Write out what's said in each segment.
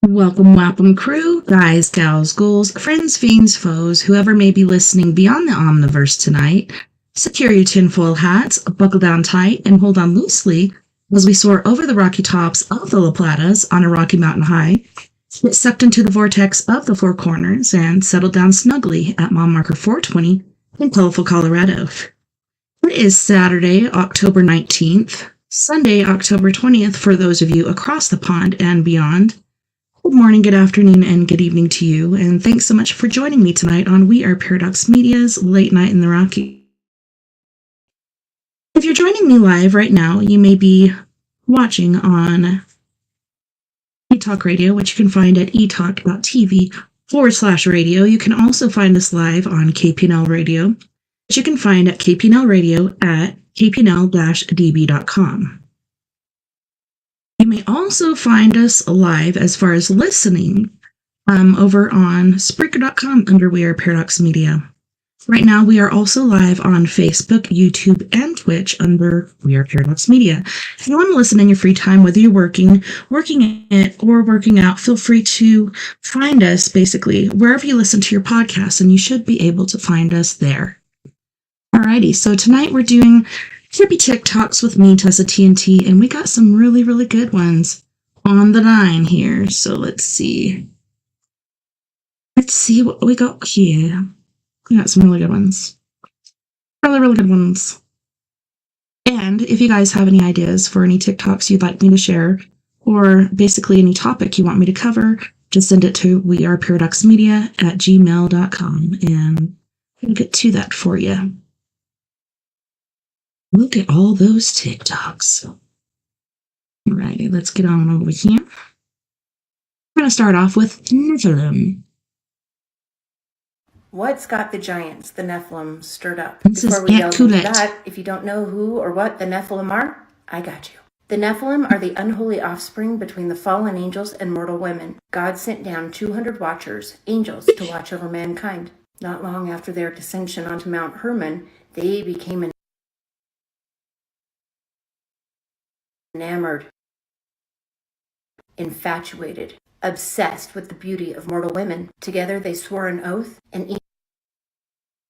Welcome, welcome, crew, guys, gals, ghouls, friends, fiends, foes, whoever may be listening beyond the Omniverse tonight. Secure your tinfoil hats, buckle down tight, and hold on loosely as we soar over the rocky tops of the La Platas on a rocky mountain high, get sucked into the vortex of the Four Corners, and settle down snugly at mile marker 420 in colorful Colorado. It is Saturday, October 19th, Sunday, October 20th for those of you across the pond and beyond. Good morning, good afternoon, and good evening to you, and thanks so much for joining me tonight on We Are Paradox Media's Late Night in the Rocky. If you're joining me live right now, you may be watching on eTalk Radio, which you can find at etalk.tv/radio. You can also find us live on KPNL Radio, which you can find at KPNL at kpnl-db.com. You may also find us live as far as listening over on Spreaker.com under We Are Paradox Media. Right now, we are also live on Facebook, YouTube, and Twitch under We Are Paradox Media. If you want to listen in your free time, whether you're working it, or working out, feel free to find us basically wherever you listen to your podcast, and you should be able to find us there. Alrighty, so tonight we're doing Trippy TikToks with me, TessaTNT, and we got some really, really good ones on the line here. So let's see. Let's see what we got here. We got some really good ones. Really, really good ones. And if you guys have any ideas for any TikToks you'd like me to share, or basically any topic you want me to cover, just send it to weareparadoxmedia@gmail.com, and we'll get to that for you. Look at all those TikToks. Alrighty, let's get on over here. We're going to start off with Nephilim. What's got the giants, the Nephilim, stirred up? This Before is we delve into Colette. that, if you don't know who or what the Nephilim are, I got you. The Nephilim are the unholy offspring between the fallen angels and mortal women. God sent down 200 watchers, angels, to watch over mankind. Not long after their descension onto Mount Hermon, they became enamored, infatuated, obsessed with the beauty of mortal women. Together they swore an oath, and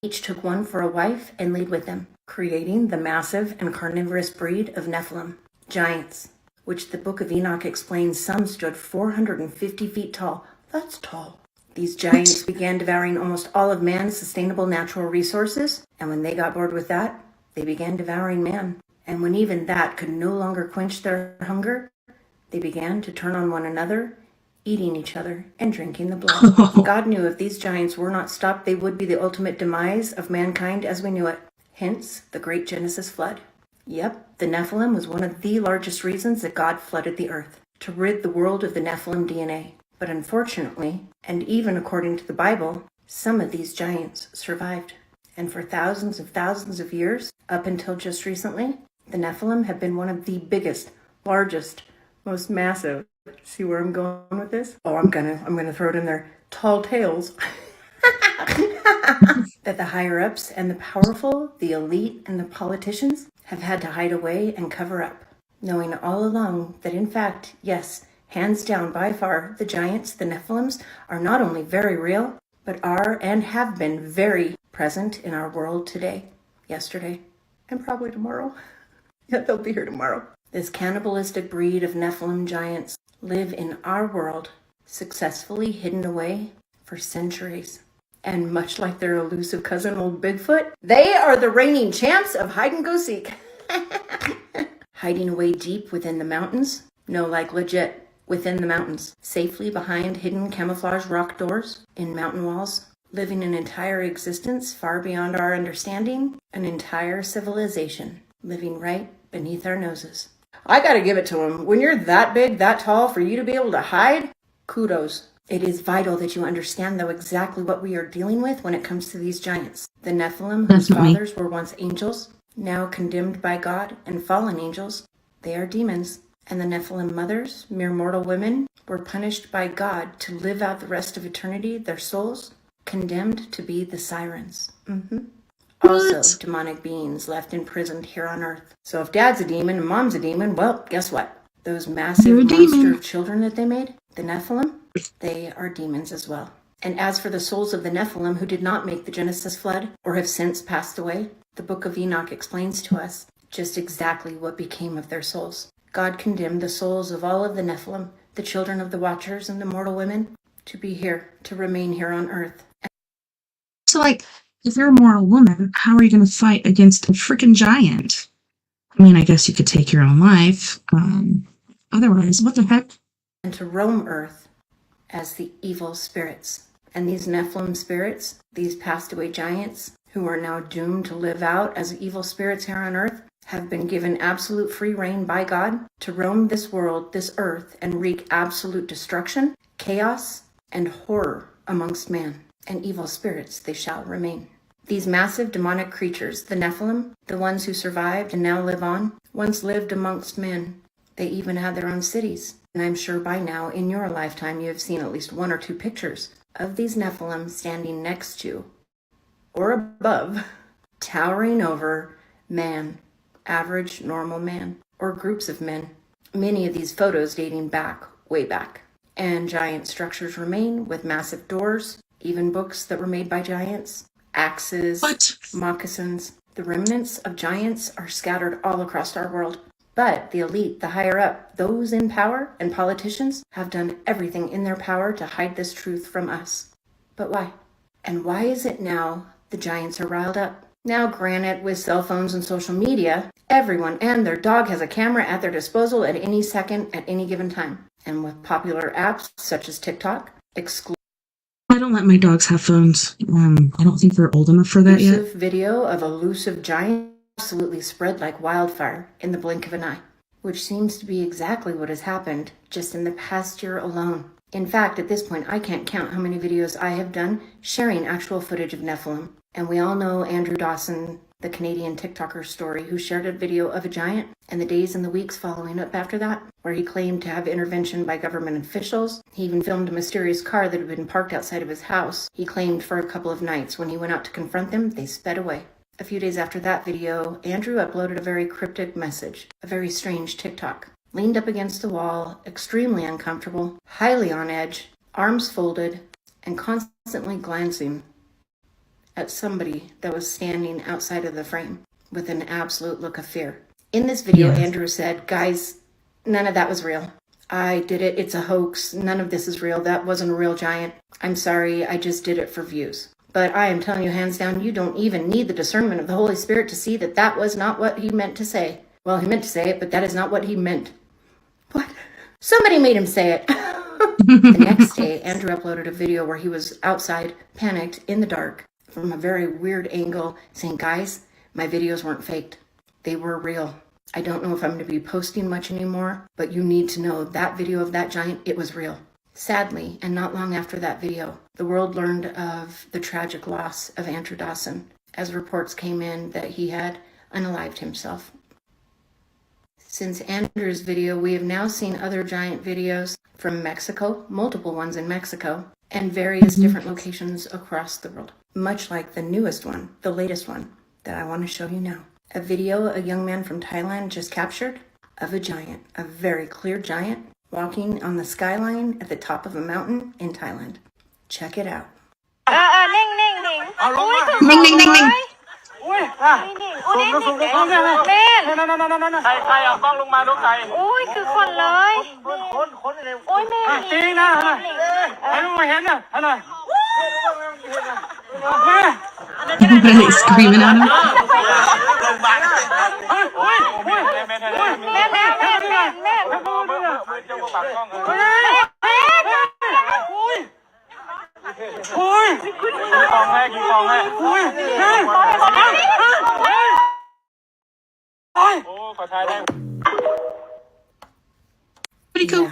each took one for a wife and laid with them, creating the massive and carnivorous breed of Nephilim, giants, which the Book of Enoch explains some stood 450 feet tall. That's tall. These giants began devouring almost all of man's sustainable natural resources, and when they got bored with that, they began devouring man. And when even that could no longer quench their hunger, they began to turn on one another, eating each other and drinking the blood. God knew if these giants were not stopped, they would be the ultimate demise of mankind as we knew it. Hence, the great Genesis flood. Yep, the Nephilim was one of the largest reasons that God flooded the earth, to rid the world of the Nephilim DNA. But unfortunately, and even according to the Bible, some of these giants survived. And for thousands of years, up until just recently, the Nephilim have been one of the biggest, largest, most massive. See where I'm going with this? Oh, I'm gonna throw it in there. Tall tales. That the higher ups and the powerful, the elite and the politicians have had to hide away and cover up, knowing all along that in fact, yes, hands down by far, the giants, the Nephilims, are not only very real, but are and have been very present in our world today, yesterday, and probably tomorrow. Yeah, they'll be here tomorrow. This cannibalistic breed of Nephilim giants live in our world, successfully hidden away for centuries. And much like their elusive cousin, old Bigfoot, they are the reigning champs of hide-and-go-seek. Hiding away deep within the mountains. No, like legit, within the mountains. Safely behind hidden camouflage rock doors in mountain walls. Living an entire existence far beyond our understanding. An entire civilization living right beneath our noses. I gotta give it to him. When you're that big, that tall, for you to be able to hide, kudos. It is vital that you understand, though, exactly what we are dealing with when it comes to these giants. The Nephilim, whose fathers were once angels, now condemned by God, and fallen angels, they are demons. And the Nephilim mothers, mere mortal women, were punished by God to live out the rest of eternity, their souls, condemned to be the sirens. Also, demonic beings left imprisoned here on Earth. So if Dad's a demon and Mom's a demon, well, guess what? Those massive monster children that they made, The Nephilim, they are demons as well. And as for the souls of the Nephilim who did not make the Genesis flood or have since passed away, the book of Enoch explains to us just exactly what became of their souls. God condemned the souls of all of the Nephilim, the children of the Watchers and the mortal women, to be here, to remain here on earth. So, like, if you're a mortal woman, how are you going to fight against a freaking giant? I mean, I guess you could take your own life. Otherwise, what the heck? And to roam earth as the evil spirits. And these Nephilim spirits, these passed away giants, who are now doomed to live out as evil spirits here on earth, have been given absolute free reign by God to roam this world, this earth, and wreak absolute destruction, chaos, and horror amongst man. And evil spirits they shall remain. These massive demonic creatures, the Nephilim, the ones who survived and now live on, once lived amongst men. They even had their own cities. And I'm sure by now, in your lifetime, you have seen at least 1 or 2 pictures of these Nephilim standing next to, or above, towering over man, average, normal man, or groups of men. Many of these photos dating back, way back. And giant structures remain with massive doors, even books that were made by giants, axes, moccasins. The remnants of giants are scattered all across our world. But the elite, the higher up, those in power and politicians have done everything in their power to hide this truth from us. But why? And why is it now the giants are riled up? Now, granted, with cell phones and social media, everyone and their dog has a camera at their disposal at any second, at any given time. And with popular apps such as TikTok, I don't let my dogs have phones. I don't think they're old enough for that yet. Video of elusive giants absolutely spread like wildfire in the blink of an eye, which seems to be exactly what has happened just in the past year alone. In fact, at this point, I can't count how many videos I have done sharing actual footage of Nephilim. And we all know Andrew Dawson, the Canadian TikToker story, who shared a video of a giant, and the days and the weeks following up after that, where he claimed to have intervention by government officials. He even filmed a mysterious car that had been parked outside of his house. He claimed for a couple of nights when he went out to confront them, they sped away. A few days after that video, Andrew uploaded a very cryptic message, a very strange TikTok. Leaned up against the wall, extremely uncomfortable, highly on edge, arms folded, and constantly glancing at somebody that was standing outside of the frame with an absolute look of fear. In this video, Andrew said, guys, none of that was real. I did it. It's a hoax. None of this is real. That wasn't a real giant. I'm sorry. I just did it for views. But I am telling you hands down, you don't even need the discernment of the Holy Spirit to see that that was not what he meant to say. Well, he meant to say it, but that is not what he meant. What? Somebody made him say it. The next day, Andrew uploaded a video where he was outside, panicked, in the dark, from a very weird angle, saying, guys, my videos weren't faked. They were real. I don't know if I'm going to be posting much anymore, but you need to know that video of that giant, it was real. Sadly, and not long after that video, the world learned of the tragic loss of Andrew Dawson, as reports came in that he had unalived himself. Since Andrew's video, we have now seen other giant videos from Mexico, multiple ones in Mexico, and various different locations across the world. Much like the newest one, the latest one, that I want to show you now. A video a young man from Thailand just captured of a giant, a very clear giant, walking on the skyline at the top of a mountain in Thailand. Check it out. Ning, ning, ning, ning. อุ้ยสูงเนี่ยแม่นั่นใครเอากล้องลงมาลูกใครอุ้ยคือคนเลยคนเลยโอ้ยแม่จริงนะให้ลูกมาเห็นนะฮะน่ะ Everybody screaming at him. อุ้ยกองให้อุ้ยโอ้ขอทายได้ Pretty cool.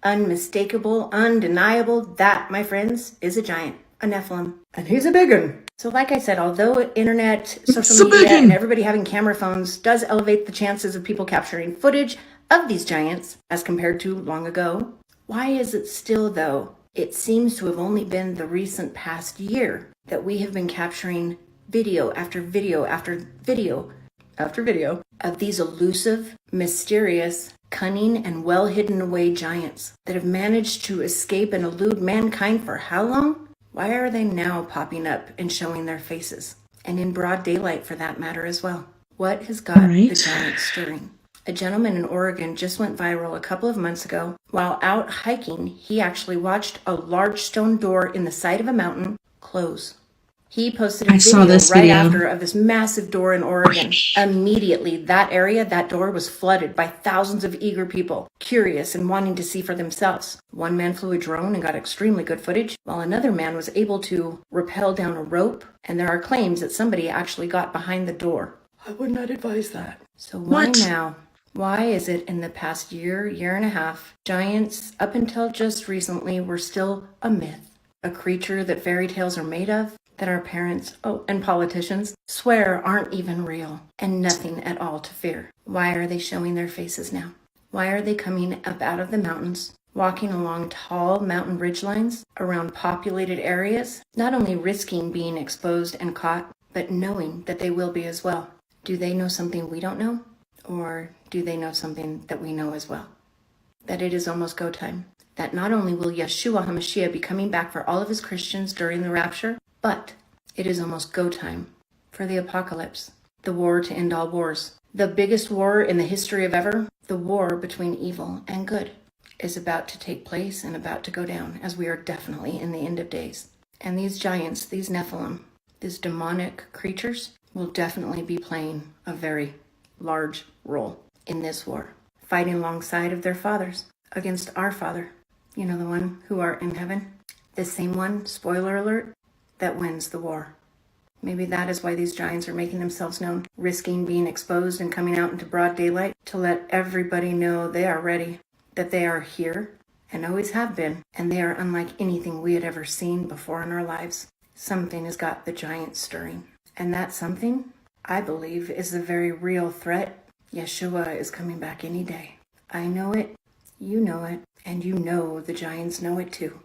Unmistakable, undeniable, that, my friends, is a giant, a Nephilim. And he's a big one. So like I said, although internet, social media, and everybody having camera phones does elevate the chances of people capturing footage of these giants as compared to long ago, why is it still, though, it seems to have only been the recent past year that we have been capturing video after video after video after video of these elusive, mysterious, cunning, and well hidden away giants that have managed to escape and elude mankind for how long? Why are they now popping up and showing their faces? And in broad daylight for that matter as well. What has got the giants stirring? A gentleman in Oregon just went viral a couple of months ago. While out hiking, he actually watched a large stone door in the side of a mountain close. He posted a video after of this massive door in Oregon. Immediately, that door was flooded by thousands of eager people, curious and wanting to see for themselves. One man flew a drone and got extremely good footage, while another man was able to rappel down a rope, and there are claims that somebody actually got behind the door. I would not advise that. So why now? Why is it in the past year and a half, giants, up until just recently, were still a myth, a creature that fairy tales are made of, that our parents, and politicians swear aren't even real, and nothing at all to fear? Why are they showing their faces now? Why are they coming up out of the mountains, walking along tall mountain ridgelines, around populated areas, not only risking being exposed and caught, but knowing that they will be as well? Do they know something we don't know? Or do they know something that we know as well? That it is almost go time. That not only will Yeshua HaMashiach be coming back for all of his Christians during the rapture, but it is almost go time for the apocalypse, the war to end all wars. The biggest war in the history of ever, the war between evil and good, is about to take place and about to go down, as we are definitely in the end of days. And these giants, these Nephilim, these demonic creatures, will definitely be playing a very large role in this war, fighting alongside of their fathers against our Father. You know, the one who art in heaven, the same one, spoiler alert, that wins the war. Maybe that is why these giants are making themselves known, risking being exposed and coming out into broad daylight to let everybody know they are ready, that they are here and always have been, and they are unlike anything we had ever seen before in our lives. Something has got the giants stirring, and that something, I believe, is a very real threat. Yeshua is coming back any day. I know it, and you know the giants know it too.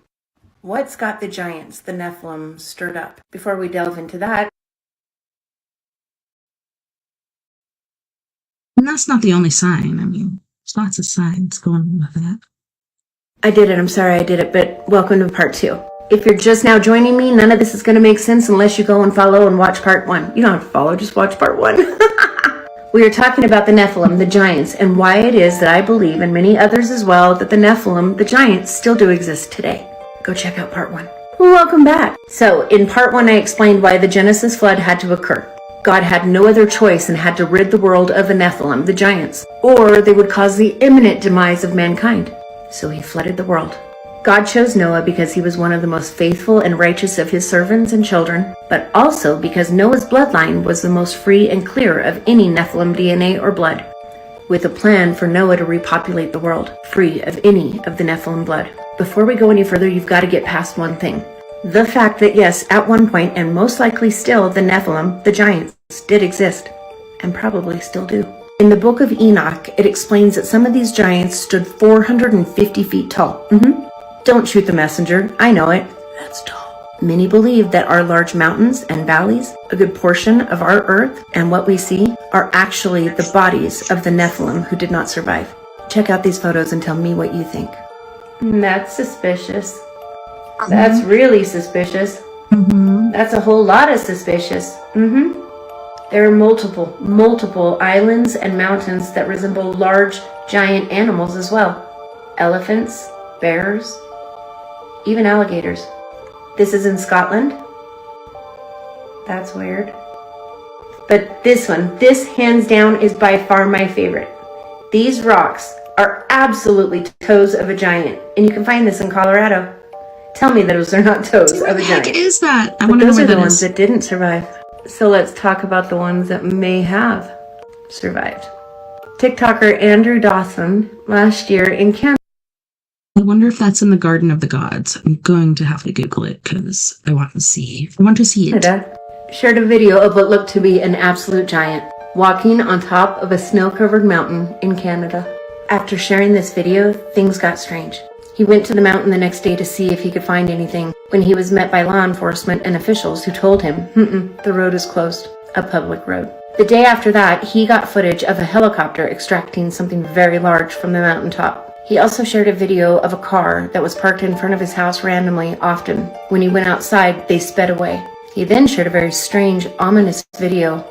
What's got the giants, the Nephilim, stirred up? Before we delve into that... And that's not the only sign. I mean, there's lots of signs going on with that. I did it. I'm sorry I did it, but welcome to part 2. If you're just now joining me, none of this is going to make sense unless you go and follow and watch part 1. You don't have to follow, just watch part 1. We are talking about the Nephilim, the giants, and why it is that I believe, and many others as well, that the Nephilim, the giants, still do exist today. Go check out part 1. Welcome back. So, in part 1, I explained why the Genesis flood had to occur. God had no other choice and had to rid the world of the Nephilim, the giants, or they would cause the imminent demise of mankind. So he flooded the world. God chose Noah because he was one of the most faithful and righteous of his servants and children, but also because Noah's bloodline was the most free and clear of any Nephilim DNA or blood, with a plan for Noah to repopulate the world, free of any of the Nephilim blood. Before we go any further, you've got to get past one thing. The fact that yes, at one point, and most likely still, the Nephilim, the giants, did exist, and probably still do. In the book of Enoch, it explains that some of these giants stood 450 feet tall. Don't shoot the messenger, I know it. That's tall. Many believe that our large mountains and valleys, a good portion of our earth, and what we see, are actually the bodies of the Nephilim who did not survive. Check out these photos and tell me what you think. That's suspicious. That's really suspicious. That's a whole lot of suspicious. There are multiple islands and mountains that resemble large, giant animals as well. Elephants, bears, even alligators. This is in Scotland. That's weird. But this one, this hands down is by far my favorite. These rocks are absolutely toes of a giant, and you can find this in Colorado. Tell me those are not toes of a giant. What the heck is that? I want to know where what that is. Those are the is. ones that didn't survive. So let's talk about the ones that may have survived. TikToker Andrew Dawson last year in Canada. I wonder if that's in the Garden of the Gods. I'm going to have to Google it because I want to see. I want to see it. Shared a video of what looked to be an absolute giant walking on top of a snow-covered mountain in Canada. After sharing this video, things got strange. He went to the mountain the next day to see if he could find anything, when he was met by law enforcement and officials who told him, the road is closed, a public road. The day after that, he got footage of a helicopter extracting something very large from the mountaintop. He also shared a video of a car that was parked in front of his house randomly often. When he went outside, they sped away. He then shared a very strange, ominous video.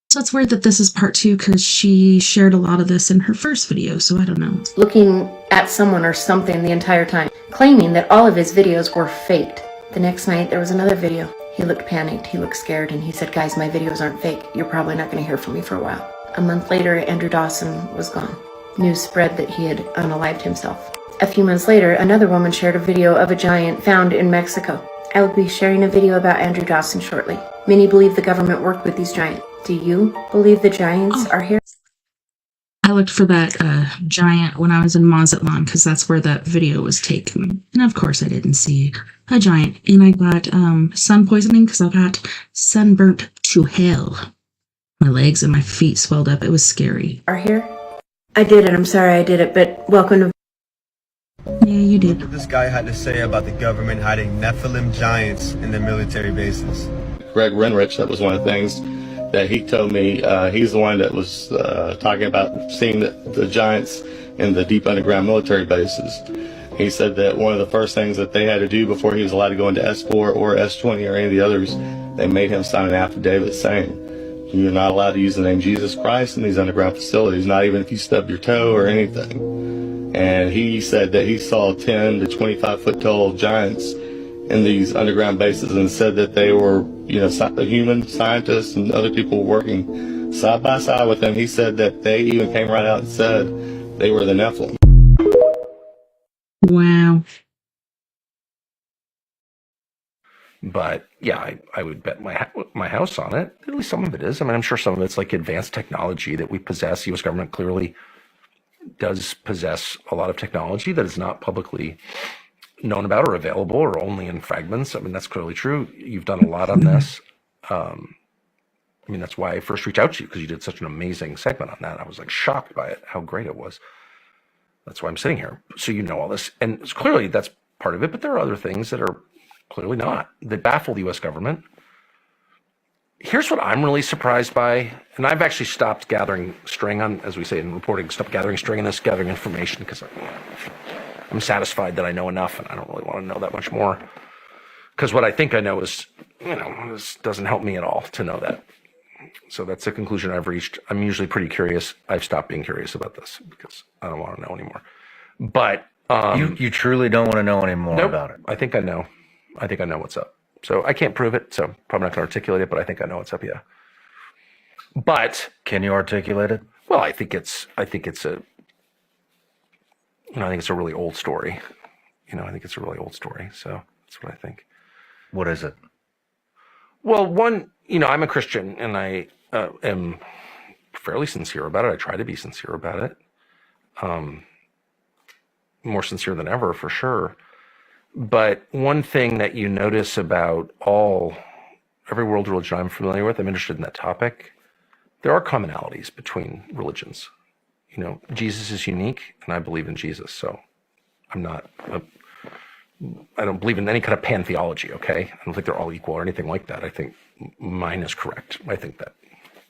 So it's weird that this is part 2 because she shared a lot of this in her first video, so I don't know. Looking at someone or something the entire time, claiming that all of his videos were faked. The next night, there was another video. He looked panicked, he looked scared, and he said, "Guys, my videos aren't fake. You're probably not going to hear from me for a while." A month later, Andrew Dawson was gone. News spread that he had unalived himself. A few months later, another woman shared a video of a giant found in Mexico. I will be sharing a video about Andrew Dawson shortly. Many believe the government worked with these giants. Do you believe the giants are here? I looked for that giant when I was in Mazatlan because that's where that video was taken. And of course, I didn't see a giant. And I got sun poisoning because I got sunburnt to hell. My legs and my feet swelled up. It was scary. Are here? I did it. I'm sorry I did it, but welcome to... Yeah, you did. What this guy had to say about the government hiding Nephilim giants in their military bases. Greg Renrich, that was one of the things that he told me. He's the one that was talking about seeing the giants in the deep underground military bases. He said that one of the first things that they had to do before he was allowed to go into S4 or S20 or any of the others, they made him sign an affidavit saying, "You're not allowed to use the name Jesus Christ in these underground facilities, not even if you stub your toe or anything." And he said that he saw 10 to 25 foot tall giants in these underground bases and said that they were, human scientists and other people working side by side with them. He said that they even came right out and said they were the Nephilim. Wow. But yeah, I would bet my house on it. At least some of it is. I mean, I'm sure some of it's like advanced technology that we possess. The U.S. government clearly does possess a lot of technology that is not publicly known about or available or only in fragments. I mean, that's clearly true. You've done a lot on this. I mean, that's why I first reached out to you, because you did such an amazing segment on that. I was like shocked by it, how great it was. That's why I'm sitting here. So you know all this. And clearly that's part of it, but there are other things that are clearly not, that baffle the U.S. government. Here's what I'm really surprised by, and I've actually stopped gathering string on, as we say in reporting, stopped gathering string on this, gathering information, because I'm satisfied that I know enough, and I don't really want to know that much more. Because what I think I know is, this doesn't help me at all to know that. So that's the conclusion I've reached. I'm usually pretty curious. I've stopped being curious about this because I don't want to know anymore. But you truly don't want to know any more about it. I think I know. I think I know what's up. So I can't prove it, so probably not going to articulate it, but I think I know what's up, yeah. But can you articulate it? Well, I think it's a really old story. I think it's a really old story. So that's what I think. What is it? Well, one, I'm a Christian, and I am fairly sincere about it. I try to be sincere about it. More sincere than ever, for sure. But one thing that you notice about every world religion I'm familiar with, I'm interested in that topic, there are commonalities between religions. Jesus is unique, and I believe in Jesus. So I don't believe in any kind of pantheology, okay? I don't think they're all equal or anything like that. I think mine is correct. I think that.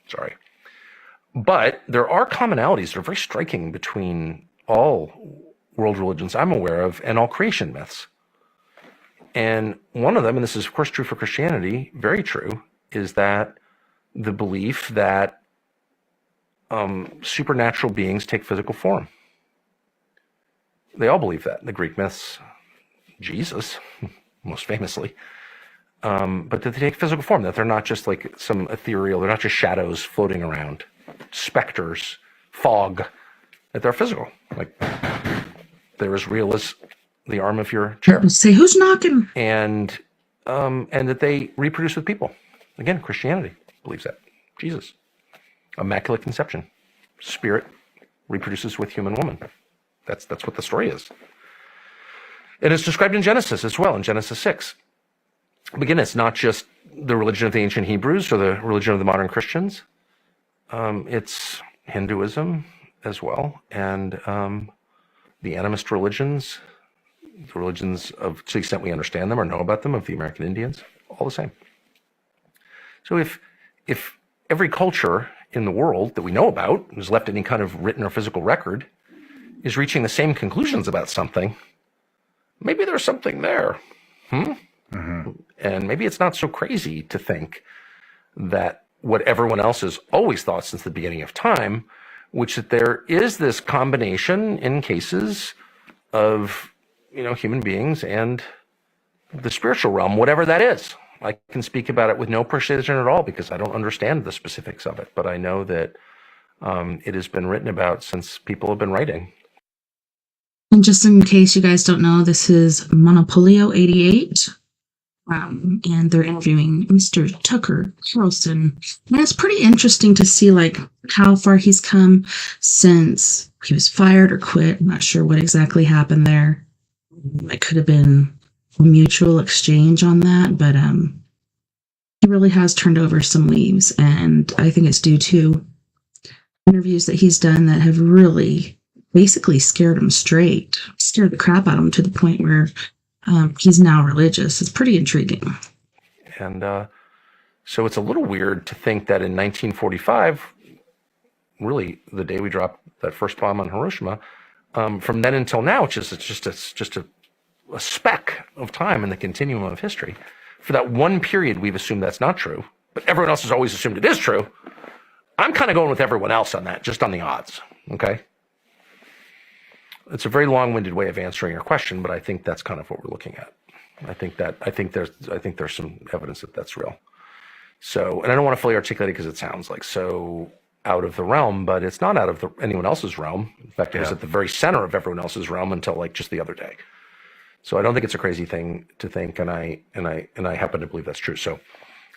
Sorry. But there are commonalities that are very striking between all world religions I'm aware of and all creation myths. And one of them, and this is of course true for Christianity, very true, is that the belief that supernatural beings take physical form. They all believe that. The Greek myths, Jesus, most famously, but that they take physical form, that they're not just like some ethereal, they're not just shadows floating around, specters, fog, that they're physical. Like they're as real as the arm of your chair. Say, who's knocking? And that they reproduce with people. Again, Christianity believes that. Jesus, immaculate conception, spirit reproduces with human woman. That's what the story is. And it's described in Genesis as well, in Genesis 6. But again, it's not just the religion of the ancient Hebrews or the religion of the modern Christians. It's Hinduism as well, and the animist religions, the religions of, to the extent we understand them or know about them, of the American Indians, all the same. So if every culture in the world that we know about, who's left any kind of written or physical record, is reaching the same conclusions about something. Maybe there's something there. And maybe it's not so crazy to think that what everyone else has always thought since the beginning of time, which that there is this combination in cases of, human beings and the spiritual realm, whatever that is. I can speak about it with no precision at all because I don't understand the specifics of it, but I know that it has been written about since people have been writing. And just in case you guys don't know, this is Monopolio 88. And they're interviewing Mr. Tucker Carlson. And it's pretty interesting to see how far he's come since he was fired or quit. I'm not sure what exactly happened there. It could have been a mutual exchange on that, but he really has turned over some leaves. And I think it's due to interviews that he's done that have really basically scared him straight, scared the crap out of him to the point where he's now religious. It's pretty intriguing. And so it's a little weird to think that in 1945, really the day we dropped that first bomb on Hiroshima, from then until now, it's just a speck of time in the continuum of history. For that one period, we've assumed that's not true, but everyone else has always assumed it is true. I'm kind of going with everyone else on that, just on the odds, okay? It's a very long-winded way of answering your question, but I think that's kind of what we're looking at. I think there's some evidence that that's real. So, and I don't want to fully articulate it because it sounds like so out of the realm, but it's not out of anyone else's realm. In fact, it was at the very center of everyone else's realm until just the other day. So I don't think it's a crazy thing to think, and I happen to believe that's true. So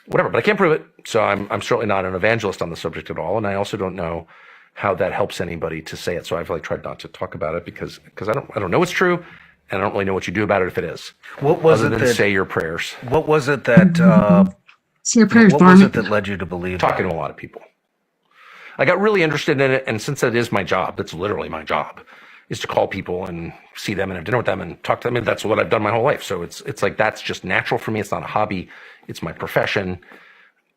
whatever, but I can't prove it. So I'm certainly not an evangelist on the subject at all, and I also don't know how that helps anybody to say it. So I've tried not to talk about it because I don't know it's true, and I don't really know what you do about it if it is. What was other it than that say your prayers? What was it that Say your prayers, what Barney. was it that led you to believe Talking that? to a lot of people. I got really interested in it, and since that is my job, that's literally my job, is to call people and see them and have dinner with them and talk to them. And that's what I've done my whole life. So it's like that's just natural for me. It's not a hobby. It's my profession.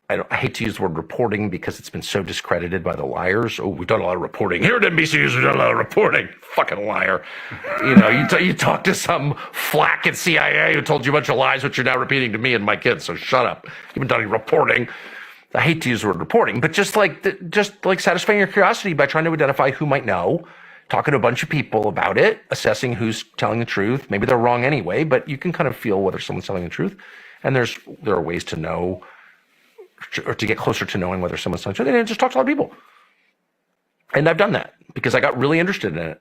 I hate to use the word reporting because it's been so discredited by the liars. Oh, we've done a lot of reporting. Here at NBC News, we've done a lot of reporting. Fucking liar. You talk to some flack at CIA who told you a bunch of lies, which you're now repeating to me and my kids. So shut up. You haven't done any reporting. I hate to use the word reporting, but just like satisfying your curiosity by trying to identify who might know, talking to a bunch of people about it, assessing who's telling the truth. Maybe they're wrong anyway, but you can kind of feel whether someone's telling the truth. And there are ways to know, or to get closer to knowing whether someone's telling the truth. And just talk to a lot of people. And I've done that because I got really interested in it,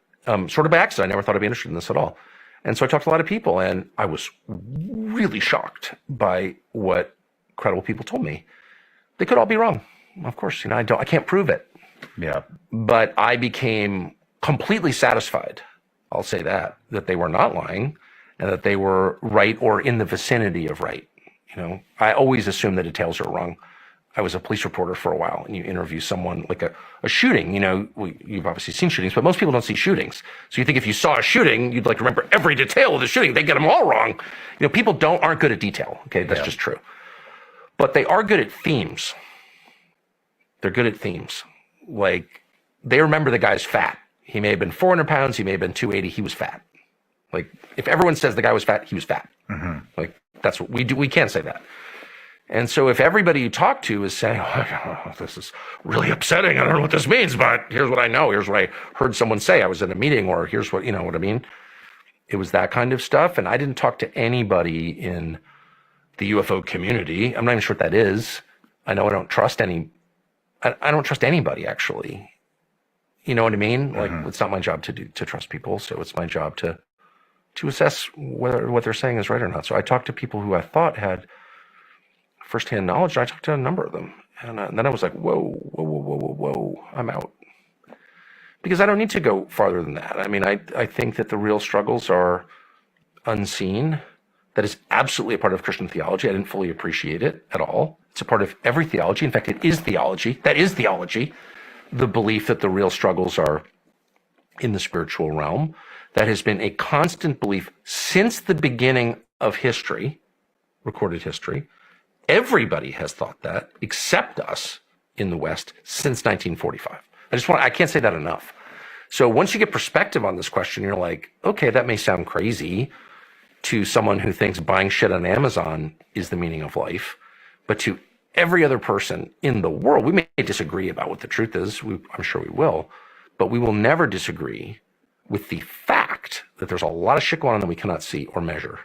sort of by accident. I never thought I'd be interested in this at all. And so I talked to a lot of people, and I was really shocked by what credible people told me. They could all be wrong, of course. I can't prove it. Yeah. But I became completely satisfied, I'll say that they were not lying and that they were right or in the vicinity of right. I always assume the details are wrong. I was a police reporter for a while, and you interview someone like a shooting. You've obviously seen shootings, but most people don't see shootings. So you think if you saw a shooting, you'd remember every detail of the shooting. They get them all wrong. People aren't good at detail. Okay, that's just true. But they are good at themes. They're good at themes. They remember the guy's fat. He may have been 400 pounds. He may have been 280. He was fat. If everyone says the guy was fat, he was fat. Mm-hmm. That's what we do. We can't say that. And so if everybody you talk to is saying, oh, this is really upsetting. I don't know what this means, but here's what I know. Here's what I heard someone say. I was in a meeting, or here's what, what I mean? It was that kind of stuff. And I didn't talk to anybody in the UFO community. I'm not even sure what that is. I know I don't trust I don't trust anybody, actually. You know what I mean? Mm-hmm. It's not my job to trust people. So it's my job to assess whether what they're saying is right or not. So I talked to people who I thought had firsthand knowledge. And I talked to a number of them. And then I was like, whoa, I'm out. Because I don't need to go farther than that. I mean, I think that the real struggles are unseen. That is absolutely a part of Christian theology. I didn't fully appreciate it at all. It's a part of every theology. In fact, it is theology. That is theology. The belief that the real struggles are in the spiritual realm. That has been a constant belief since the beginning of history, recorded history. Everybody has thought that, except us. in the West since 1945. I can't say that enough. So once you get perspective on this question, you're like, okay, that may sound crazy to someone who thinks buying shit on Amazon is the meaning of life, but to every other person in the world, we may disagree about what the truth is. I'm sure we will, but we will never disagree with the fact that there's a lot of shit going on that we cannot see or measure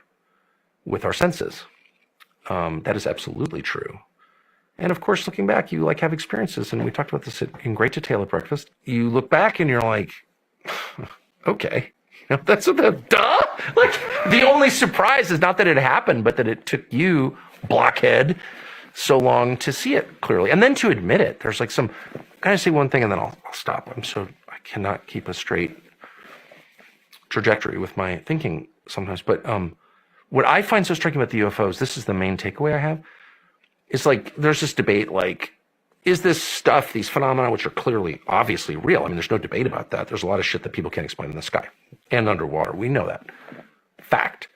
with our senses. That is absolutely true. And of course, looking back, you have experiences, and we talked about this in great detail at breakfast. You look back and you're like, okay, that's what duh. The only surprise is not that it happened, but that it took you, blockhead, so long to see it clearly, and then to admit it. There's can I say one thing and then I'll stop? I cannot keep a straight trajectory with my thinking sometimes. But what I find so striking about the UFOs, this is the main takeaway I have, is there's this debate, is this stuff, these phenomena, which are clearly, obviously real. I mean, there's no debate about that. There's a lot of shit that people can't explain in the sky and underwater. We know that. Fact.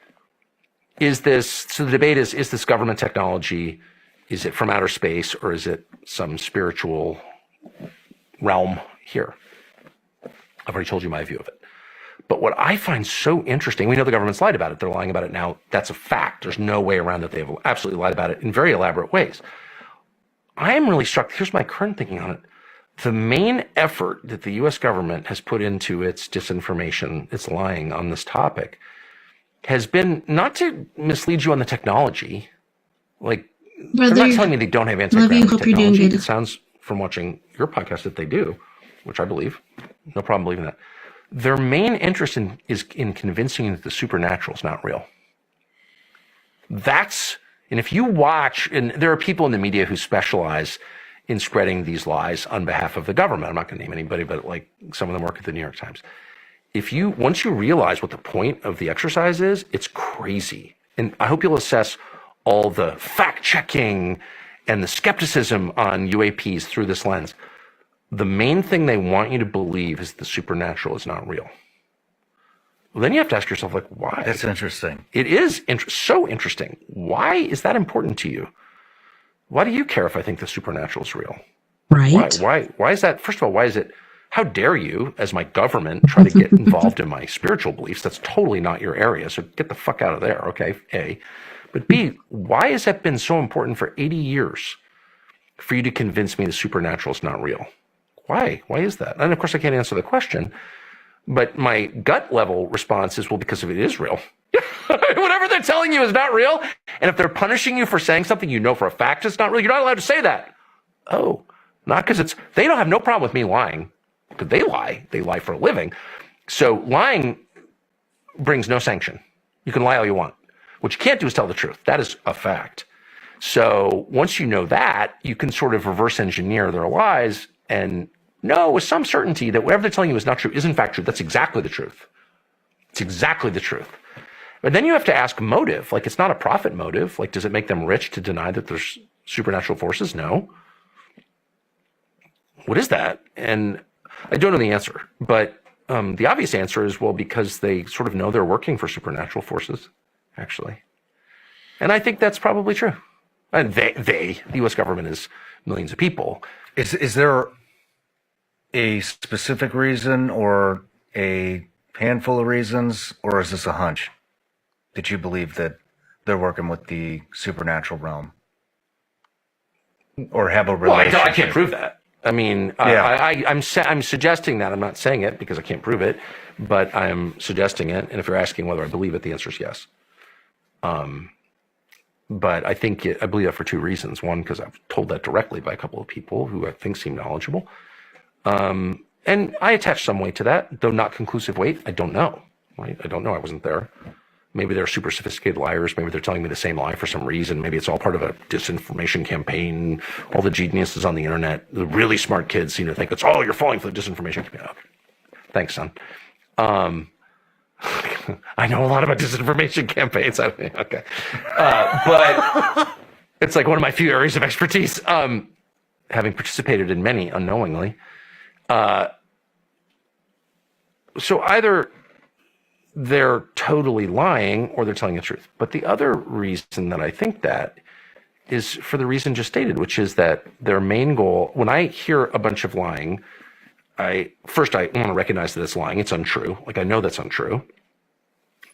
So the debate is this government technology? Is it from outer space, or is it some spiritual realm here? I've already told you my view of it. But what I find so interesting, we know the government's lied about it. They're lying about it now. That's a fact. There's no way around it. They've absolutely lied about it in very elaborate ways. I am really struck. Here's my current thinking on it. The main effort that the U.S. government has put into its disinformation, its lying on this topic, has been not to mislead you on the technology. They're not telling me they don't have anti-gravity technology. It sounds from watching your podcast that they do, which I believe. No problem believing that. Their main interest is in convincing you that the supernatural is not real. And if you watch, and there are people in the media who specialize in spreading these lies on behalf of the government. I'm not going to name anybody, but some of them work at the New York Times. Once you realize what the point of the exercise is, it's crazy. And I hope you'll assess all the fact-checking and the skepticism on UAPs through this lens. The main thing they want you to believe is the supernatural is not real. Well, then you have to ask yourself, why? That's interesting. It is so interesting. Why is that important to you? Why do you care if I think the supernatural is real? Right. Why is that? First of all, why is it? How dare you, as my government, try to get involved in my spiritual beliefs? That's totally not your area. So get the fuck out of there, okay? A. But B, why has that been so important for 80 years for you to convince me the supernatural is not real? Why? Why is that? And of course, I can't answer the question, but my gut level response is, well, because if it is real, whatever they're telling you is not real. And if they're punishing you for saying something you know for a fact it's not real, you're not allowed to say that. Oh, not because they don't have no problem with me lying, because they lie for a living. So lying brings no sanction. You can lie all you want. What you can't do is tell the truth. That is a fact. So once you know that, you can sort of reverse engineer their lies and know with some certainty that whatever they're telling you is not true is in fact true. That's exactly the truth. It's exactly the truth. But then you have to ask motive. It's not a profit motive. Does it make them rich to deny that there's supernatural forces? No. What is that? And I don't know the answer. But the obvious answer is, well, because they sort of know they're working for supernatural forces, actually. And I think that's probably true. And the U.S. government is millions of people. Is there a specific reason or a handful of reasons, or is this a hunch that you believe that they're working with the supernatural realm or have a relationship? Well, I can't prove that. I mean, yeah. I'm suggesting that. I'm not saying it because I can't prove it, but I'm suggesting it. And if you're asking whether I believe it, the answer is yes. But I believe that for two reasons. One, because I've told that directly by a couple of people who I think seem knowledgeable. And I attach some weight to that, though not conclusive weight. I don't know. Right? I don't know. I wasn't there. Maybe they're super sophisticated liars. Maybe they're telling me the same lie for some reason. Maybe it's all part of a disinformation campaign. All the geniuses on the internet, the really smart kids seem to think you're falling for the disinformation campaign. Okay. Thanks, son. I know a lot about disinformation campaigns. Okay. But it's one of my few areas of expertise, having participated in many unknowingly. So either they're totally lying or they're telling the truth. But the other reason that I think that is for the reason just stated, which is that their main goal, when I hear a bunch of lying, I want to recognize that it's lying. It's untrue. Like, I know that's untrue.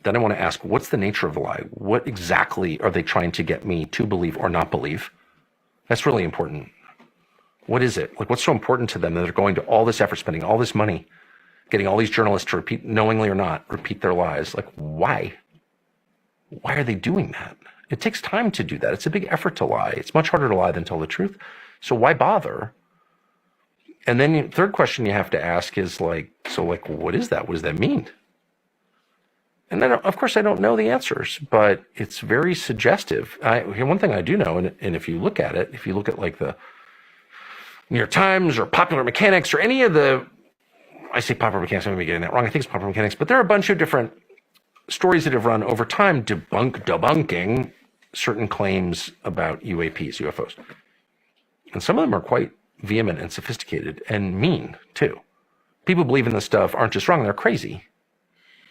Then I want to ask, what's the nature of the lie? What exactly are they trying to get me to believe or not believe? That's really important. What is it? Like, what's so important to them that they're going to all this effort, spending all this money, getting all these journalists to repeat, knowingly or not, repeat their lies? Like, why? Why are they doing that? It takes time to do that. It's a big effort to lie. It's much harder to lie than tell the truth. So why bother? And then the third question you have to ask is like, what is that? What does that mean? And then, of course, I don't know the answers, but it's very suggestive. One thing I do know, and if you look at it, if you look at like the New York Times or Popular Mechanics or any of the, I say Popular Mechanics, I may be getting that wrong. I think it's Popular Mechanics, but there are a bunch of different stories that have run over time debunking certain claims about UAPs, UFOs. And some of them are quite vehement and sophisticated and mean, too. People believe in this stuff aren't just wrong, they're crazy.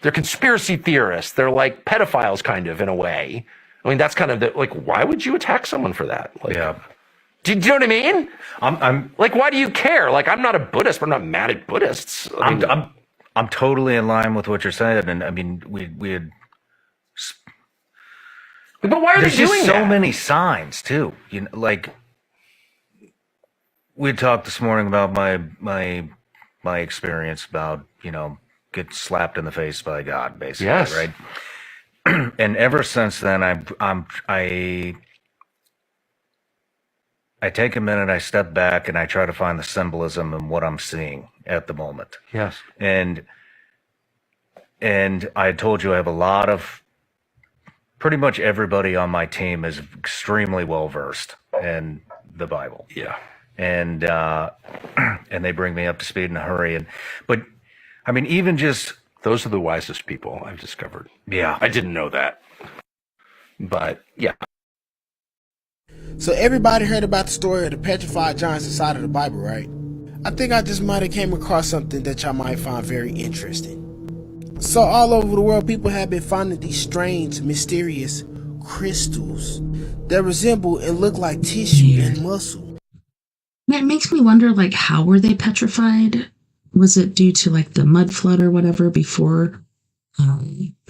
They're conspiracy theorists. They're like pedophiles, kind of, in a way. I mean, that's kind of like, why would you attack someone for that? Like, yeah. Do you know what I mean? I'm like, why do you care? Like, I'm not a Buddhist, but I'm not mad at Buddhists. I'm totally in line with what you're saying, and I mean, we had. But why are they doing that? There's just so many signs too. You know, like we talked this morning about my experience about, you know, get slapped in the face by God, basically, yes. Right? And ever since then, I take a minute, I step back, and I try to find the symbolism in what I'm seeing at the moment. Yes. And I told you I have a lot of, pretty much everybody on my team is extremely well versed in the Bible. Yeah. And they bring me up to speed in a hurry. But I mean, even just, those are the wisest people I've discovered. Yeah. I didn't know that. But yeah. So everybody heard about the story of the petrified giants inside of the Bible, right? I think I just might have came across something that y'all might find very interesting. So all over the world, people have been finding these strange, mysterious crystals that resemble and look like tissue and muscle. It makes me wonder, like, how were they petrified? Was it due to, like, the mud flood or whatever before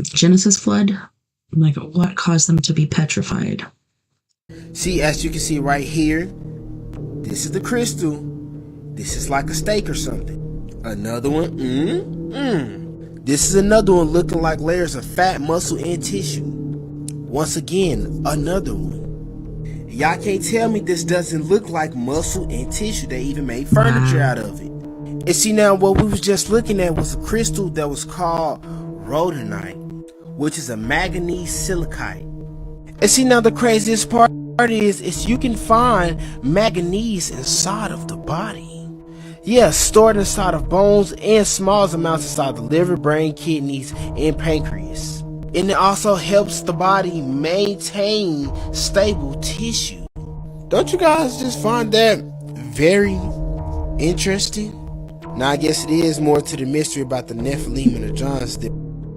Genesis flood? Like, what caused them to be petrified? See, as you can see right here, this is the crystal. This is like a steak or something. Another one, This is another one looking like layers of fat, muscle, and tissue. Once again, another one. Y'all can't tell me this doesn't look like muscle and tissue. They even made furniture out of it. And see, now what we was just looking at was a crystal that was called rhodonite, which is a manganese silicate. And see, now the craziest part is you can find manganese inside of the body. Yeah, stored inside of bones and small amounts inside the liver, brain, kidneys, and pancreas. And it also helps the body maintain stable tissue. Don't you guys just find that very interesting? Now I guess it is more to the mystery about the Nephilim and the giants that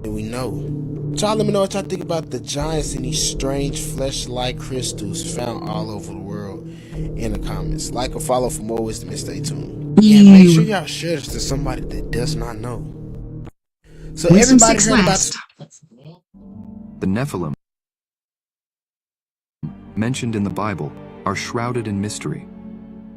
we know. Y'all let me know what y'all think about the giants and these strange flesh-like crystals found all over the world in the comments. Like or follow for more wisdom and stay tuned. And make sure y'all share this to somebody that does not know. So everybody heard about the Nephilim mentioned in the Bible are shrouded in mystery.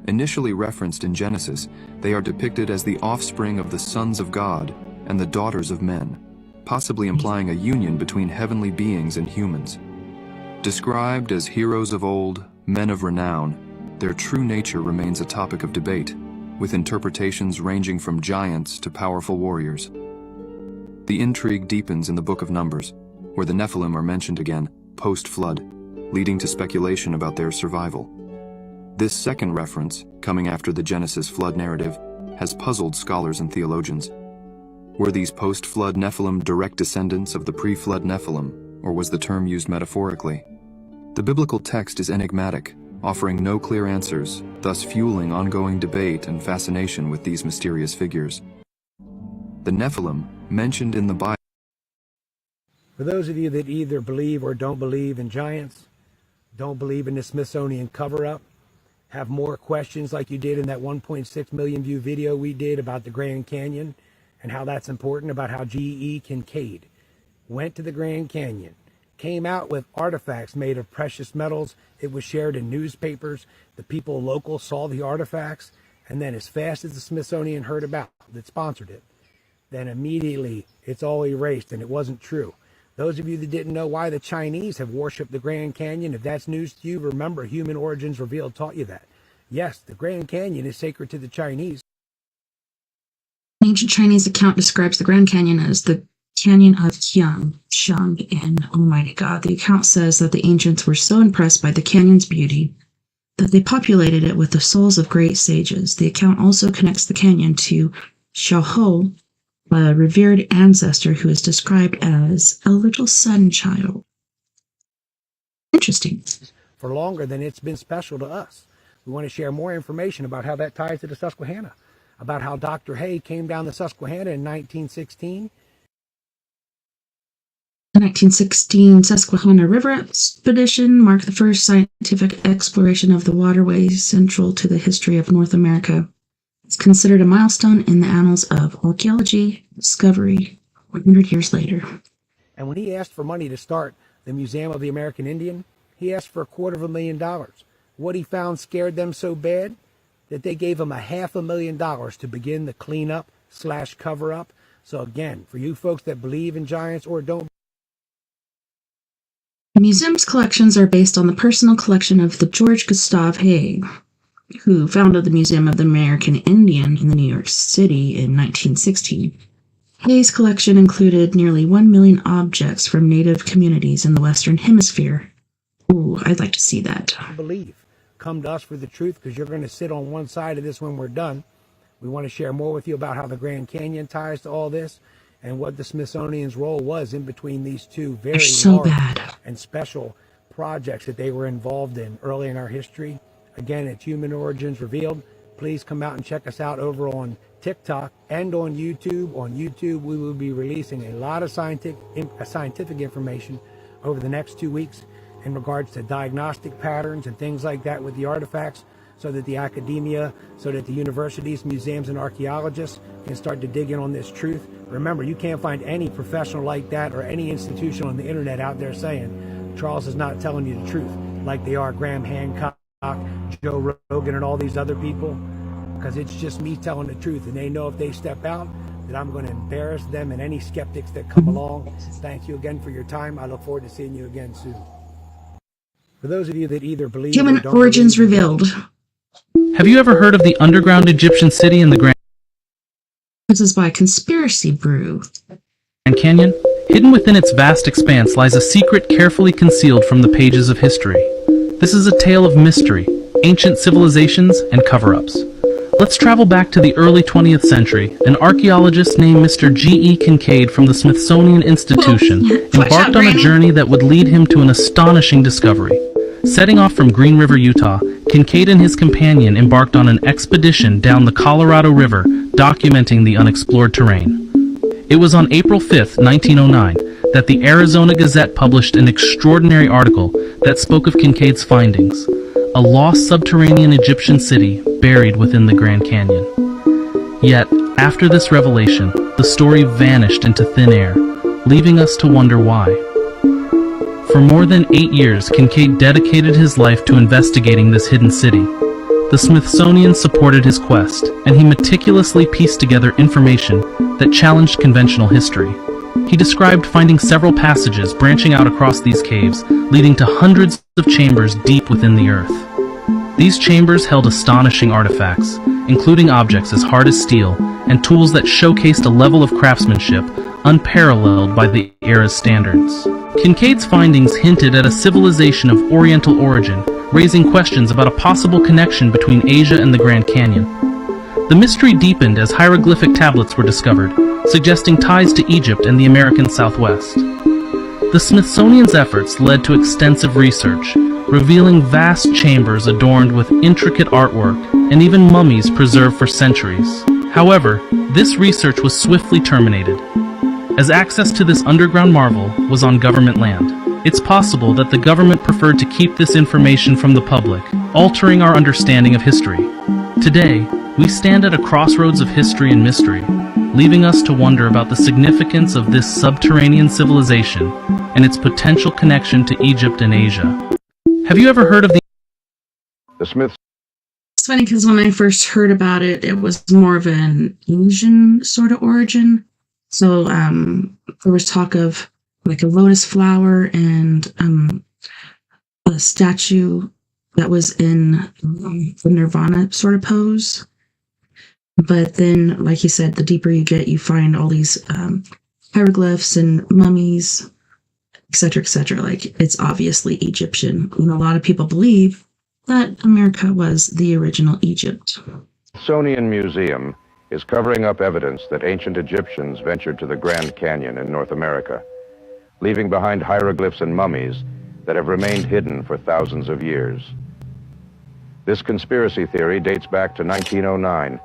Initially referenced in Genesis, they are depicted as the offspring of the sons of God and the daughters of men, possibly implying a union between heavenly beings and humans. Described as heroes of old, men of renown, their true nature remains a topic of debate, with interpretations ranging from giants to powerful warriors. The intrigue deepens in the Book of Numbers, where the Nephilim are mentioned again post-flood, leading to speculation about their survival. This second reference, coming after the Genesis flood narrative, has puzzled scholars and theologians. Were these post-flood Nephilim direct descendants of the pre-flood Nephilim, or was the term used metaphorically? The biblical text is enigmatic, offering no clear answers, thus fueling ongoing debate and fascination with these mysterious figures. The Nephilim, mentioned in the Bible. For those of you that either believe or don't believe in giants, don't believe in the Smithsonian cover-up, have more questions like you did in that 1.6 million view video we did about the Grand Canyon and how that's important, about how G.E. Kincaid went to the Grand Canyon, came out with artifacts made of precious metals. It was shared in newspapers. The people local saw the artifacts, and then as fast as the Smithsonian heard about that sponsored it, then immediately it's all erased and it wasn't true. Those of you that didn't know why the Chinese have worshipped the Grand Canyon, if that's news to you, remember Human Origins Revealed taught you that. Yes, the Grand Canyon is sacred to the Chinese. An ancient Chinese account describes the Grand Canyon as the Canyon of Xiang, and Almighty God. The account says that the ancients were so impressed by the canyon's beauty that they populated it with the souls of great sages. The account also connects the canyon to Xiaohou, a revered ancestor who is described as a little sun child. Interesting. For longer than it's been special to us. We want to share more information about how that ties to the Susquehanna, about how Dr. Hay came down the Susquehanna in 1916. The 1916 Susquehanna River expedition marked the first scientific exploration of the waterways central to the history of North America. It's considered a milestone in the annals of archaeology discovery 100 years later. And when he asked for money to start the Museum of the American Indian, he asked for $250,000. What he found scared them so bad that they gave him $500,000 to begin the cleanup / cover up. So again, for you folks that believe in giants or don't. The museum's collections are based on the personal collection of the George Gustav Hay, who founded the Museum of the American Indian in New York City in 1916. Hay's collection included nearly 1 million objects from native communities in the Western Hemisphere. Ooh, I'd like to see that. Believe. Come to us for the truth, because you're going to sit on one side of this when we're done. We want to share more with you about how the Grand Canyon ties to all this and what the Smithsonian's role was in between these two very large and special projects that they were involved in early in our history. Again, it's Human Origins Revealed. Please come out and check us out over on TikTok and on YouTube. On YouTube, we will be releasing a lot of scientific information over the next 2 weeks in regards to diagnostic patterns and things like that with the artifacts, so that the academia, so that the universities, museums, and archaeologists can start to dig in on this truth. Remember, you can't find any professional like that or any institution on the internet out there saying Charles is not telling you the truth, like they are Graham Hancock, Joe Rogan, and all these other people, because it's just me telling the truth, and they know if they step out that I'm going to embarrass them and any skeptics that come along. Thank you again for your time. I look forward to seeing you again soon. For those of you that either believe Human or don't Origins believe, Revealed. Have you ever heard of the underground Egyptian city in the Grand This is by Conspiracy Brew. Canyon? Hidden within its vast expanse lies a secret carefully concealed from the pages of history. This is a tale of mystery, ancient civilizations, and cover-ups. Let's travel back to the early 20th century. An archaeologist named Mr. G.E. Kincaid from the Smithsonian Institution embarked on a journey that would lead him to an astonishing discovery. Setting off from Green River, Utah, Kincaid and his companion embarked on an expedition down the Colorado River, documenting the unexplored terrain. It was on April 5, 1909, that the Arizona Gazette published an extraordinary article that spoke of Kincaid's findings, a lost subterranean Egyptian city buried within the Grand Canyon. Yet, after this revelation, the story vanished into thin air, leaving us to wonder why. For more than 8 years, Kincaid dedicated his life to investigating this hidden city. The Smithsonian supported his quest, and he meticulously pieced together information that challenged conventional history. He described finding several passages branching out across these caves, leading to hundreds of chambers deep within the earth. These chambers held astonishing artifacts, including objects as hard as steel, and tools that showcased a level of craftsmanship unparalleled by the era's standards. Kincaid's findings hinted at a civilization of Oriental origin, raising questions about a possible connection between Asia and the Grand Canyon. The mystery deepened as hieroglyphic tablets were discovered, suggesting ties to Egypt and the American Southwest. The Smithsonian's efforts led to extensive research, revealing vast chambers adorned with intricate artwork and even mummies preserved for centuries. However, this research was swiftly terminated, as access to this underground marvel was on government land. It's possible that the government preferred to keep this information from the public, altering our understanding of history. Today, we stand at a crossroads of history and mystery, leaving us to wonder about the significance of this subterranean civilization and its potential connection to Egypt and Asia. Have you ever heard of the Smiths? It's funny because when I first heard about it, it was more of an Asian sort of origin. So there was talk of like a lotus flower and a statue that was in the Nirvana sort of pose. But then, like you said, the deeper you get, you find all these hieroglyphs and mummies, etc., etc. Like, it's obviously Egyptian. And a lot of people believe that America was the original Egypt. Smithsonian Museum is covering up evidence that ancient Egyptians ventured to the Grand Canyon in North America, leaving behind hieroglyphs and mummies that have remained hidden for thousands of years. This conspiracy theory dates back to 1909,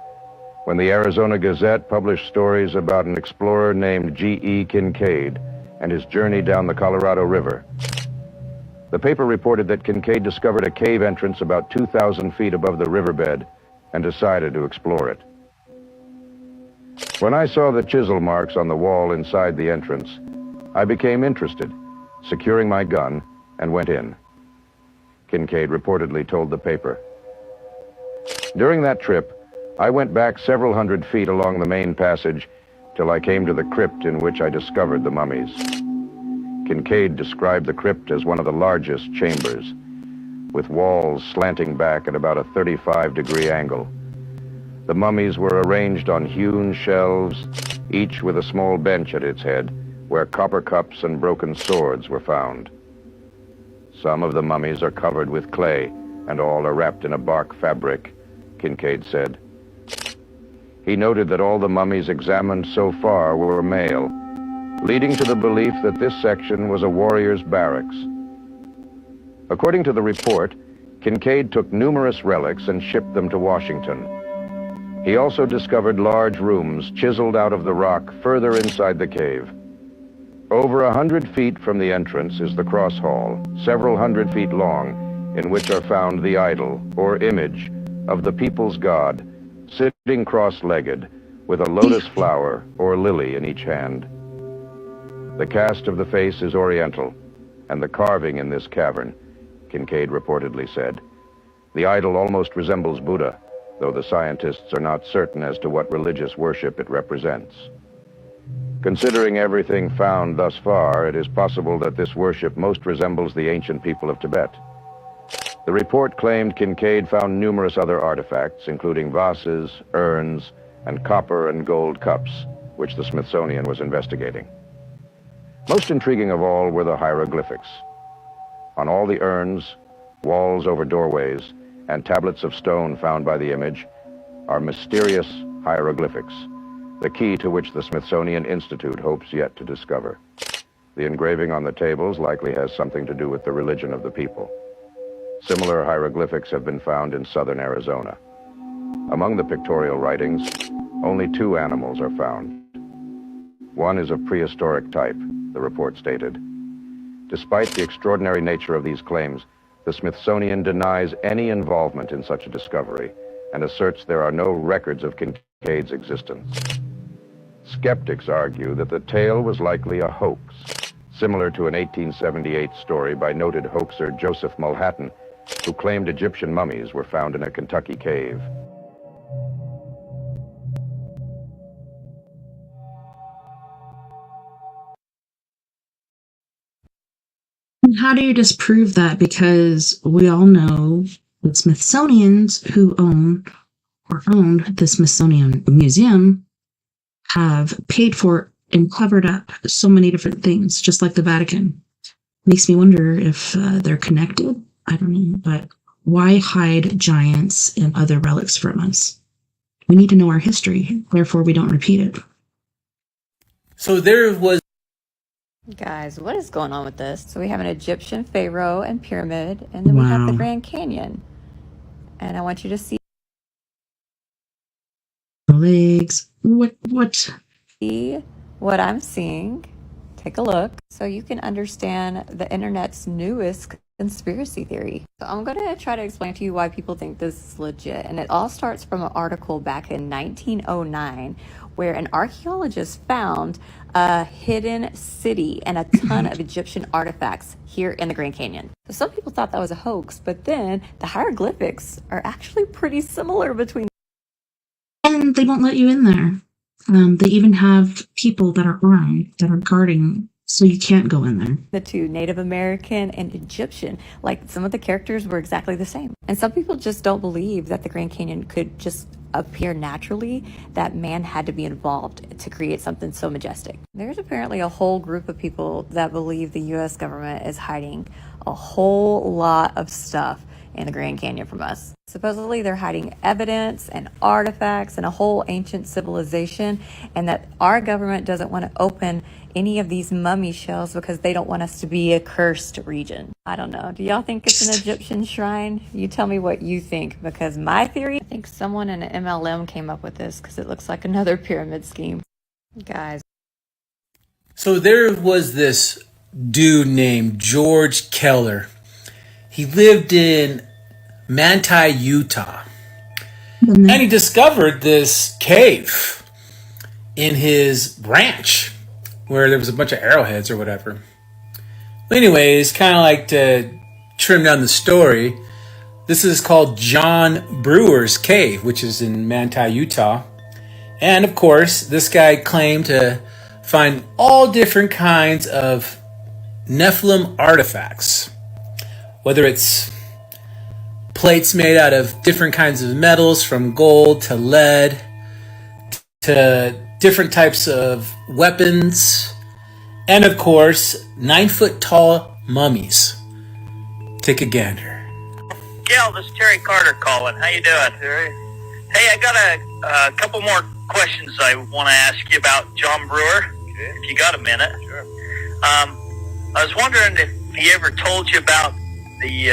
when the Arizona Gazette published stories about an explorer named G.E. Kincaid and his journey down the Colorado River. The paper reported that Kincaid discovered a cave entrance about 2,000 feet above the riverbed and decided to explore it. When I saw the chisel marks on the wall inside the entrance, I became interested, securing my gun, and went in. Kincaid reportedly told the paper. During that trip, I went back several hundred feet along the main passage till I came to the crypt in which I discovered the mummies. Kincaid described the crypt as one of the largest chambers, with walls slanting back at about a 35-degree angle. The mummies were arranged on hewn shelves, each with a small bench at its head, where copper cups and broken swords were found. Some of the mummies are covered with clay, and all are wrapped in a bark fabric, Kincaid said. He noted that all the mummies examined so far were male, leading to the belief that this section was a warrior's barracks. According to the report, Kincaid took numerous relics and shipped them to Washington. He also discovered large rooms chiseled out of the rock further inside the cave. Over 100 feet from the entrance is the cross hall, several hundred feet long, in which are found the idol, or image, of the people's god, sitting cross-legged, with a lotus flower or lily in each hand. The cast of the face is oriental, and the carving in this cavern, Kincaid reportedly said. The idol almost resembles Buddha, though the scientists are not certain as to what religious worship it represents. Considering everything found thus far, it is possible that this worship most resembles the ancient people of Tibet. The report claimed Kincaid found numerous other artifacts, including vases, urns, and copper and gold cups, which the Smithsonian was investigating. Most intriguing of all were the hieroglyphics. On all the urns, walls over doorways, and tablets of stone found by the image are mysterious hieroglyphics, the key to which the Smithsonian Institute hopes yet to discover. The engraving on the tables likely has something to do with the religion of the people. Similar hieroglyphics have been found in southern Arizona. Among the pictorial writings, only 2 animals are found. One is of prehistoric type, the report stated. Despite the extraordinary nature of these claims, the Smithsonian denies any involvement in such a discovery and asserts there are no records of Kincaid's existence. Skeptics argue that the tale was likely a hoax, similar to an 1878 story by noted hoaxer Joseph Mulhattan, who claimed Egyptian mummies were found in a Kentucky cave. How do you disprove that? Because we all know the Smithsonians who owned the Smithsonian Museum have paid for and covered up so many different things, just like the Vatican. Makes me wonder if they're connected. I don't know, but why hide giants and other relics from us? We need to know our history, therefore we don't repeat it. So there was... Guys, what is going on with this? So we have an Egyptian pharaoh and pyramid, and then we have the Grand Canyon. And I want you to see the legs. What? See what I'm seeing. Take a look so you can understand the internet's newest conspiracy theory. So I'm going to try to explain to you why people think this is legit. And it all starts from an article back in 1909 where an archaeologist found a hidden city and a ton of Egyptian artifacts here in the Grand Canyon. So some people thought that was a hoax, but then the hieroglyphics are actually pretty similar between. And they won't let you in there. They even have people that are armed that are guarding, so you can't go in there. The two, Native American and Egyptian, like some of the characters were exactly the same. And some people just don't believe that the Grand Canyon could just appear naturally, that man had to be involved to create something so majestic. There's apparently a whole group of people that believe the US government is hiding a whole lot of stuff in the Grand Canyon from us. Supposedly they're hiding evidence and artifacts and a whole ancient civilization, and that our government doesn't want to open any of these mummy shells because they don't want us to be a cursed region. I don't know. Do y'all think it's an Egyptian shrine? You tell me what you think, because my theory, I think someone in an MLM came up with this because it looks like another pyramid scheme. Guys. So there was this dude named George Keller. He lived in Manti, Utah. And he discovered this cave in his ranch where there was a bunch of arrowheads or whatever. Anyways, kind of like to trim down the story, this is called John Brewer's Cave, which is in Manti, Utah. And of course, this guy claimed to find all different kinds of Nephilim artifacts. Whether it's plates made out of different kinds of metals, from gold to lead, to different types of weapons, and of course, 9-foot-tall mummies. Take a gander. Gail, this is Terry Carter calling. How you doing, Terry? Hey, I got a couple more questions I want to ask you about John Brewer. Okay. If you got a minute. Sure. I was wondering if he ever told you about the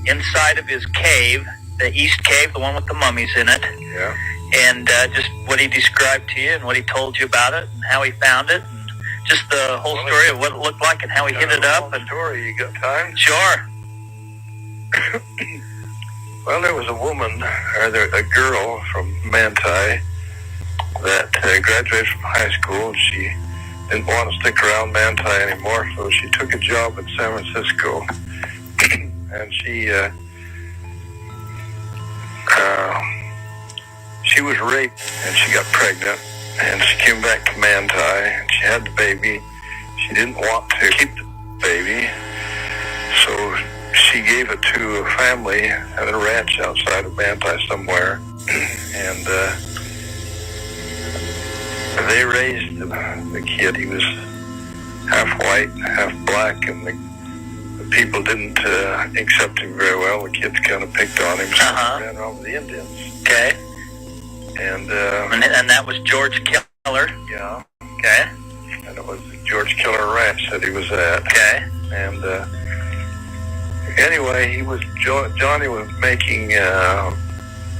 inside of his cave, the East Cave, the one with the mummies in it. Yeah. And just what he described to you and what he told you about it and how he found it and just the whole story of what it looked like and how he hit it up. And story, you got time? Sure. Well, there was a woman, a girl from Manti that graduated from high school. She didn't want to stick around Manti anymore, so she took a job in San Francisco. And she was raped and she got pregnant, and she came back to Manti and she had the baby. She didn't want to keep the baby, so she gave it to a family at a ranch outside of Manti somewhere. And they raised the kid. He was half white, half black, and the people didn't accept him very well. The kids kind of picked on him, so he ran around with the Indians. Okay. And that was George Keller? Yeah. Okay. And it was the George Keller Ranch that he was at. Okay. And anyway, Johnny was making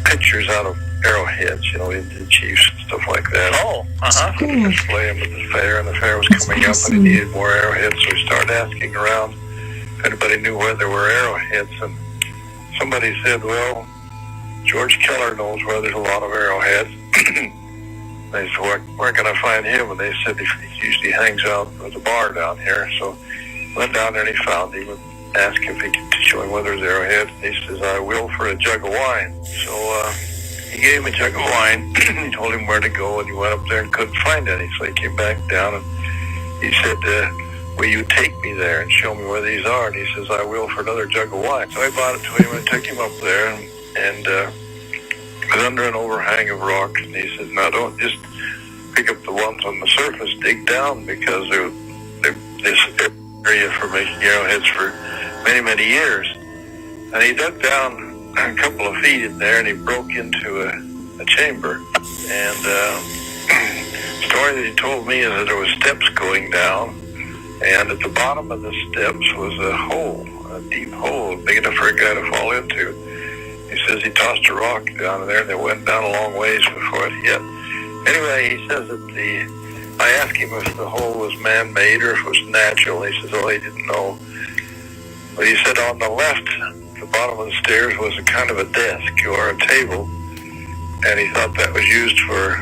pictures out of arrowheads, Indian chiefs and stuff like that. Oh, Cool. Display them at the fair, and the fair was coming up, and he needed more arrowheads, so he started asking around if anybody knew where there were arrowheads, and somebody said, well, George Keller knows where there's a lot of arrowheads. They said, where can I find him? And they said he usually hangs out at the bar down here. So went down there and he found him and asked if he could show him where there's arrowheads. And he says, I will for a jug of wine. So he gave him a jug of wine. He told him where to go, and he went up there and couldn't find any. So he came back down and he said, will you take me there and show me where these are? And he says, I will for another jug of wine. So I bought it to him and took him up there, and it was under an overhang of rocks. And he said, now don't just pick up the ones on the surface, dig down, because this area for making arrowheads for many, many years. And he dug down a couple of feet in there, and he broke into a chamber. And the story that he told me is that there was steps going down, and at the bottom of the steps was a hole, a deep hole, big enough for a guy to fall into. He says he tossed a rock down there, and it went down a long ways before it hit. Anyway, he says that I asked him if the hole was man-made or if it was natural. He says, oh, he didn't know. But he said on the left, the bottom of the stairs was a kind of a desk or a table, and he thought that was used for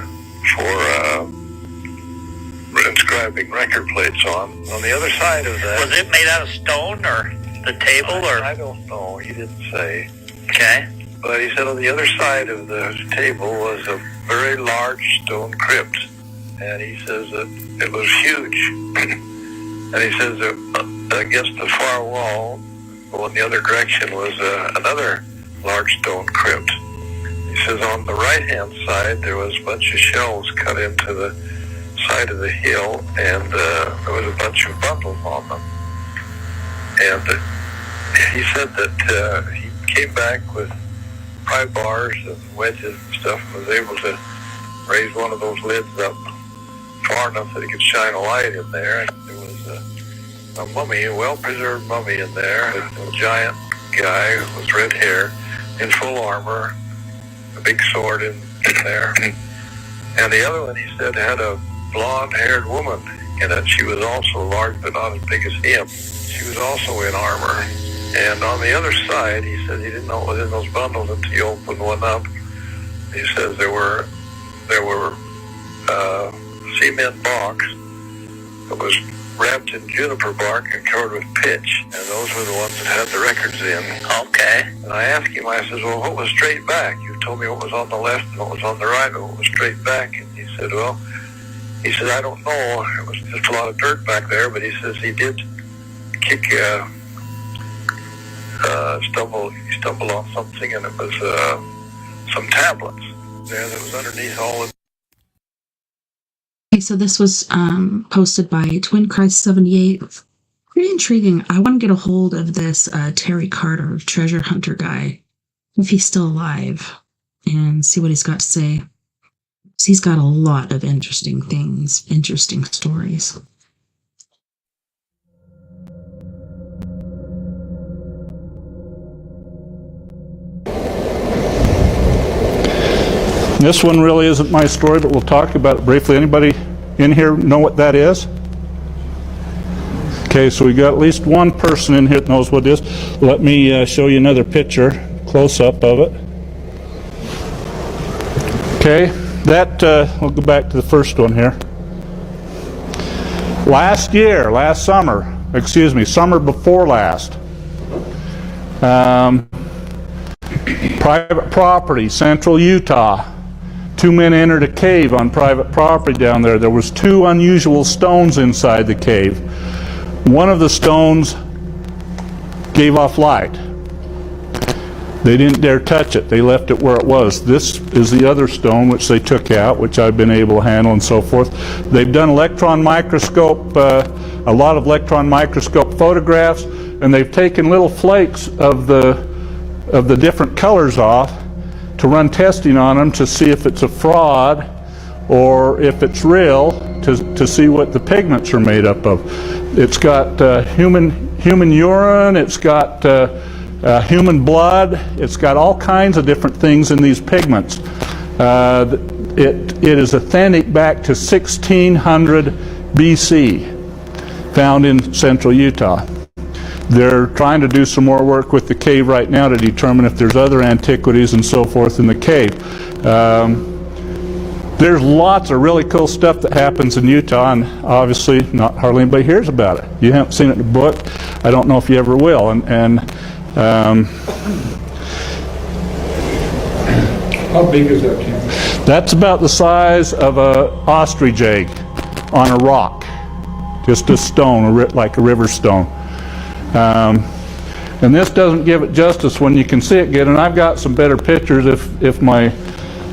inscribing record plates on. On the other side of that... Was it made out of stone or the table or... I don't know. He didn't say. Okay. But he said on the other side of the table was a very large stone crypt. And he says that it was huge. And he says that against the far wall, in the other direction, was another large stone crypt. He says on the right-hand side, there was a bunch of shelves cut into the side of the hill, and there was a bunch of bundles on them. And he said that he came back with pry bars and wedges and stuff and was able to raise one of those lids up far enough that he could shine a light in there. And there was a mummy, a well-preserved mummy in there, a giant guy with red hair in full armor, a big sword in there. And the other one, he said, had a blonde-haired woman in it. She was also large, but not as big as him. She was also in armor. And on the other side, he said he didn't know what was in those bundles until he opened one up. He says there were cement box that was wrapped in juniper bark and covered with pitch, and those were the ones that had the records in. Okay. And I asked him, I said, well, what was straight back? You told me what was on the left and what was on the right, but what was straight back? And he said, well, he said, I don't know. It was just a lot of dirt back there, but he says he did kick, he stumbled on something, and it was some tablets there that was underneath all of. Okay, so this was posted by Twin Christ 78. Pretty intriguing. I want to get a hold of this Terry Carter, treasure hunter guy, if he's still alive, and see what he's got to say. He's got a lot of interesting things, interesting stories. This one really isn't my story, but we'll talk about it briefly. Anybody in here know what that is? Okay, so we got at least one person in here that knows what it is. Let me show you another picture, close-up of it. Okay, that, we'll go back to the first one here. Last summer, summer before last, private property, central Utah. 2 men entered a cave on private property down there. There was 2 unusual stones inside the cave. One of the stones gave off light. They didn't dare touch it. They left it where it was. This is the other stone which they took out, which I've been able to handle and so forth. They've done electron microscope, a lot of electron microscope photographs, and they've taken little flakes of the different colors off to run testing on them to see if it's a fraud or if it's real, to see what the pigments are made up of. It's got human urine, it's got human blood, it's got all kinds of different things in these pigments. It is authentic back to 1600 BC, found in central Utah. They're trying to do some more work with the cave right now to determine if there's other antiquities and so forth in the cave. There's lots of really cool stuff that happens in Utah, and obviously not hardly anybody hears about it. You haven't seen it in the book. I don't know if you ever will. How big is that camera? That's about the size of an ostrich egg on a rock. Just a stone, like a river stone. And this doesn't give it justice when you can see it good, and I've got some better pictures if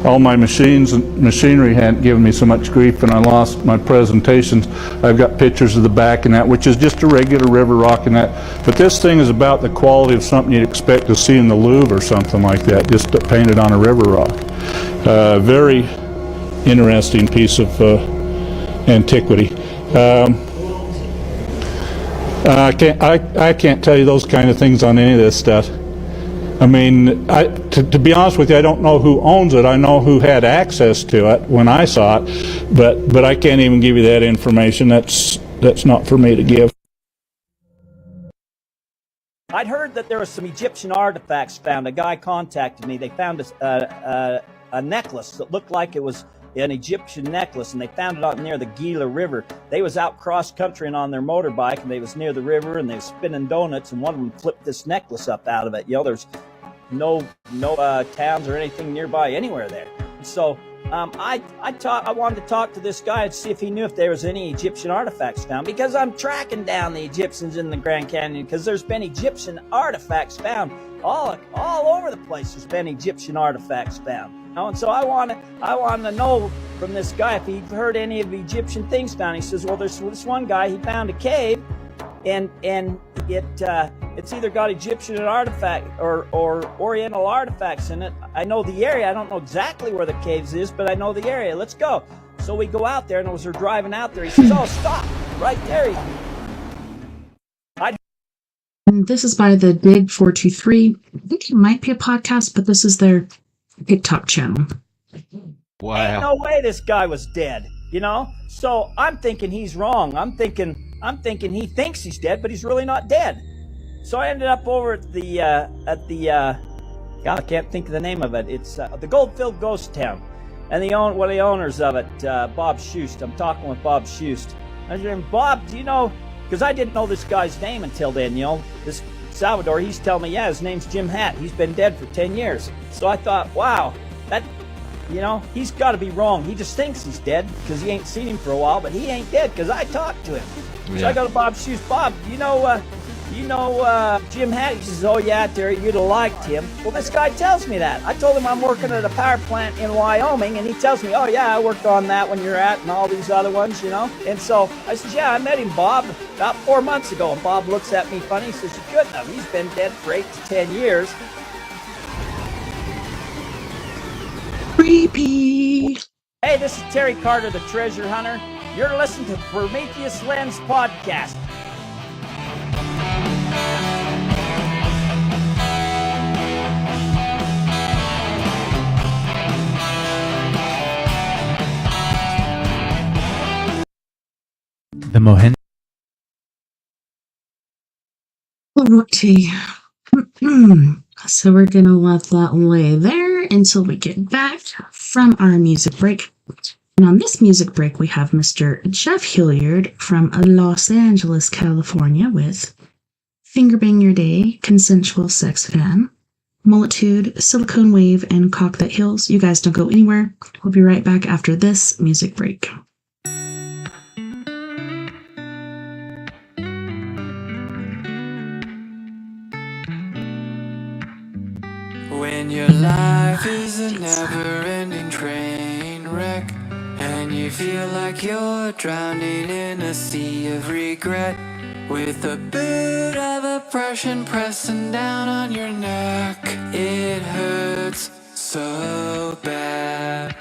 all my machines and machinery hadn't given me so much grief and I lost my presentations. I've got pictures of the back and that, which is just a regular river rock and that. But this thing is about the quality of something you'd expect to see in the Louvre or something like that, just painted on a river rock. Very interesting piece of antiquity. I can't tell you those kind of things on any of this stuff. I mean, to be honest with you, I don't know who owns it. I know who had access to it when I saw it, but I can't even give you that information. That's not for me to give. I'd heard that there was some Egyptian artifacts found. A guy contacted me. They found a necklace that looked like it was an Egyptian necklace, and they found it out near the Gila River. They was out cross-country on their motorbike, and they was near the river, and they was spinning donuts, and one of them flipped this necklace up out of it. You know, there's no towns or anything nearby anywhere there. And so I wanted to talk to this guy and see if he knew if there was any Egyptian artifacts found, because I'm tracking down the Egyptians in the Grand Canyon, because there's been Egyptian artifacts found all over the place. There's been Egyptian artifacts found. And so I want to know from this guy if he heard any of the Egyptian things found. He says, well, there's this one guy, he found a cave, and it's either got Egyptian artifact or Oriental artifacts in it. I know the area. I don't know exactly where the caves is, but I know the area. Let's go. So we go out there, and as we're driving out there, he says, oh, stop right there. This is by the Dig 423. I think it might be a podcast, but this is their TikTok channel. Wow. Ain't no way this guy was dead, you know? So I'm thinking he's wrong. I'm thinking he thinks he's dead, but he's really not dead. So I ended up over at the God, I can't think of the name of it. It's the Goldfield Ghost Town. And one of the owners of it, Bob Schust. I'm talking with Bob Schust. I said, Bob, do you know, because I didn't know this guy's name until then, you know, this Salvador, he's telling me, yeah, his name's Jim Hatt. He's been dead for 10 years. So I thought, wow, that, you know, he's got to be wrong. He just thinks he's dead because he ain't seen him for a while, but he ain't dead because I talked to him. Yeah. So I go to Bob Schust. Bob, you know Jim Hatt? He says, oh yeah, Terry, you'd have liked him. Well, this guy tells me that. I told him I'm working at a power plant in Wyoming, and he tells me, oh yeah, I worked on that one you're at and all these other ones, you know? And so I said, yeah, I met him, Bob, about 4 months ago. And Bob looks at me funny. He says, you couldn't have. He's been dead for 8 to 10 years. Creepy. Hey, this is Terry Carter, the treasure hunter. You're listening to Prometheus Lens Podcast. The Mohen. Okay. So we're going to let that lay there until we get back from our music break. And on this music break, we have Mr. Jeff Hilliard from Los Angeles, California with Finger Bang Your Day, Consensual Sex Fan, Multitude, Silicone Wave, and Cock That Heals. You guys don't go anywhere. We'll be right back after this music break. When your life is a never-ending train wreck, and you feel like you're drowning in a sea of regret, with a bit of oppression pressing down on your neck, it hurts so bad.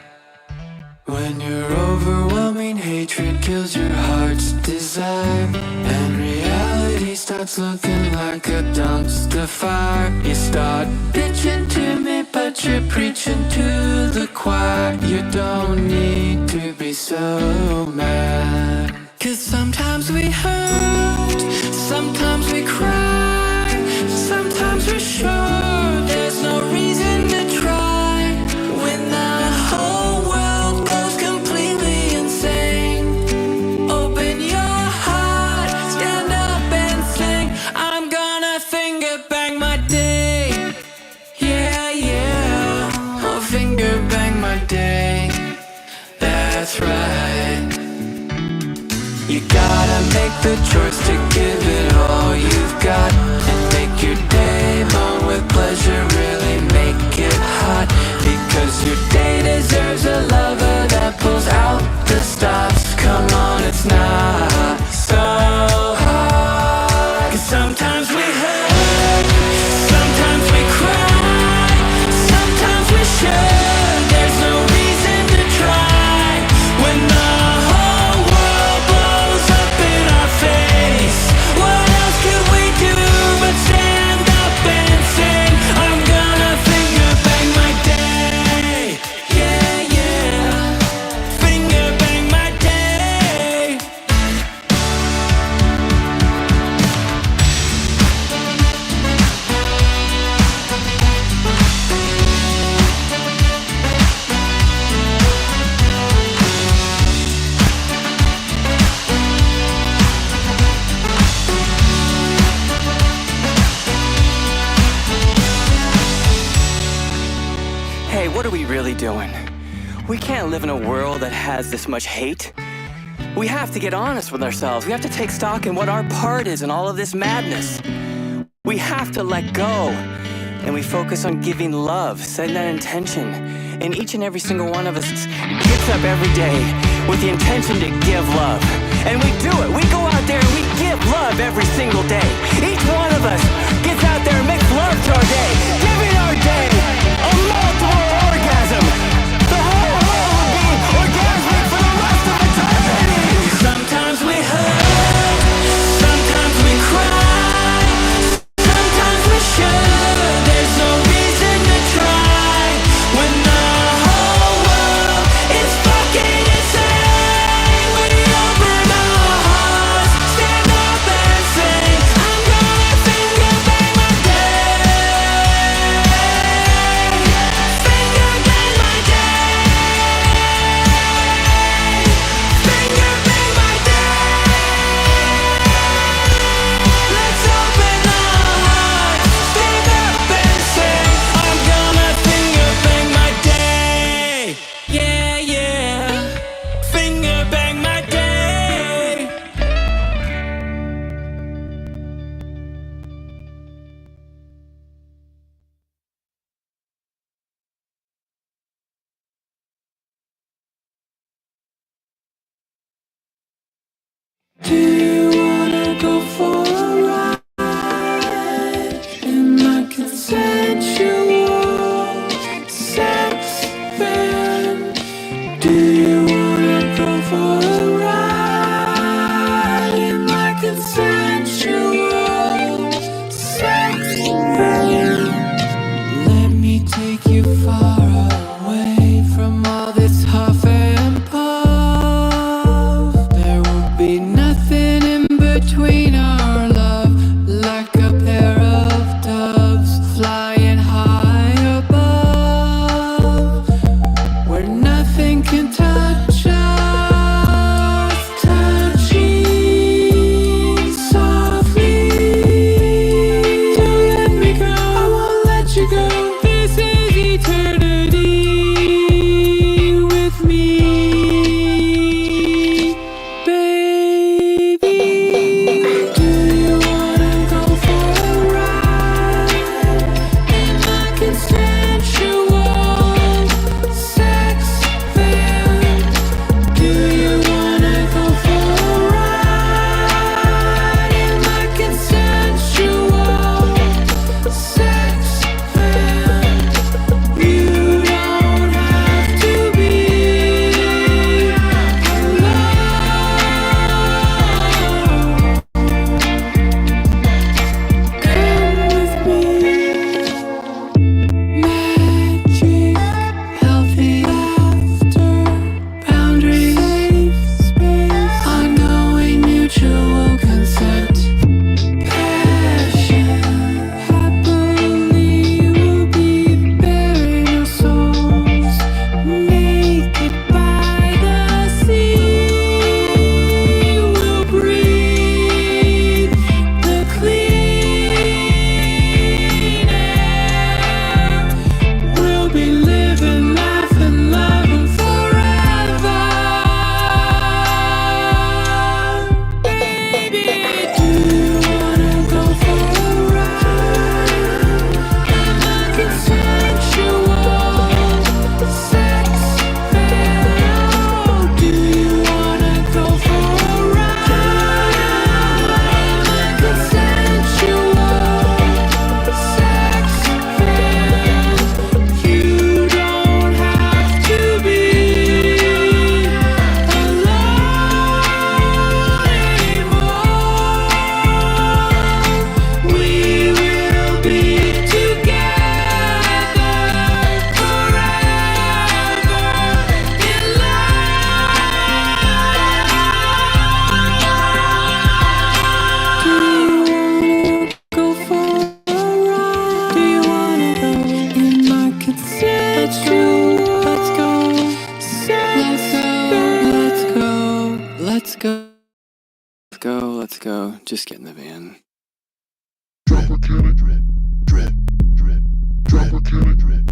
When your overwhelming hatred kills your heart's desire, and reality starts looking like a dumpster fire, you start bitching to me, but you're preaching to the choir. You don't need to be so mad, 'cause sometimes we hurt, sometimes we cry, sometimes we're sure there's no reason to try. When the whole world goes completely insane, open your heart, stand up and sing. I'm gonna finger bang my day. Yeah, yeah, I'll finger bang my day. That's right. You gotta make the choice to give it all you've got, and make your day long with pleasure, really make it hot. Because your day deserves a lover that pulls out the stops. Come on, it's not so hard. 'Cause sometimes we hurt, sometimes we cry, sometimes we're sure there's no reason to try. When the whole world blows up in our face, what else could we do but stand up and sing? I'm gonna really doing? We can't live in a world that has this much hate. We have to get honest with ourselves. We have to take stock in what our part is in all of this madness. We have to let go. And we focus on giving love, setting that intention. And each and every single one of us gets up every day with the intention to give love. And we do it. We go out there and we give love every single day. Each one of us gets out there and makes love to our day. Giving our day a multiple orgasm. The whole world will be orgasmic for the rest of eternity. Sometimes we hurt, sometimes we cry, sometimes we should. There's no reason to try when the whole world is fucking insane. When we open our hearts, stand up and sing, I'm gonna finger bang my day. Finger bang my day. Finger bang my day. Let's open our hearts, stand up and sing, I'm gonna finger bang my day. Yeah, yeah. Finger bang my day. Do you wanna go for a ride in my consensual sex van? Do you wanna go for a ride in my consensual sex van? Let me take you far away from all this huff and puff. There will be nothing in between our love, like a pair of doves flying high above, where nothing can touch us, touching softly. Don't let me go, I won't let you go. This is eternity with me, baby. Do you wanna go for a ride in my consensual sex van? Do you wanna go for a ride in my consensual sex van? You don't have to be alone. Come with me. Magic, healthy laughter, boundaries, safe space, ongoing mutual consent, passion. Happily we'll be bearing our souls, naked by the sea. We'll breathe the clean air. We'll be living, laughing, loving forever. Baby, do you wanna go for a ride in my consensual sex van? Do you wanna go for a ride in my consensual sex van? You don't have to be alone anymore. We will be together forever in love. Do you wanna go for a ride? Do you wanna go in my consensual? Let's go. Let's go. Let's go. Let's go. Just get in the van. Drop a can of drip, drip, drip. Drop a can of drip,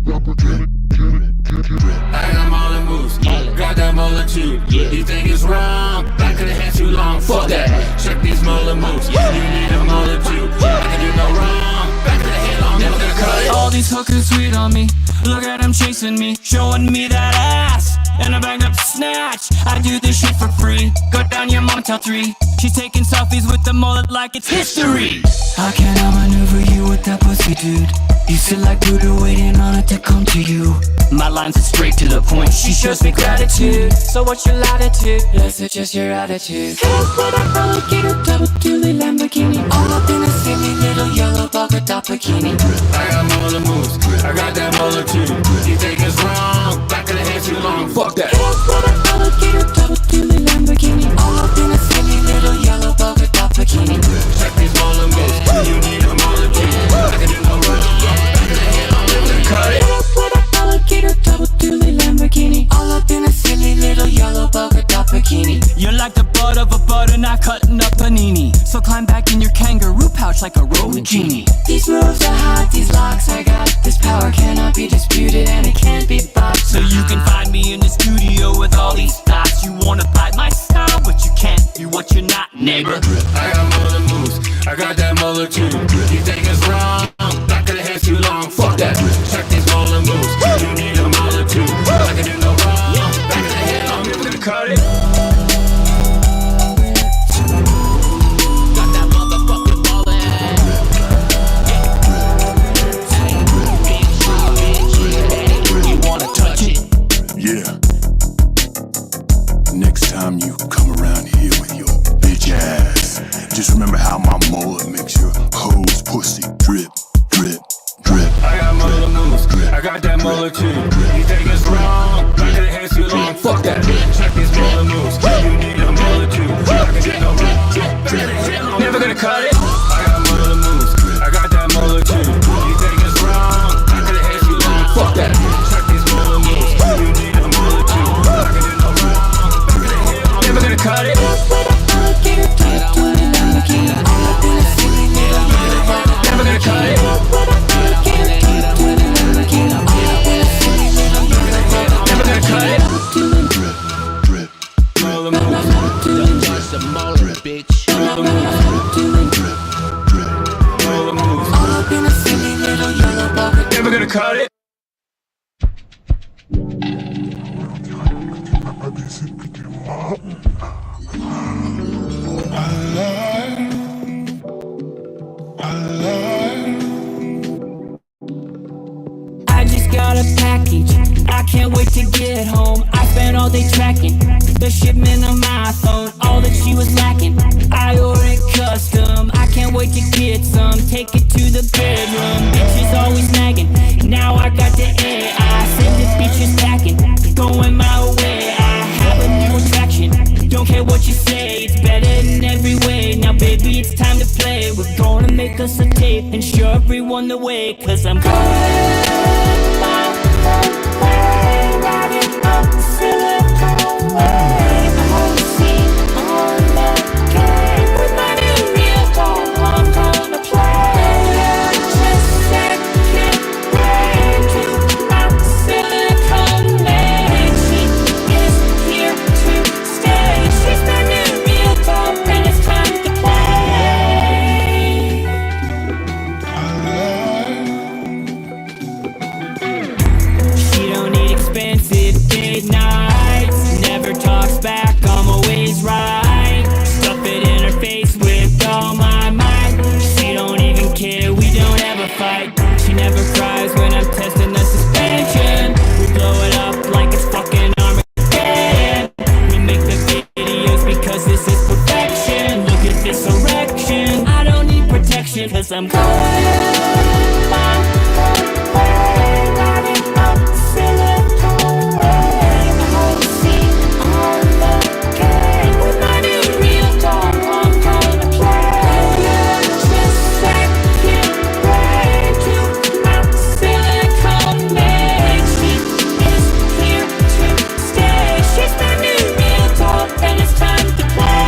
drip, drip. I got all the moves, got that multitude. You think it's wrong? I could've had too long. Fuck that. Check these molar moves. You need a multitude. I can do no wrong. Back to the head, I'm never gonna cut it. All these hookers sweet on me. Look at them chasing me, showing me that ass. And I bagged up to snatch. I do this shit for free. Go down your mom till 3. She's taking selfies with the mullet like it's history. How can I maneuver you with that pussy, dude? You sit like Buddha waiting on it to come to you. My lines are straight to the point. She shows me gratitude. So what's your latitude? Let's adjust your attitude. Hey, what up, alligator, double dually Lamborghini. All up in a silly little yellow polka dot bikini. I got more the moves, I got that molar too. You think it's wrong? Back of the head too long. Fuck that. Hey, what up, alligator, double dually Lamborghini. All up in a silly little yellow polka dot bikini. Check these molar moves, you need a molar too. I can do no wrong. Back of the head, I'm never gonna cut it. What up, alligator, double dually Lamborghini. All up in a silly little yellow polka dot bikini. You're like the butt of a butternut cutting up panini. So climb back in your kangaroo pouch like a rolling genie. These moves are hot, these locks I got. This power cannot be disputed and it can't be bought. So you can find me in the studio with all these thoughts. You wanna bite my style, but you can't be what you're not, neighbor. I got more the moves, I got that molar too. You think it's wrong? Back of the head too long. Fuck that. Check these molar moves. You need a molar too. I can do no wrong. Back of the head, I'm never gonna cut it. Yeah. Next time you come around here with your bitch ass, just remember how my mullet makes your hoes pussy drip, drip, drip. I got molar moves, I got that molar too. You think it's wrong? Back of the head too long. Fuck that. Check these molar moves. You need a molar too. I can do no wrong. Back of the head, I'm never gonna cut it. I got molar moves, I got that molar too. You think it's wrong? Back of the head too long. Fuck that. Check these molar moves. You need a molar too. I can do no wrong. Back of the head, I'm never gonna cut it. Never gonna cut it. Never gonna cut it. Drip, drip, Molar moves. Don't touch the molar, bitch. Molar moves. Drip, drip, molar moves. All up in a silly little yellow bucket. Never gonna cut it. I just got a package. I can't wait to get home. I spent all day tracking the shipment on my phone. All that she was lacking, I ordered custom. I can't wait to get some. Take it to the bedroom. Bitches always nagging. Now I got the air. I send the bitches packing, going my way. I have a new attraction. Don't care what you say, it's better in every way. Now baby, it's time to play. We're gonna make us a tape and show everyone the way. Cause I'm going my way, riding up the Silicon Way. I wanna see on the game with my new real phone. I'm gonna play. Just second way to my Silicon Way. She is here to stay. She's my new real phone and it's time to play. She don't need expensive date nights. Never talks back, I'm always right. Stuff it in her face with all my might. She don't even care, we don't ever fight. She never cries when I'm testing the suspension. We blow it up like it's fucking Armageddon. We make the videos because this is perfection. Look at this erection. I don't need protection cause I'm going my way, riding up the Silicon Way. I wanna see on the game with my new real phone. I'm gonna play. Just second way to my Silicon Way. She is here to stay. She's my new real phone and it's time to play.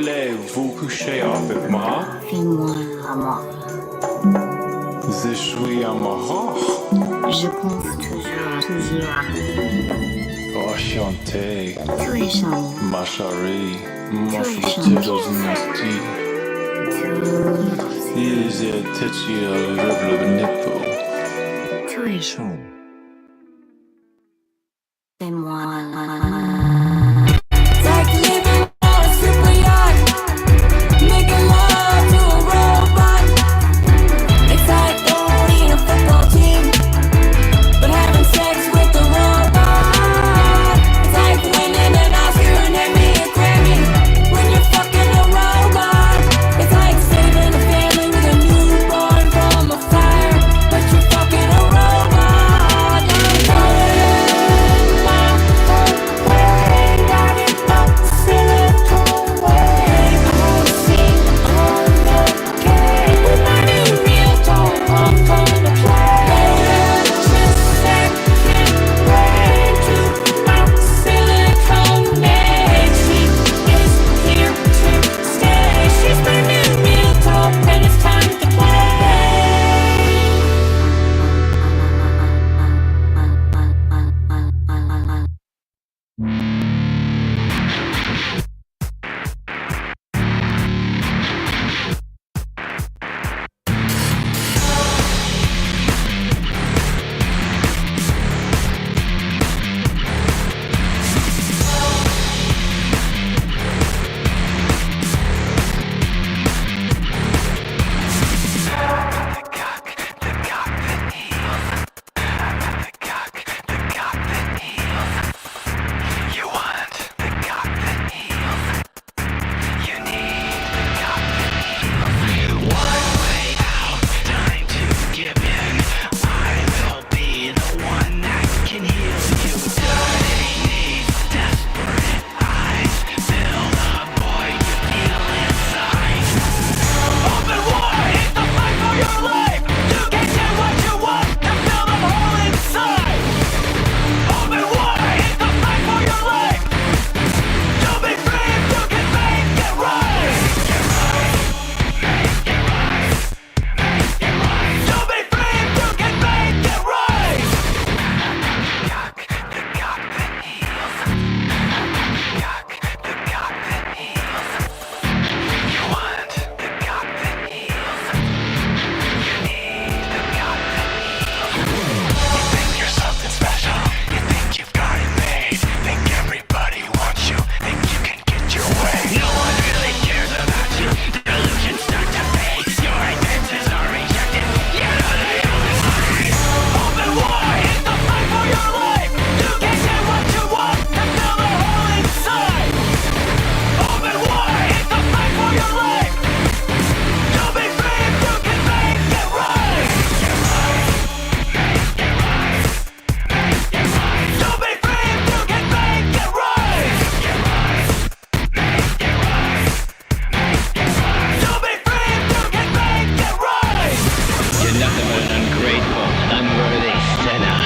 voulez-vous coucher avec moi? Fais-moi l'amour. Je suis amoureux. Je pense toujours. Enchanté. Tu es charmant. Ma chérie, mon Tu es futur charmant. nasty. Is a touchy of nipple. Tu es chaud. Fais-moi It's like living on a super yacht, making love to a robot. It's like owning a football team, but having sex with a robot. It's like winning an Oscar and Emmy or Grammy when you're fucking a robot. It's like saving a family with a newborn from a fire, but you're fucking a robot. I'm calling my phone, got it up, silicone wave. Won't see on the game with my new real tone. I'm gonna play. Just second way to my silicone maid. She is here to stay. She's my new real tone, and it's time to play. You want the cock that heals. You need the cock that heals. One way out, time to give in. I will be the one that can heal you. Dirty knees, desperate eyes. Fill the void you feel inside. Open wide, it's the fight for your life. You can get what you want to fill the hole inside. Open wide, it's the fight for your life. You'll be free if you can make it right. Make it right. Make it right. You'll be free if you can make it right. Cock, the cock that heals. Cock, the cock that heals. You want the cock that heals. You need the cock that heals. You think you're something special. You think you've got it made. Think everybody wants you. Think you can get your way. No one really cares about you. Delusions start to fade. Your advances are rejected. You know they always hide. Open wide, it's the fight for your life. You can get what you want to fill the hole inside. Open wide, it's the fight for your life. You'll be free if you can make it right. Make it right. Make it right. You'll be free if you can make it right. Make it right. Make it right. Make it right. You'll be free if you can make it right. You're nothing but an ungrateful, unworthy sinner.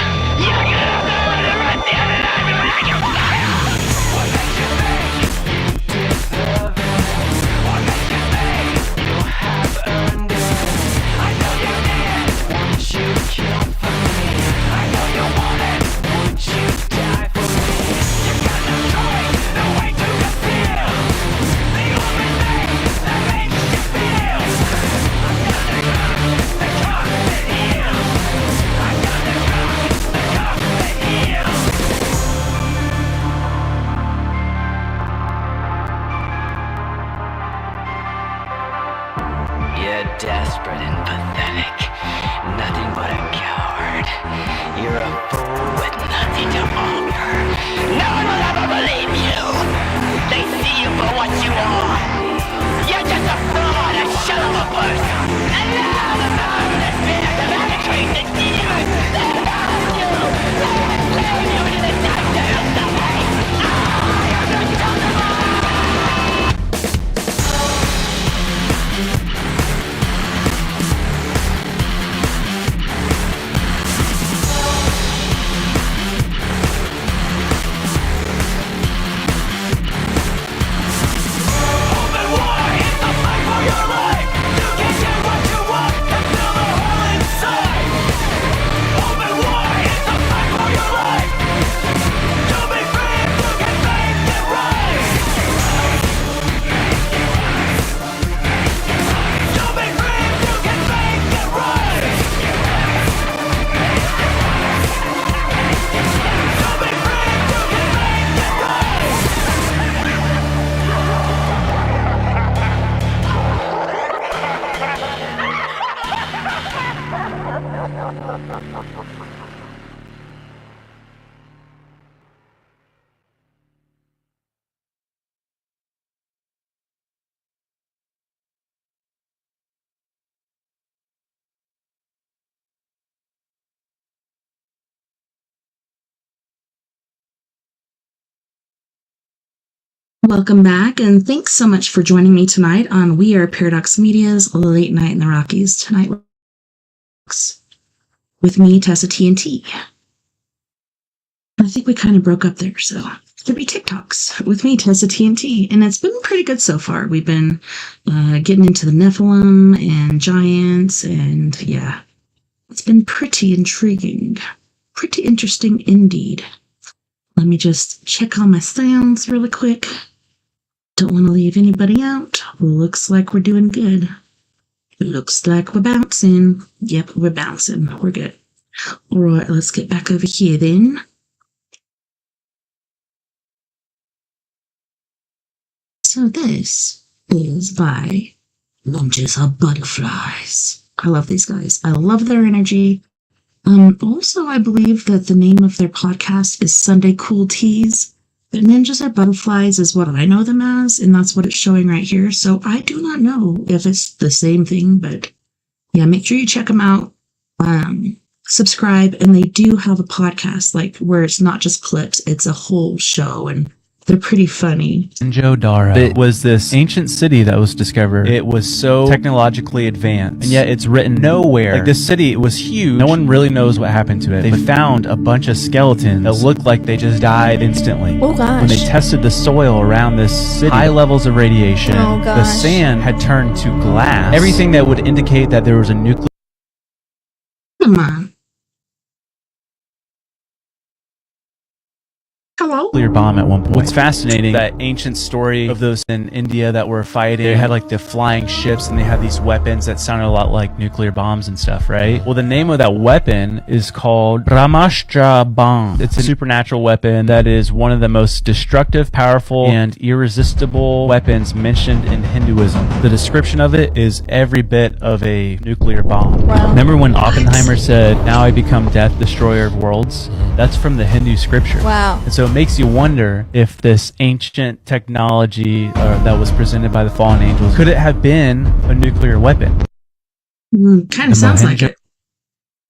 You're gonna have to run the other night when I get fire. What makes you think you deserve it? What makes you think you have earned it? I know you need it. Won't you kill for me? I know you want it. Won't you die for me? You got no choice, no way to conceal the only thing that makes you feel. I'm gonna rock the cock that heals. I'm gonna rock the cock that heals. You're desperate and pathetic, nothing but a coward. You're a fool with nothing to offer. No one will ever believe you. They see you for what you are. You're just a fraud, a shell of a person. And now the power and fear of penetrate the demons that have you. They enslave you into the nightmares of hate. I am the Juggernaut. Open Welcome back, and thanks so much for joining me tonight on We Are Paradox Media's Late Night in the Rockies. Tonight with me, TessaTNT. I think we kind of broke up there, so it'll be TikToks with me, TessaTNT, and it's been pretty good so far. We've been getting into the Nephilim and giants, and yeah, it's been pretty intriguing, pretty interesting indeed. Let me just check on my sounds really quick. Don't want to leave anybody out. Looks like we're doing good. Looks like we're bouncing. Yep, we're bouncing. We're good. All right, let's get back over here then. So this is by Ninjas of Butterflies. I love these guys. I love their energy. Also, I believe that the name of their podcast is Sunday Cool Teas. The Ninjas of Butterflies is what I know them as, and that's what it's showing right here. So I do not know if it's the same thing, but yeah, make sure you check them out. Subscribe, and they do have a podcast, like where it's not just clips, it's a whole show, and they're pretty funny. Dara. It was this ancient city that was discovered. It was so technologically advanced, and yet it's written nowhere. Like, this city, it was huge. No one really knows what happened to it. They found a bunch of skeletons that looked like they just died instantly. Oh gosh. When they tested the soil around this city, high levels of radiation, Oh, the gosh. sand had turned to glass. Everything that would indicate that there was a nuclear Come on. Hello? bomb at one point. What's fascinating, that ancient story of those in India that were fighting, they had like the flying ships and they had these weapons that sounded a lot like nuclear bombs and stuff, right? Well, the name of that weapon is called Brahmastra bomb. It's a supernatural weapon that is one of the most destructive, powerful, and irresistible weapons mentioned in Hinduism. The description of it is every bit of a nuclear bomb. Wow. Remember when Oppenheimer said, "Now I become death, destroyer of worlds"? That's from the Hindu scripture. Wow. And so it makes you wonder if this ancient technology that was presented by the fallen angels, could it have been a nuclear weapon? Kind of sounds like it.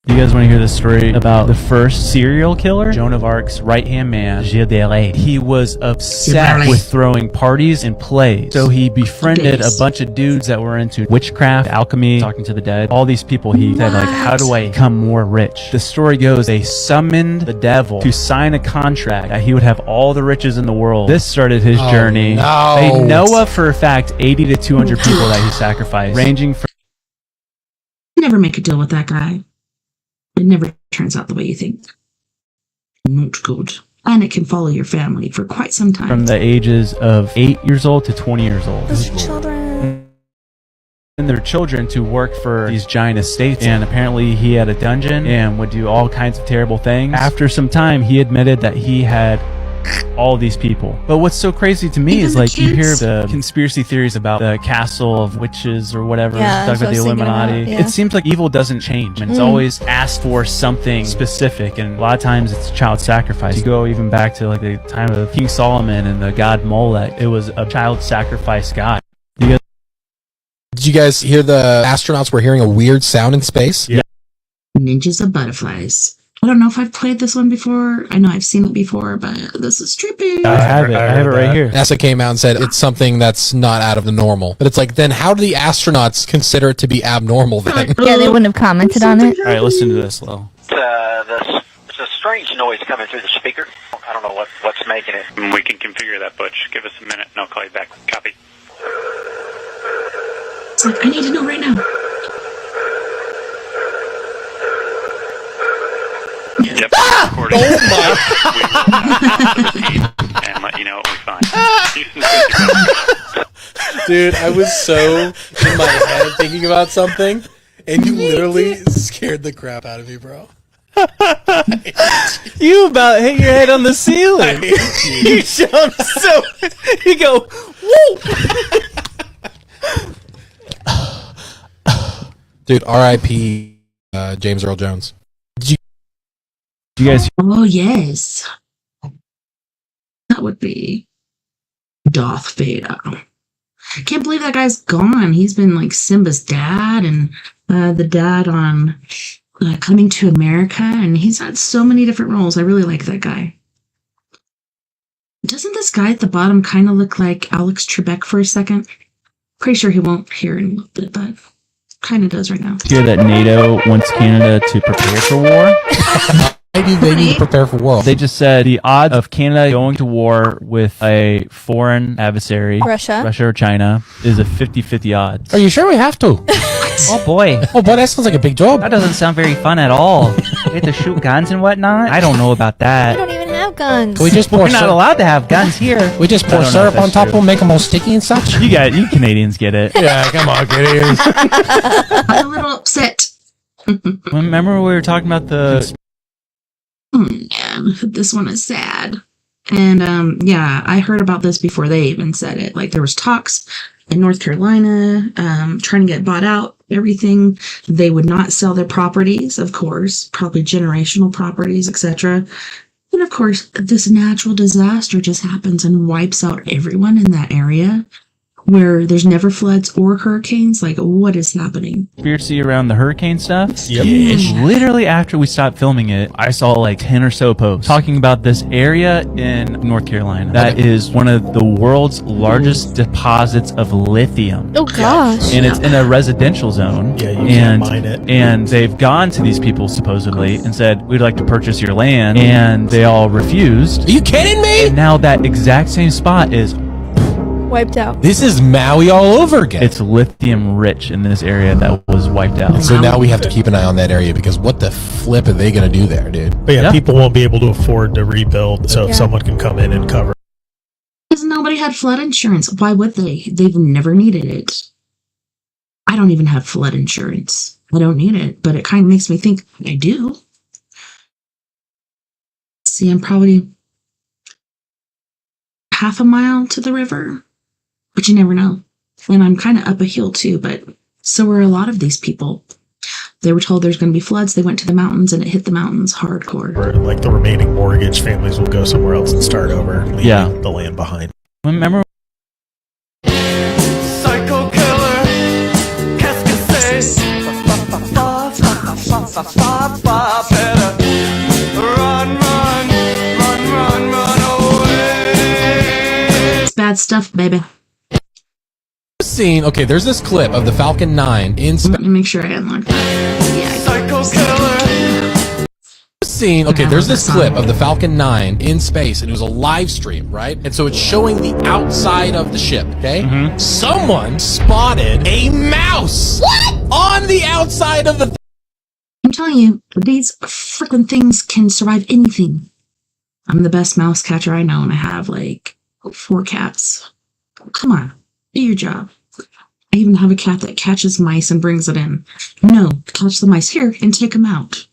Do you guys want to hear the story about the first serial killer? Joan of Arc's right-hand man, Gilles. He was obsessed with throwing parties and plays. So he befriended a bunch of dudes that were into witchcraft, alchemy, talking to the dead. All these people, he said, like, how do I become more rich? The story goes, they summoned the devil to sign a contract that he would have all the riches in the world. This started his journey. no. They know of, for a fact, 80 to 200 people that he sacrificed, ranging from... Never make a deal with that guy. It never turns out the way you think. Not good. And it can follow your family for quite some time. From the ages of 8 years old to 20 years old. Those children. And their children to work for these giant estates, and apparently he had a dungeon and would do all kinds of terrible things. After some time, he admitted that he had all these people. But what's so crazy to me is, like, you hear the conspiracy theories about the castle of witches or whatever, Yeah, talk that's about what I the was thinking Illuminati. about, yeah. It seems like evil doesn't change, and it's always asked for something specific, and a lot of times it's child sacrifice. You go even back to like the time of King Solomon and the god Molech. It was a child sacrifice god. You guys Did you guys hear the astronauts were hearing a weird sound in space? Yeah. Ninjas of Butterflies. I don't know if I've played this one before. I know I've seen it before, but this is trippy. I have it. I have it right here. NASA came out and said it's something that's not out of the normal. But it's like, then how do the astronauts consider it to be abnormal then? Yeah, they wouldn't have commented on it. All right, listen to this, Lil. There's a strange noise coming through the speaker. I don't know what's making it. We can configure that, Butch. Give us a minute and I'll call you back. Copy. It's like, I need to know right now. Yep. Oh my! And let you know what we find. Dude, I was so in my head thinking about something, and you literally scared the crap out of me, bro. You about hit your head on the ceiling. You jumped so. You go, whoa! Dude, R.I.P. James Earl Jones. You guys? Oh, yes. That would be Darth Vader. I can't believe that guy's gone. He's been like Simba's dad and the dad on Coming to America, and he's had so many different roles. I really like that guy. Doesn't this guy at the bottom kind of look like Alex Trebek for a second? Pretty sure he won't hear in a little bit, but kind of does right now. Hear that NATO wants Canada to prepare for war? Why do they need to prepare for war? They just said the odds of Canada going to war with a foreign adversary, Russia or China, is a 50-50 odds. Are you sure we have to? Oh boy. Oh boy, that sounds like a big job. That doesn't sound very fun at all. We have to shoot guns and whatnot? I don't know about We that. don't even have guns. We just pour We're not syrup. allowed to have guns here. We just I pour don't know if syrup on that's top of true. them, make them all sticky and such. You Canadians get it. Yeah, come on, Canadians. I'm a little upset. Remember we were talking about the... Man, this one is sad. And yeah, I heard about this before they even said it. Like there was talks in North Carolina, trying to get bought out, everything. They would not sell their properties, of course, probably generational properties, etc. And of course, this natural disaster just happens and wipes out everyone in that area where there's never floods or hurricanes. Like, what is happening? conspiracy around the hurricane stuff. Yep. Literally after we stopped filming it, I saw like 10 or so posts talking about this area in North Carolina that is one of the world's largest deposits of lithium. Oh gosh. And it's in a residential zone. Yeah, you can't mine it. And they've gone to these people supposedly and said, we'd like to purchase your land. And they all refused. Are you kidding me? And now that exact same spot is Wiped out. This is Maui all over again. It's lithium rich in this area that was wiped out. And so now we have to keep an eye on that area because what the flip are they going to do there, dude? But yeah, people won't be able to afford to rebuild, so Yeah. someone can come in and cover. Because nobody had flood insurance. Why would they? They've never needed it. I don't even have flood insurance. I don't need it, but it kind of makes me think I do. See, I'm probably half a mile to the river, but you never know. And I'm kind of up a hill too, but so were a lot of these people. They were told there's going to be floods. They went to the mountains and it hit the mountains hardcore. Or like the remaining mortgage families will go somewhere else and start over, leaving the land behind. Remember Psycho killer, qu'est-ce que c'est? Better run, run, run, run, run away. It's bad stuff, baby. Scene. Okay, there's this clip of the Falcon 9 in space. Let me make sure I unlock that. Psycho killer. Scene. Okay, there's this clip of the Falcon 9 in space, and it was a live stream, right? And so it's showing the outside of the ship. Okay, someone spotted a mouse on the outside of the. I'm telling you, these freaking things can survive anything. I'm the best mouse catcher I know, and I have like 4 cats. Come on, do your job. I even have a cat that catches mice and brings it in. No, catch the mice here and take them out.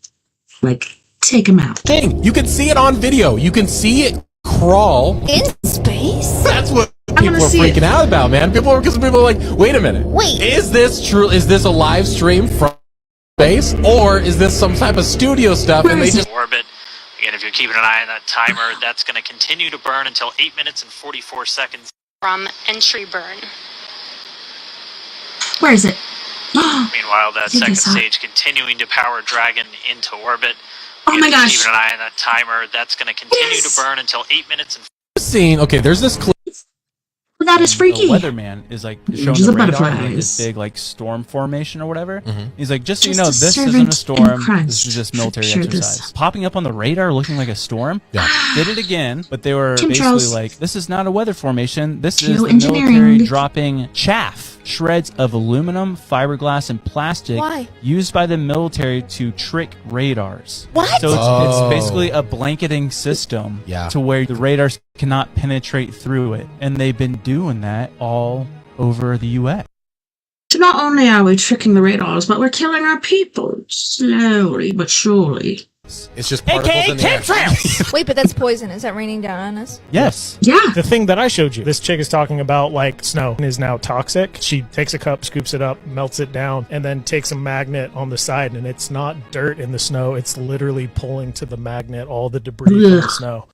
Like, take them out. Thing. You can see it on video. You can see it crawl in space. That's what I people wanna are see freaking it. out about, man. People are like, wait a minute. Wait. Is this true? Is this a live stream from space, or is this some type of studio stuff? And they just orbit. Again, if you're keeping an eye on that timer, that's going to continue to burn until 8 minutes and 44 seconds. From entry burn. Where is it? Meanwhile, that I think I second saw it. stage continuing to power Dragon into orbit. Oh my Again, if you're gosh. keeping an eye on that timer, that's going to continue to burn until 8 minutes and scene. Okay, there's this clip. That is freaky. The weatherman is like showing Just the a radar butterfly with this eyes. big like storm formation or whatever. He's like, just so you Just know, a this isn't servant a in storm. Christ This is just military should share this. exercise. Popping up on the radar looking like a storm. Yeah. Did it again, but they were Chemtrails. basically like, this is not a weather formation. This is the Geoengineering. military dropping chaff, shreds of aluminum, fiberglass, and plastic Why? used by the military to trick radars. What? So it's Oh. basically a blanketing system Yeah. to where the radars cannot penetrate through it. And they've been doing that all over the U.S. So not only are we tricking the radars, but we're killing our people slowly but surely. It's just particles in the air. Wait, but that's poison. Is that raining down on us? Yes. Yeah. The thing that I showed you, this chick is talking about like snow is now toxic. She takes a cup, scoops it up, melts it down, and then takes a magnet on the side, and it's not dirt in the snow. It's literally pulling to the magnet all the debris from the Ugh. snow.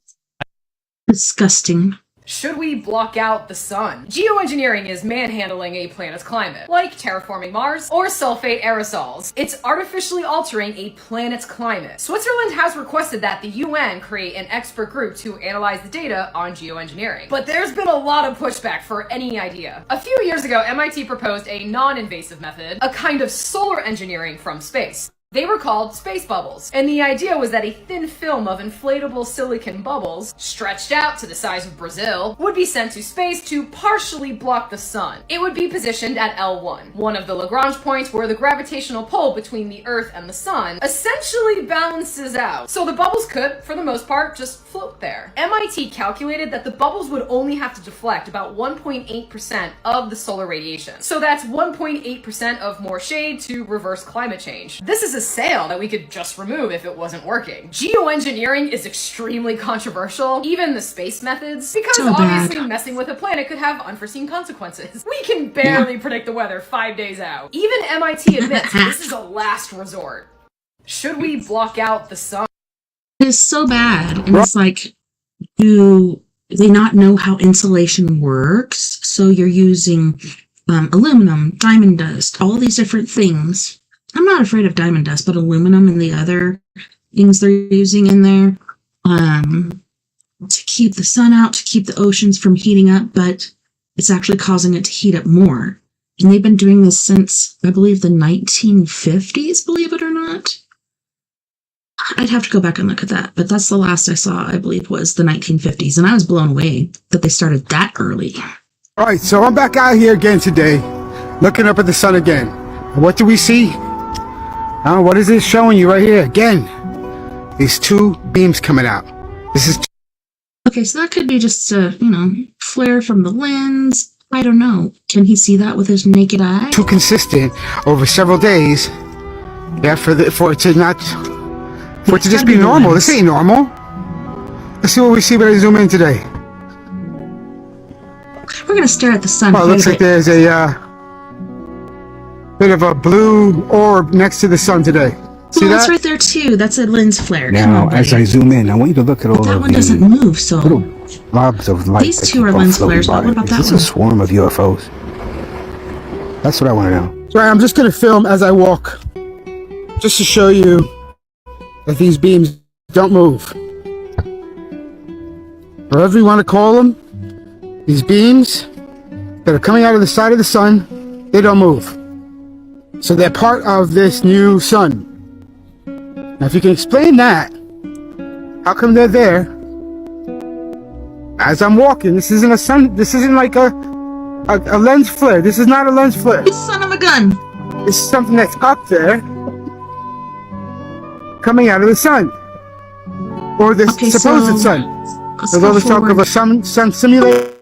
Disgusting. Should we block out the sun? Geoengineering is manhandling a planet's climate, like terraforming Mars or sulfate aerosols. It's artificially altering a planet's climate. Switzerland has requested that the UN create an expert group to analyze the data on geoengineering. But there's been a lot of pushback for any idea. A few years ago, MIT proposed a non-invasive method, a kind of solar engineering from space. They were called space bubbles, and the idea was that a thin film of inflatable silicon bubbles, stretched out to the size of Brazil, would be sent to space to partially block the sun. It would be positioned at L1, one of the Lagrange points where the gravitational pull between the Earth and the sun essentially balances out, so the bubbles could, for the most part, just float there. MIT calculated that the bubbles would only have to deflect about 1.8% of the solar radiation, so that's 1.8% of more shade to reverse climate change. This is a sail that we could just remove if it wasn't working. Geoengineering is extremely controversial, even the space methods, because obviously messing with a planet could have unforeseen consequences. We can barely predict the weather 5 days out. Even MIT admits this is a last resort. Should we block out the sun? It is so bad, and it's like, do they not know how insulation works? So you're using aluminum, diamond dust, all these different things. I'm not afraid of diamond dust, but aluminum and the other things they're using in there to keep the sun out, to keep the oceans from heating up, but it's actually causing it to heat up more. And they've been doing this since, I believe, the 1950s, believe it or not. I'd have to go back and look at that, but that's the last I saw, I believe, was the 1950s, and I was blown away that they started that early. All right, so I'm back out here again today, looking up at the sun again. What do we see? What is this showing you right here? Again, these two beams coming out. This is... Okay, so that could be just a, flare from the lens. I don't know. Can he see that with his naked eye? Too consistent over several days. Yeah, for it to just be normal. This ain't normal. Let's see what we see when I zoom in today. We're gonna stare at the sun. Well, it looks like there's a bit of a blue orb next to the sun today. See that's that? right there too. That's a lens flare. Now, as I zoom in, I want you to look at all that of one the doesn't move, so little blobs of light. these that two are keep on lens floating flares, but by. what about that Is this one? a swarm of UFOs? That's what I want to know. So I'm just going to film as I walk, just to show you that these beams don't move. Or whatever you want to call them, these beams that are coming out of the side of the sun, they don't move. So they're part of this new sun. Now, if you can explain that, how come they're there as I'm walking? This isn't a sun. This isn't like a lens flare. This is not a lens flare. You son of a gun. This is something that's up there, coming out of the sun, or the supposed sun. There's all this talk of a sun simulator,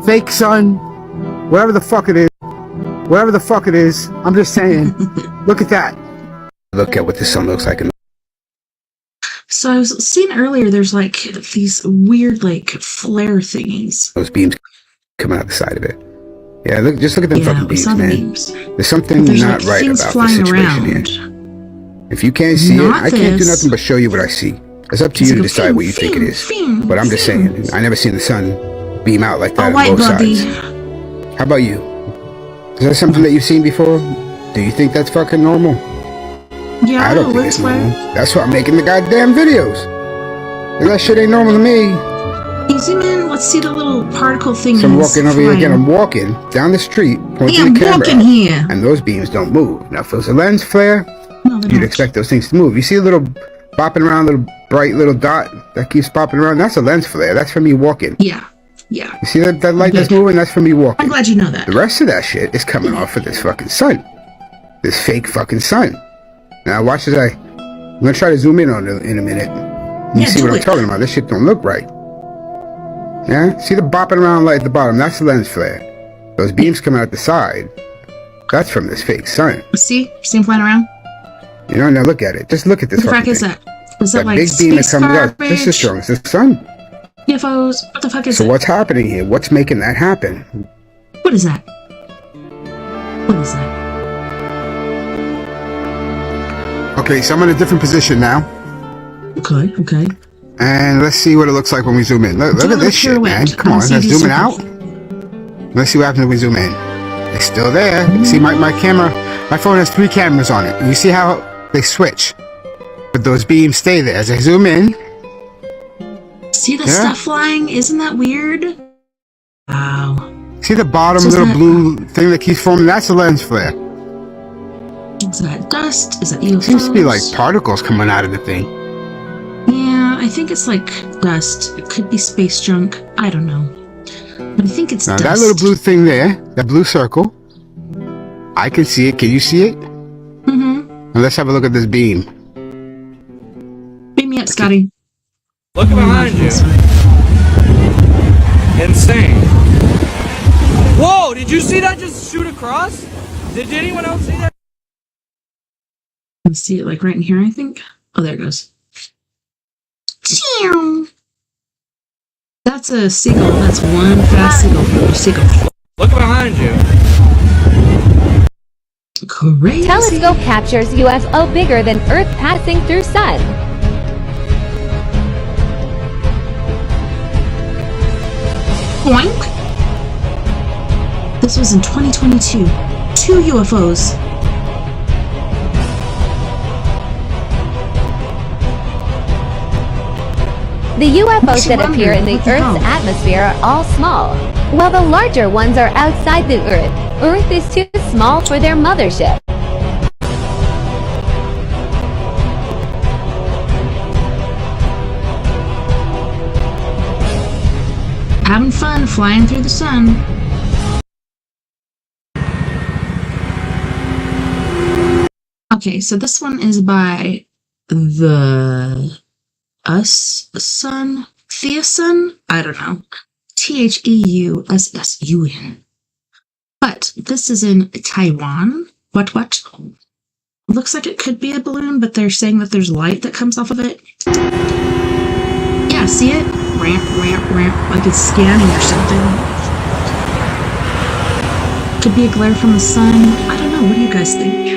fake sun, whatever the fuck it is. Whatever the fuck it is, I'm just saying, look at that. Look at what the sun looks like. So I was seeing earlier, there's like these weird like flare thingies. Those beams coming out the side of it. Yeah, just look at them fucking beams, man. Beams. There's something not right about the situation here. If you can't see it, I can't do nothing but show you what I see. It's up to you to decide what you think it is. But I'm just saying, I never seen the sun beam out like that on both sides. How about you? Is that something that you've seen before? Do you think that's fucking normal? Yeah, I don't think it's normal. That's why I'm making the goddamn videos. That shit ain't normal to me. You zoom in, let's see the little particle thing. So I'm walking over here again. I'm walking down the street, pointing the camera out, here. and those beams don't move. Now, if it was a lens flare, you'd expect those things to move. You see a little bopping around, little bright little dot that keeps popping around? That's a lens flare. That's for me walking. Yeah. Yeah. You see that light that's moving? That's for me walking. I'm glad you know that. The rest of that shit is coming off of this fucking sun. This fake fucking sun. Now watch as I'm gonna try to zoom in on it in a minute. You see what I'm talking about. This shit don't look right. Yeah? See the bopping around light at the bottom? That's the lens flare. Those beams coming out the side, that's from this fake sun. See him flying around? Now look at it. Just look at this What the fucking fuck is thing. that? Is that like big beam that space comes out. garbage? This is strong as the sun. UFOs? What the fuck is So it? what's happening here? What's making that happen? What is that? What is that? Okay, so I'm in a different position now. Okay. And let's see what it looks like when we zoom in. Look at this shit, man. Come on, let's zoom it out. Let's see what happens when we zoom in. It's still there. You see my camera, my phone has 3 cameras on it. You see how they switch? But those beams stay there. As I zoom in. See the stuff flying? Isn't that weird? Wow. See the bottom little blue thing that keeps forming? That's a lens flare. Is that dust? Is that UFOs? Seems to be like particles coming out of the thing. Yeah, I think it's like dust. It could be space junk. I don't know. But I think it's dust. That little blue thing there, that blue circle, I can see it. Can you see it? Mm-hmm. And let's have a look at this beam. Beam me up, Scotty. Look behind you. Insane. Whoa, did you see that just shoot across? Did anyone else see that? I see it like right in here, I think. Oh, there it goes. That's a seagull. That's one fast seagull. Look behind you. Crazy. Telescope captures UFO bigger than Earth passing through Sun. Boink. This was in 2022. 2 UFOs. The UFOs that appear in the Earth's atmosphere are all small, while the larger ones are outside the Earth. Earth is too small for their mothership. Having fun flying through the sun. Okay, so this one is by the Theasun? I don't know. THEUSSUN. But this is in Taiwan. What? Looks like it could be a balloon, but they're saying that there's light that comes off of it. Yeah, see it? Ramp, like it's scanning or something. Could be a glare from the sun. I don't know. What do you guys think?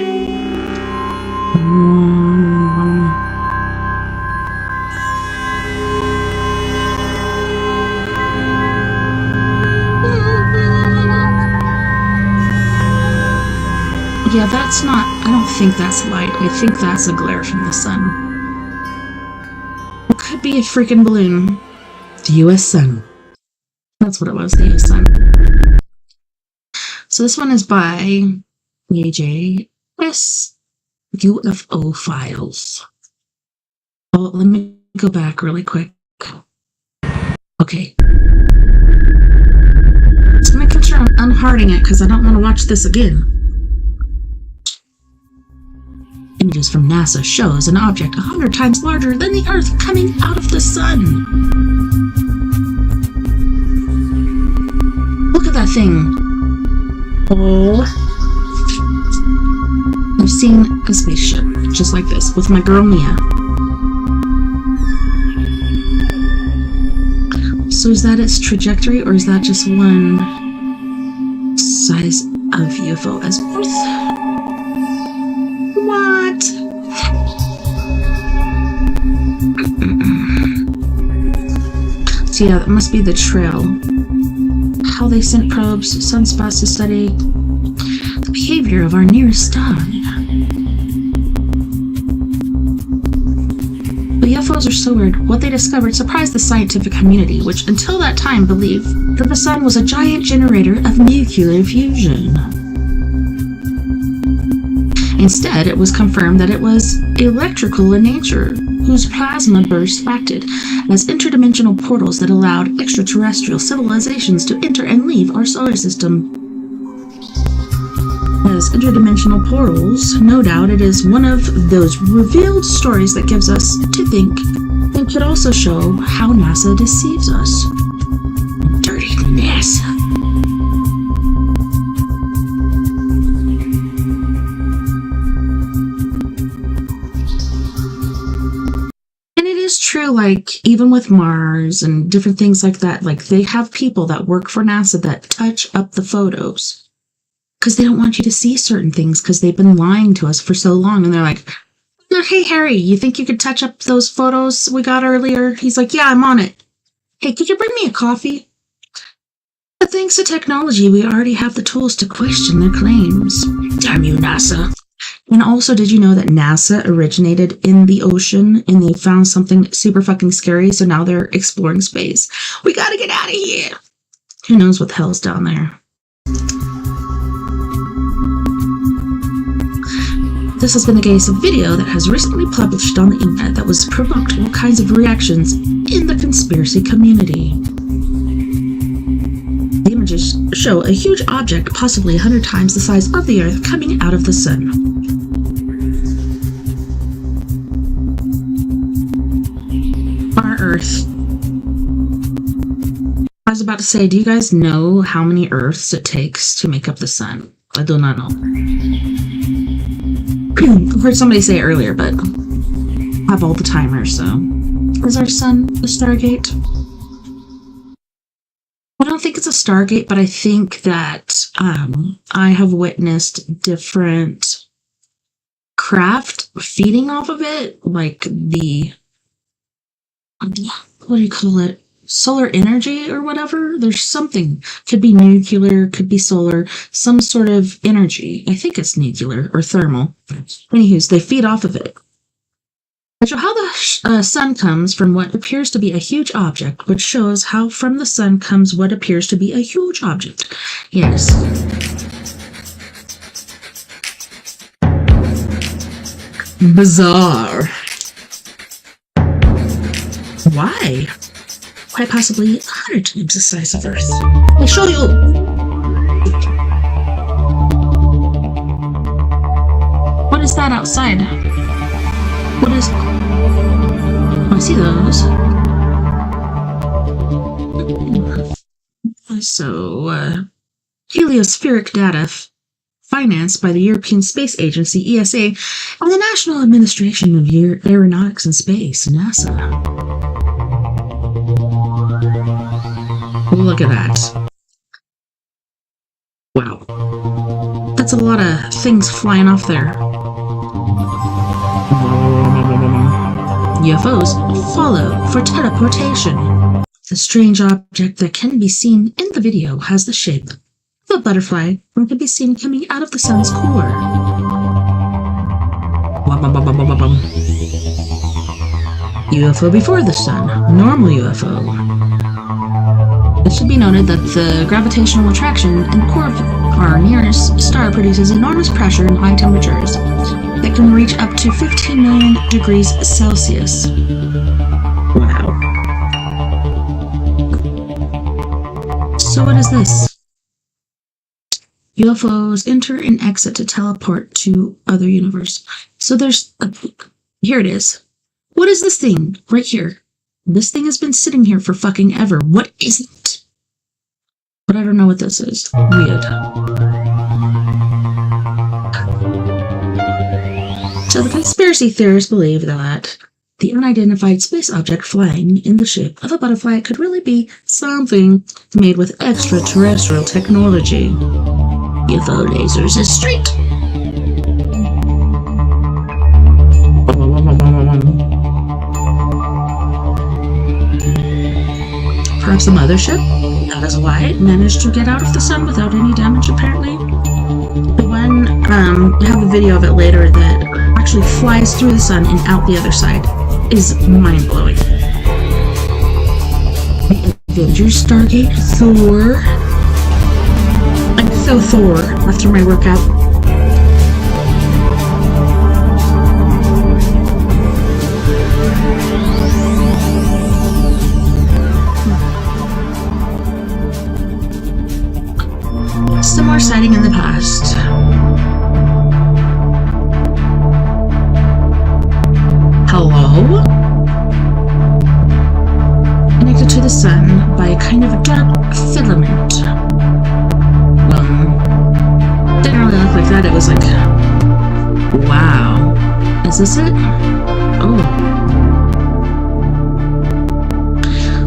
Yeah, that's not, I don't think that's light. I think that's a glare from the sun. It could be a freaking balloon. The US Sun. That's what it was, the US Sun. So this one is by AJS UFO Files. Oh, let me go back really quick. Okay. Just make sure I'm unharding it because I don't want to watch this again. Images from NASA shows an object 100 times larger than the Earth coming out of the sun. Look at that thing. Oh. I've seen a spaceship just like this with my girl Mia. So is that its trajectory or is that just one size of UFO as Earth? What? So yeah, that must be the trail. How they sent probes, sunspots to study the behavior of our nearest star. But UFOs are so weird. What they discovered surprised the scientific community, which until that time believed that the sun was a giant generator of nuclear fusion. Instead, it was confirmed that it was electrical in nature, whose plasma bursts acted as interdimensional portals that allowed extraterrestrial civilizations to enter and leave our solar system. As interdimensional portals, no doubt it is one of those revealed stories that gives us to think and could also show how NASA deceives us. Dirty NASA. True, like even with Mars and different things like that, like they have people that work for NASA that touch up the photos because they don't want you to see certain things because they've been lying to us for so long, and they're like, Hey, Harry, you think you could touch up those photos we got earlier? He's like, yeah, I'm on it. Hey, could you bring me a coffee? But thanks to technology, we already have the tools to question their claims. Damn you, NASA. And also, did you know that NASA originated in the ocean and they found something super fucking scary, so now they're exploring space? We gotta get out of here! Who knows what the hell's down there? This has been the case of video that has recently published on the internet that was provoked all kinds of reactions in the conspiracy community. The images show a huge object, possibly 100 times the size of the Earth, coming out of the sun. Our Earth. I was about to say, do you guys know how many Earths it takes to make up the sun? I do not know. I heard somebody say it earlier, but I have all the timers, so. Is our sun the Stargate? I don't think it's a Stargate, but I think that I have witnessed different craft feeding off of it, like the, what do you call it? Solar energy or whatever. There's something, could be nuclear, could be solar, some sort of energy. I think it's nuclear or thermal. Anywho, they feed off of it. I show how the sun comes from what appears to be a huge object, which shows how from the sun comes what appears to be a huge object. Yes. Bizarre. Why? Quite possibly 100 times the size of Earth. I'll show you! What is that outside? What is... I see those. So, heliospheric data financed by the European Space Agency, ESA, and the National Administration of Aeronautics and Space, NASA. Look at that. Wow. That's a lot of things flying off there. UFOs follow for teleportation. The strange object that can be seen in the video has the shape of a butterfly and can be seen coming out of the sun's core. UFO before the sun. Normal UFO. It should be noted that the gravitational attraction in the core of our nearest star produces enormous pressure and high temperatures that can reach up to 15 million degrees Celsius. Wow. So what is this? UFOs enter and exit to teleport to other universe. So there's here it is. What is this thing right here? This thing has been sitting here for fucking ever. What is it? But I don't know what this is. Weird. So the conspiracy theorists believe that the unidentified space object flying in the shape of a butterfly could really be something made with extraterrestrial technology. UFO lasers is straight. Perhaps a mothership? That is why it managed to get out of the sun without any damage, apparently. The one, I have a video of it later that actually flies through the sun and out the other side is mind-blowing. The Avengers, Stargate, Thor. I'm so Thor after my workout. Some more sighting in the past. Hello? Connected to the sun by a kind of dark filament. Didn't really look like that, it was like... Wow. Is this it? Oh.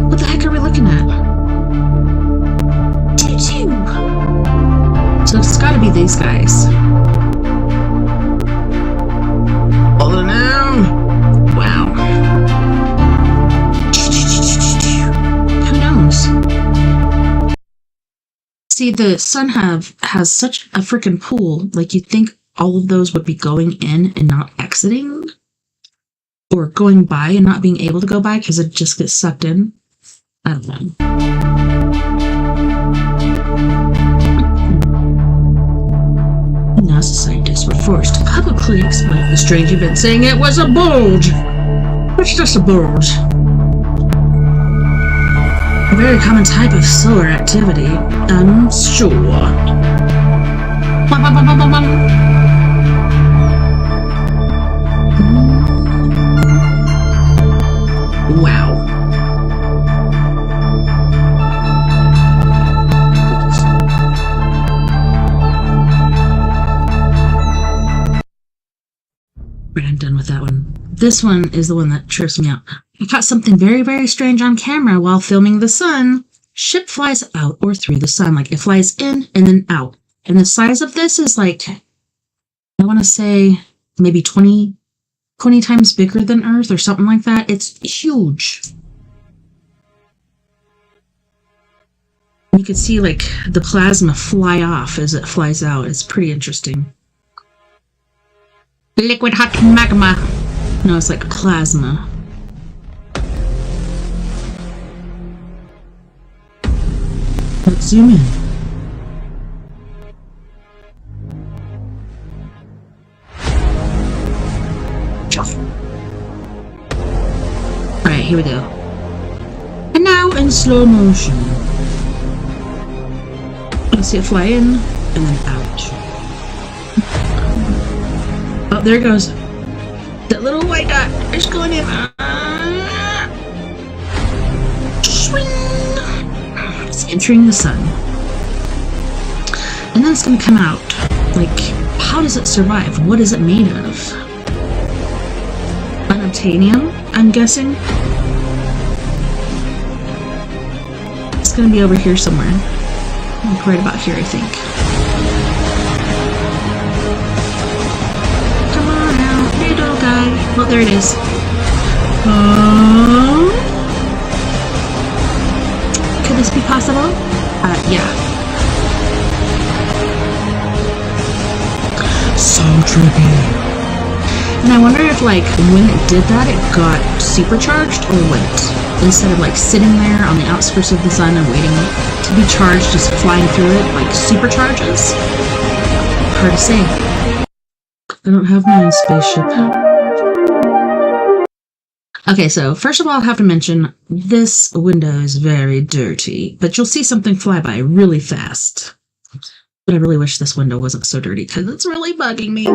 What the heck are we looking at? So it's gotta be these guys. Oh no! See, the sun has such a freaking pool. Like, you'd think all of those would be going in and not exiting, or going by and not being able to go by because it just gets sucked in. I don't know. NASA scientists were forced to publicly explain the strange event, saying it was a bulge. It's just a bulge. A very common type of solar activity, I'm sure. Wow. I'm done with that one. This one is the one that trips me out. I caught something very, very strange on camera while filming the sun. Ship flies out or through the sun. Like, it flies in and then out. And the size of this is like, I want to say maybe 20 times bigger than Earth or something like that. It's huge. You can see like the plasma fly off as it flies out. It's pretty interesting. Liquid hot magma. No, it's like plasma. Let's zoom in. Alright, here we go. And now in slow motion. You see it fly in and then out. Oh, there it goes. That little white dot is going in. Swing. It's entering the sun. And then it's going to come out. Like, how does it survive? What is it made of? Unobtainium, I'm guessing? It's going to be over here somewhere. Like right about here, I think. Come on out, little guy. Well, there it is. Could this be possible? Yeah. So trippy. And I wonder if, like, when it did that, it got supercharged or what? Instead of, like, sitting there on the outskirts of the sun and waiting to be charged, just flying through it, like, supercharges? Hard to say. I don't have my own spaceship. Okay, so first of all, I have to mention, this window is very dirty, but you'll see something fly by really fast. But I really wish this window wasn't so dirty, because it's really bugging me.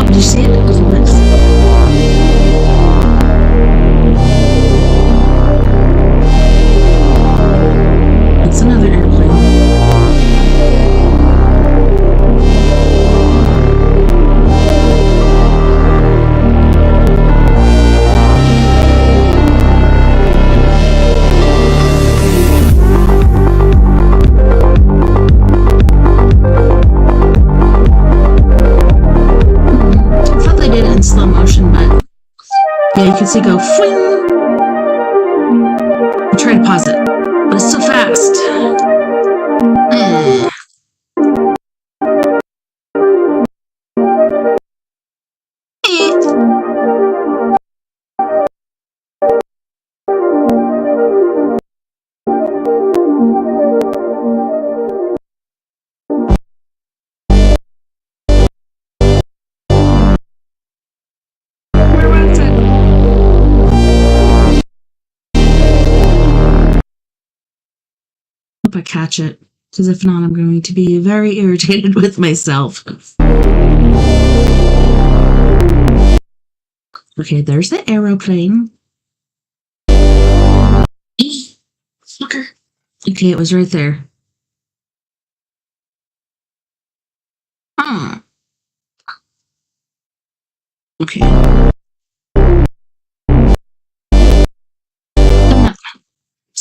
Did you see it? Look at this. It's another airplane. In slow motion, but yeah, you can see it go fling. I tried to pause it, but it's so fast. Hope I catch it, because if not, I'm going to be very irritated with myself. Okay, there's the aeroplane. Fucker. Okay, it was right there. Okay.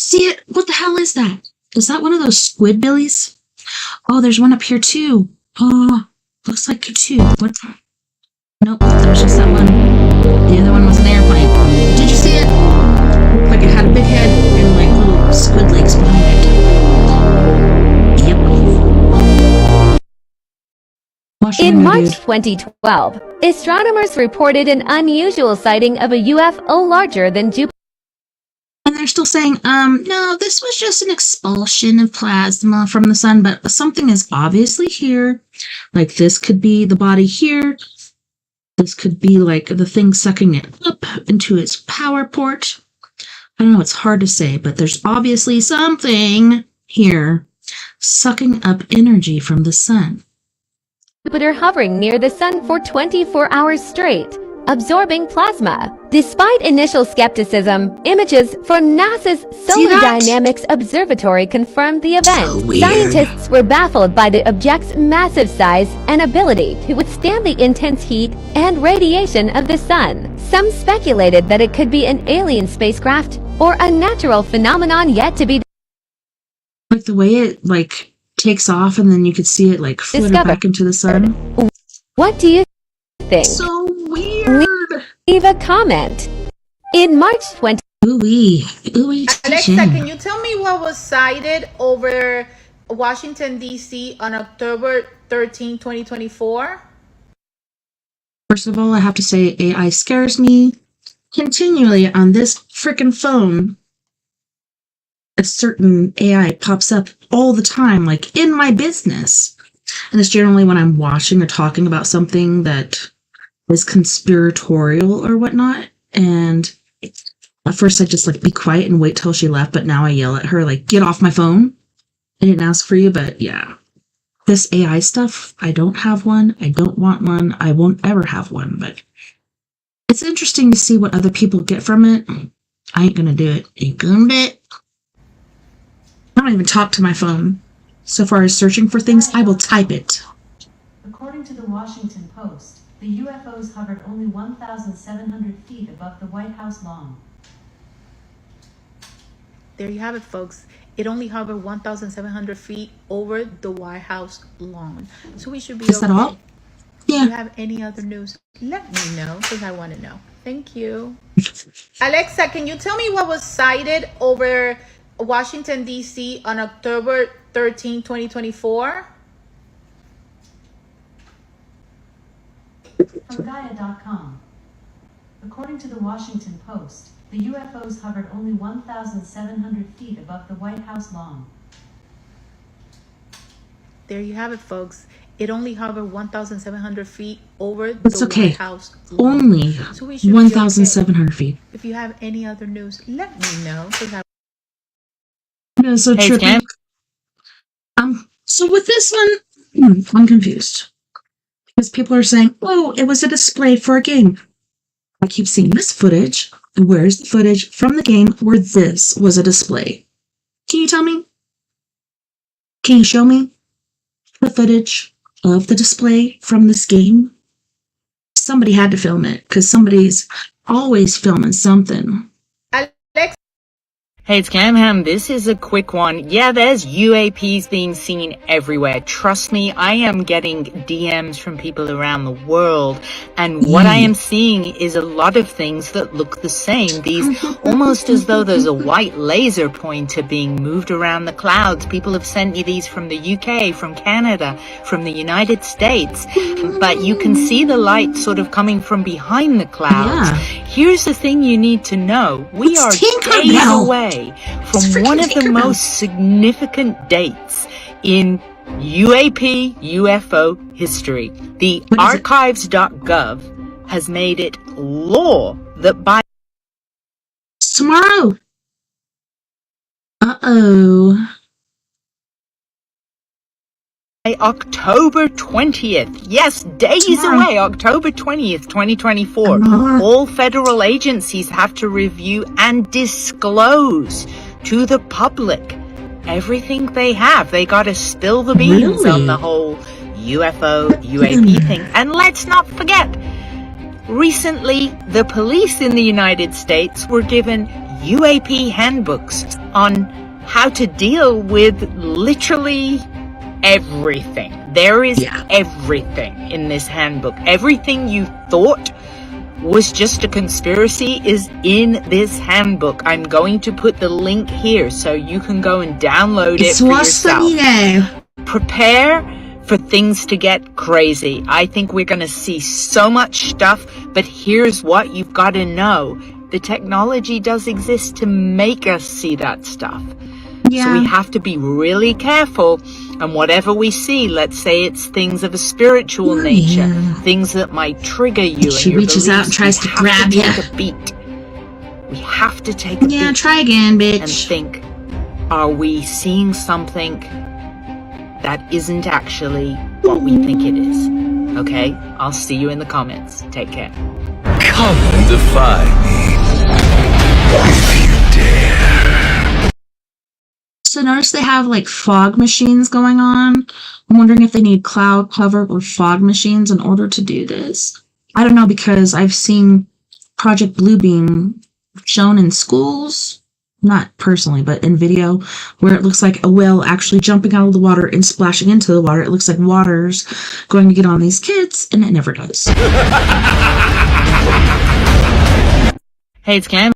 See it? What the hell is that? Is that one of those squid billies? Oh, there's one up here too. Oh, looks like two. What? Nope, that was just that one. The other one was an airplane. Did you see it? Looked like it had a big head and like little squid legs behind it. Yep. In March 2012, astronomers reported an unusual sighting of a UFO larger than Jupiter. And they're still saying, no, this was just an expulsion of plasma from the sun, but something is obviously here. Like, this could be the body here. This could be, like, the thing sucking it up into its power port. I don't know, it's hard to say, but there's obviously something here sucking up energy from the sun. Jupiter hovering near the sun for 24 hours straight, absorbing plasma. Despite initial skepticism, images from NASA's Solar Dynamics Observatory confirmed the event. Scientists were baffled by the object's massive size and ability to withstand the intense heat and radiation of the sun. Some speculated that it could be an alien spacecraft or a natural phenomenon yet to be like the way it like takes off and then you could see it like flitter back into the sun. What do you think? So weird. Leave a comment. In March 20... Alexa, can you tell me what was sighted over Washington, D.C. on October 13, 2024? First of all, I have to say AI scares me continually on this freaking phone. A certain AI pops up all the time, like in my business. And it's generally when I'm watching or talking about something that is conspiratorial or whatnot. And at first I just like be quiet and wait till she left, but now I yell at her like, get off my phone. I didn't ask for you, but yeah. This AI stuff, I don't have one. I don't want one. I won't ever have one, but it's interesting to see what other people get from it. I ain't gonna do it. Ain't gonna do it. I don't even talk to my phone. So far as searching for things, I will type it. According to the Washington Post, the UFOs hovered only 1,700 feet above the White House lawn. There you have it, folks. It only hovered 1,700 feet over the White House lawn. So we should be Is that all? Yeah. If you have any other news, let me know, because I want to know. Thank you. Alexa, can you tell me what was sighted over Washington, D.C. on October 13, 2024? From Gaia.com. According to the Washington Post, the UFOs hovered only 1,700 feet above the White House lawn. There you have it, folks. It only hovered 1,700 feet over It's the okay. White House lawn. Only So we should be 1,700 feet. If you have any other news, let me know, because I... Yeah, so Hey, Trippy. So with this one, I'm confused. Because people are saying, oh, it was a display for a game. I keep seeing this footage. And where's the footage from the game where this was a display? Can you tell me? Can you show me the footage of the display from this game? Somebody had to film it, because somebody's always filming something. Hey, it's Camham. This is a quick one. Yeah, there's UAPs being seen everywhere. Trust me, I am getting DMs from people around the world, and what I am seeing is a lot of things that look the same. These almost as though there's a white laser pointer being moved around the clouds. People have sent me these from the UK, from Canada, from the United States, but you can see the light sort of coming from behind the clouds. Here's the thing you need to know. We are days away from one of the most significant dates in UAP UFO history. The archives.gov has made it law that by tomorrow. Uh-oh. October 20th, yes, days away, October 20th, 2024, all federal agencies have to review and disclose to the public everything they have. They got to spill the beans on the whole UFO, UAP thing. And let's not forget, recently, the police in the United States were given UAP handbooks on how to deal with literally everything. There is everything in this handbook. Everything you thought was just a conspiracy is in this handbook. I'm going to put the link here so you can go and download it for yourself. Prepare for things to get crazy. I think we're going to see so much stuff, but here's what you've got to know. The technology does exist to make us see that stuff. So we have to be really careful. And whatever we see, let's say it's things of a spiritual nature, things that might trigger you. She reaches out and tries to grab you. Take a beat. We have to take a beat. Yeah, try again, bitch. And think, are we seeing something that isn't actually what we think it is? Okay? I'll see you in the comments. Take care. Come and defy me if you dare. So notice they have like fog machines going on. I'm wondering if they need cloud cover or fog machines in order to do this. I don't know, because I've seen Project Bluebeam shown in schools, not personally, but in video, where it looks like a whale actually jumping out of the water and splashing into the water. It looks like water's going to get on these kids, and it never does. Hey, it's Cam.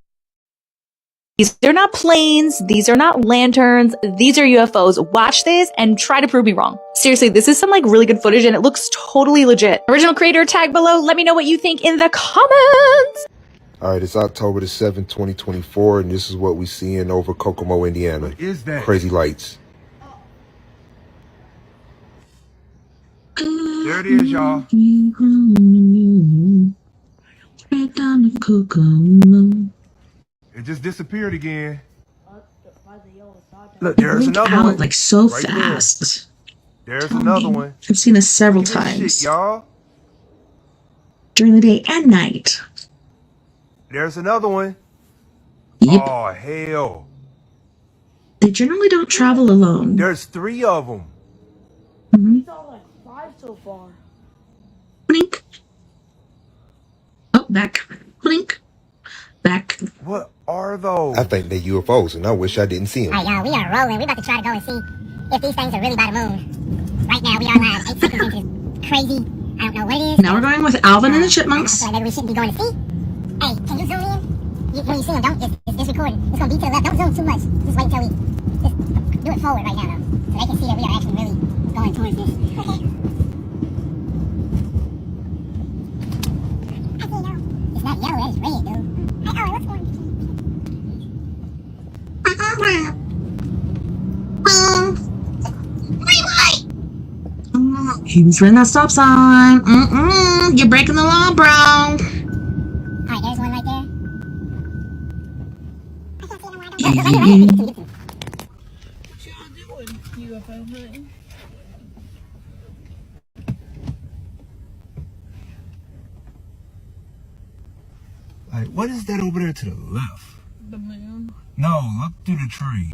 They're not planes, these are not lanterns, these are UFOs. Watch this and try to prove me wrong. Seriously, this is some like really good footage and it looks totally legit. Original creator tag below, let me know what you think in the comments. All right, it's October the 7th, 2024, and this is what we see in over Kokomo, Indiana. What is that? Crazy lights. There it is, y'all. Straight down to Kokomo. It just disappeared again. Look, there's It went another out one. like so Right fast. There's another one. I've seen this several Look at this times shit, y'all. during the day and night. There's another one. Yep. Oh, hell. They generally don't travel alone. There's 3 of them. Mhm. Like 5 so far. Blink. Oh, back. Blink. Back. What are those? I think they're UFOs, and I wish I didn't see them. Alright, y'all, we are rolling. We about to try to go and see if these things are really by the moon. Right now, we are live 8 seconds into this crazy, I don't know what it is. Now we're going with Alvin and the Chipmunks. I feel like maybe we shouldn't be going to see. Hey, can you zoom in? When you see them, don't, it's recording. It's going to be to the left. Don't zoom too much. Just wait until just do it forward right now, though. So they can see that we are actually really going towards this. Okay. I see yellow. It's not yellow, that is red, dude. Hey, oh, what's going on? He was running that stop sign. You're breaking the law, bro. Alright, there's one right there. UFO hunting. Like, what is that over there to the left? The moon. No, look through the tree.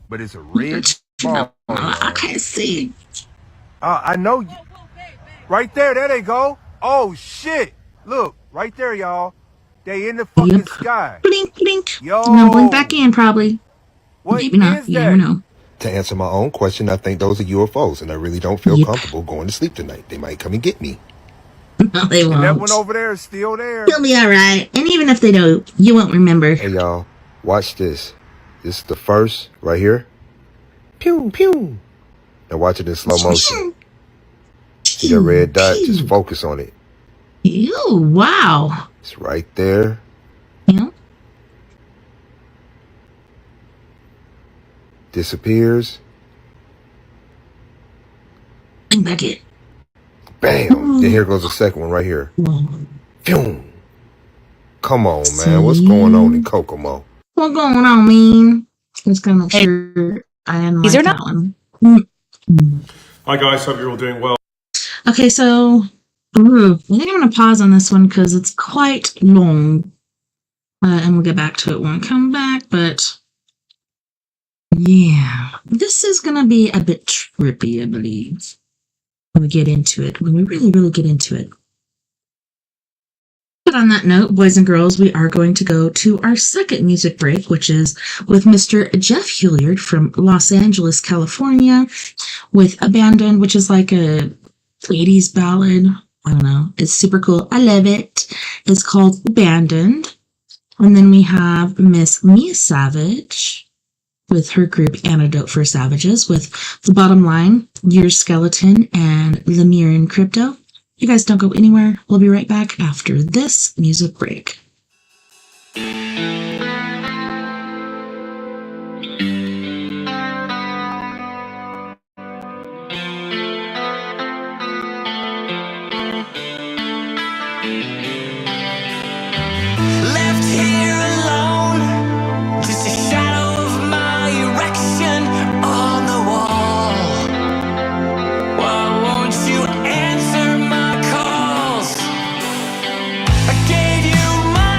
But it's a red ball. I can't see. I know. Right there they go. Oh, shit. Look, right there, y'all. They in the fucking sky. Blink, blink. Yo. No, blink back in, probably. What Maybe not. You never know. To answer my own question, I think those are UFOs, and I really don't feel comfortable going to sleep tonight. They might come and get me. No, they won't. And that one over there is still there. You'll be alright. And even if they don't, you won't remember. Hey, y'all, watch this. This is the first right here. Pew, pew. Now watch it in slow motion. See that red dot? Just focus on it. Ew, wow. It's right there. Yeah. Disappears. Bring back in. Bam. Then here goes the second one right here. Phew. Come on, man. What's going on in Kokomo? What's going on, man? Just gonna make sure I analyze that one. Hi guys, hope you're all doing well. Okay, so I think I'm gonna pause on this one because it's quite long, and we'll get back to it when we come back. But yeah, this is gonna be a bit trippy, I believe, when we get into it. When we really, really get into it. But on that note, boys and girls, we are going to go to our second music break, which is with Mr. Jeff Hilliard from Los Angeles, California, with Abandoned, which is like a 80s ballad. I don't know. It's super cool. I love it. It's called Abandoned. And then we have Miss Mia Savage with her group Antidote for Savages with The Bottom Line, Your Skeleton, and Lemire and Crypto. You guys don't go anywhere. We'll be right back after this music break. Left here alone, just a shadow of my erection on the wall. Why won't you answer my calls? I gave you my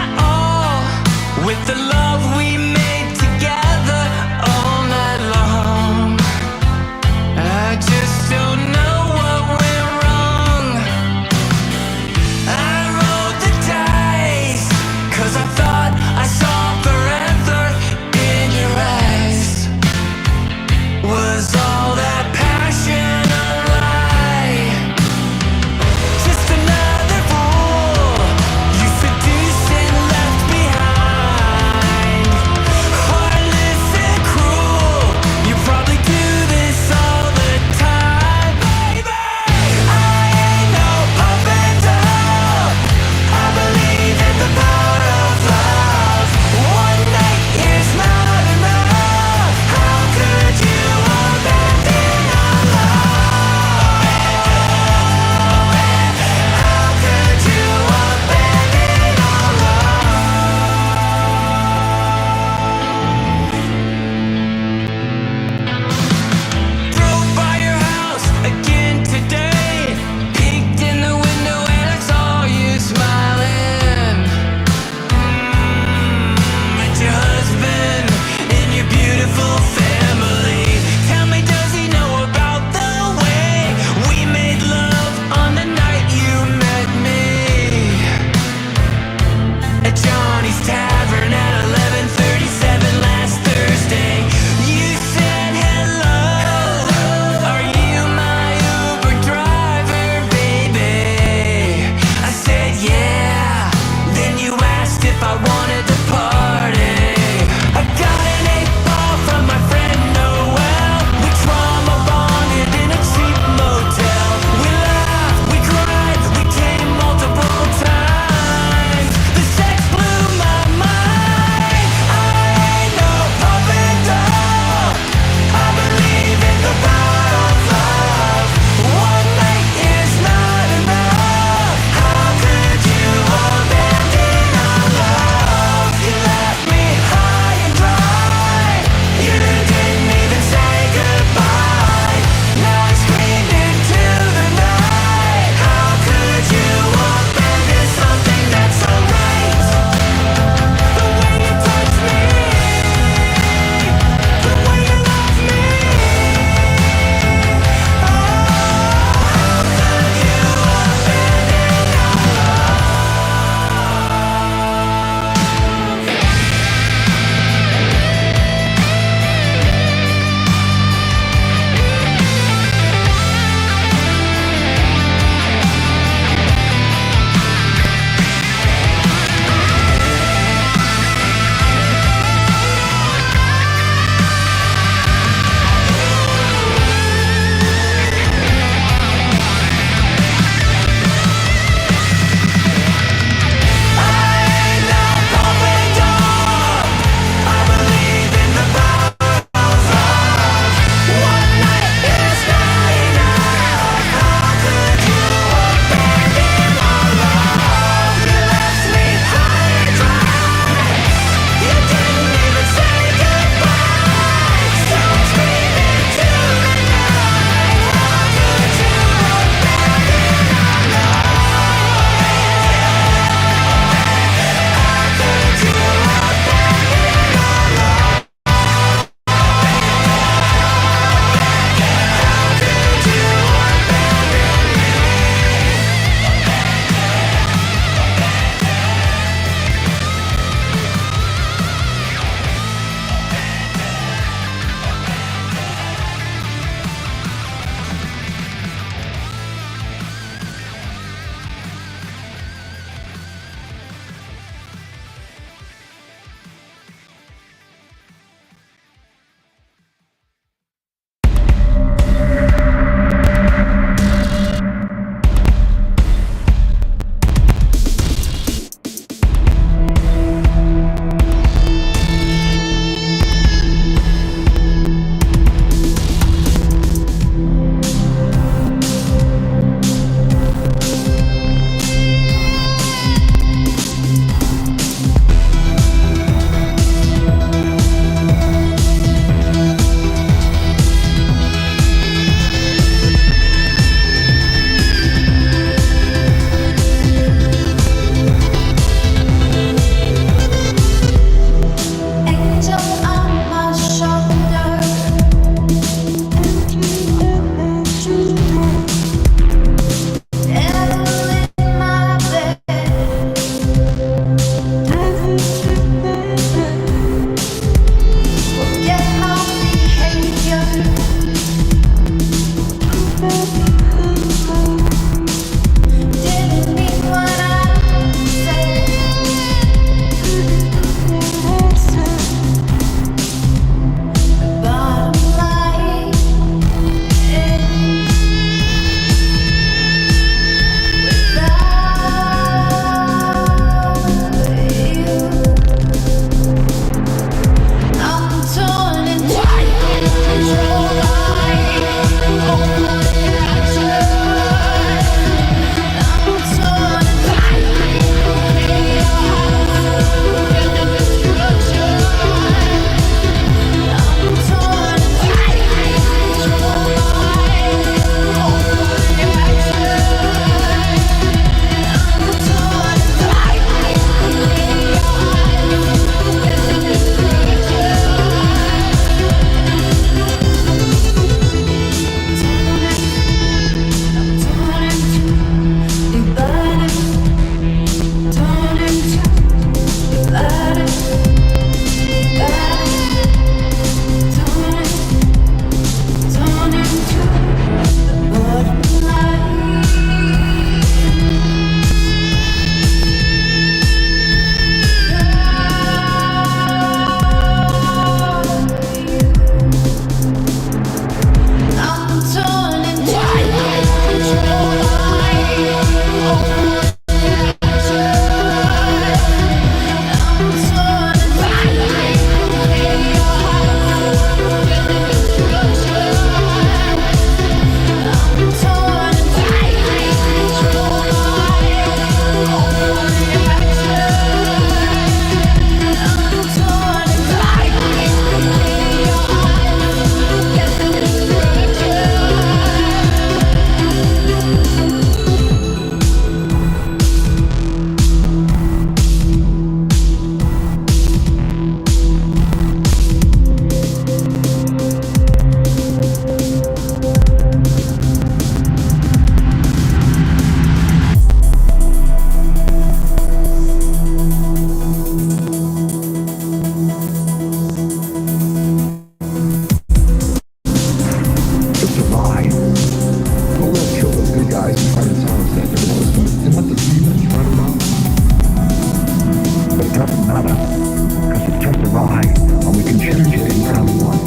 Because it's just a ride, and we can change it anytime we want.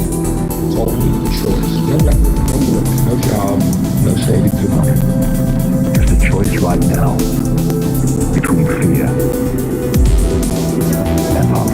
Totally a choice. No record, no work, no job, no saving to money. Just a choice right now between fear and love.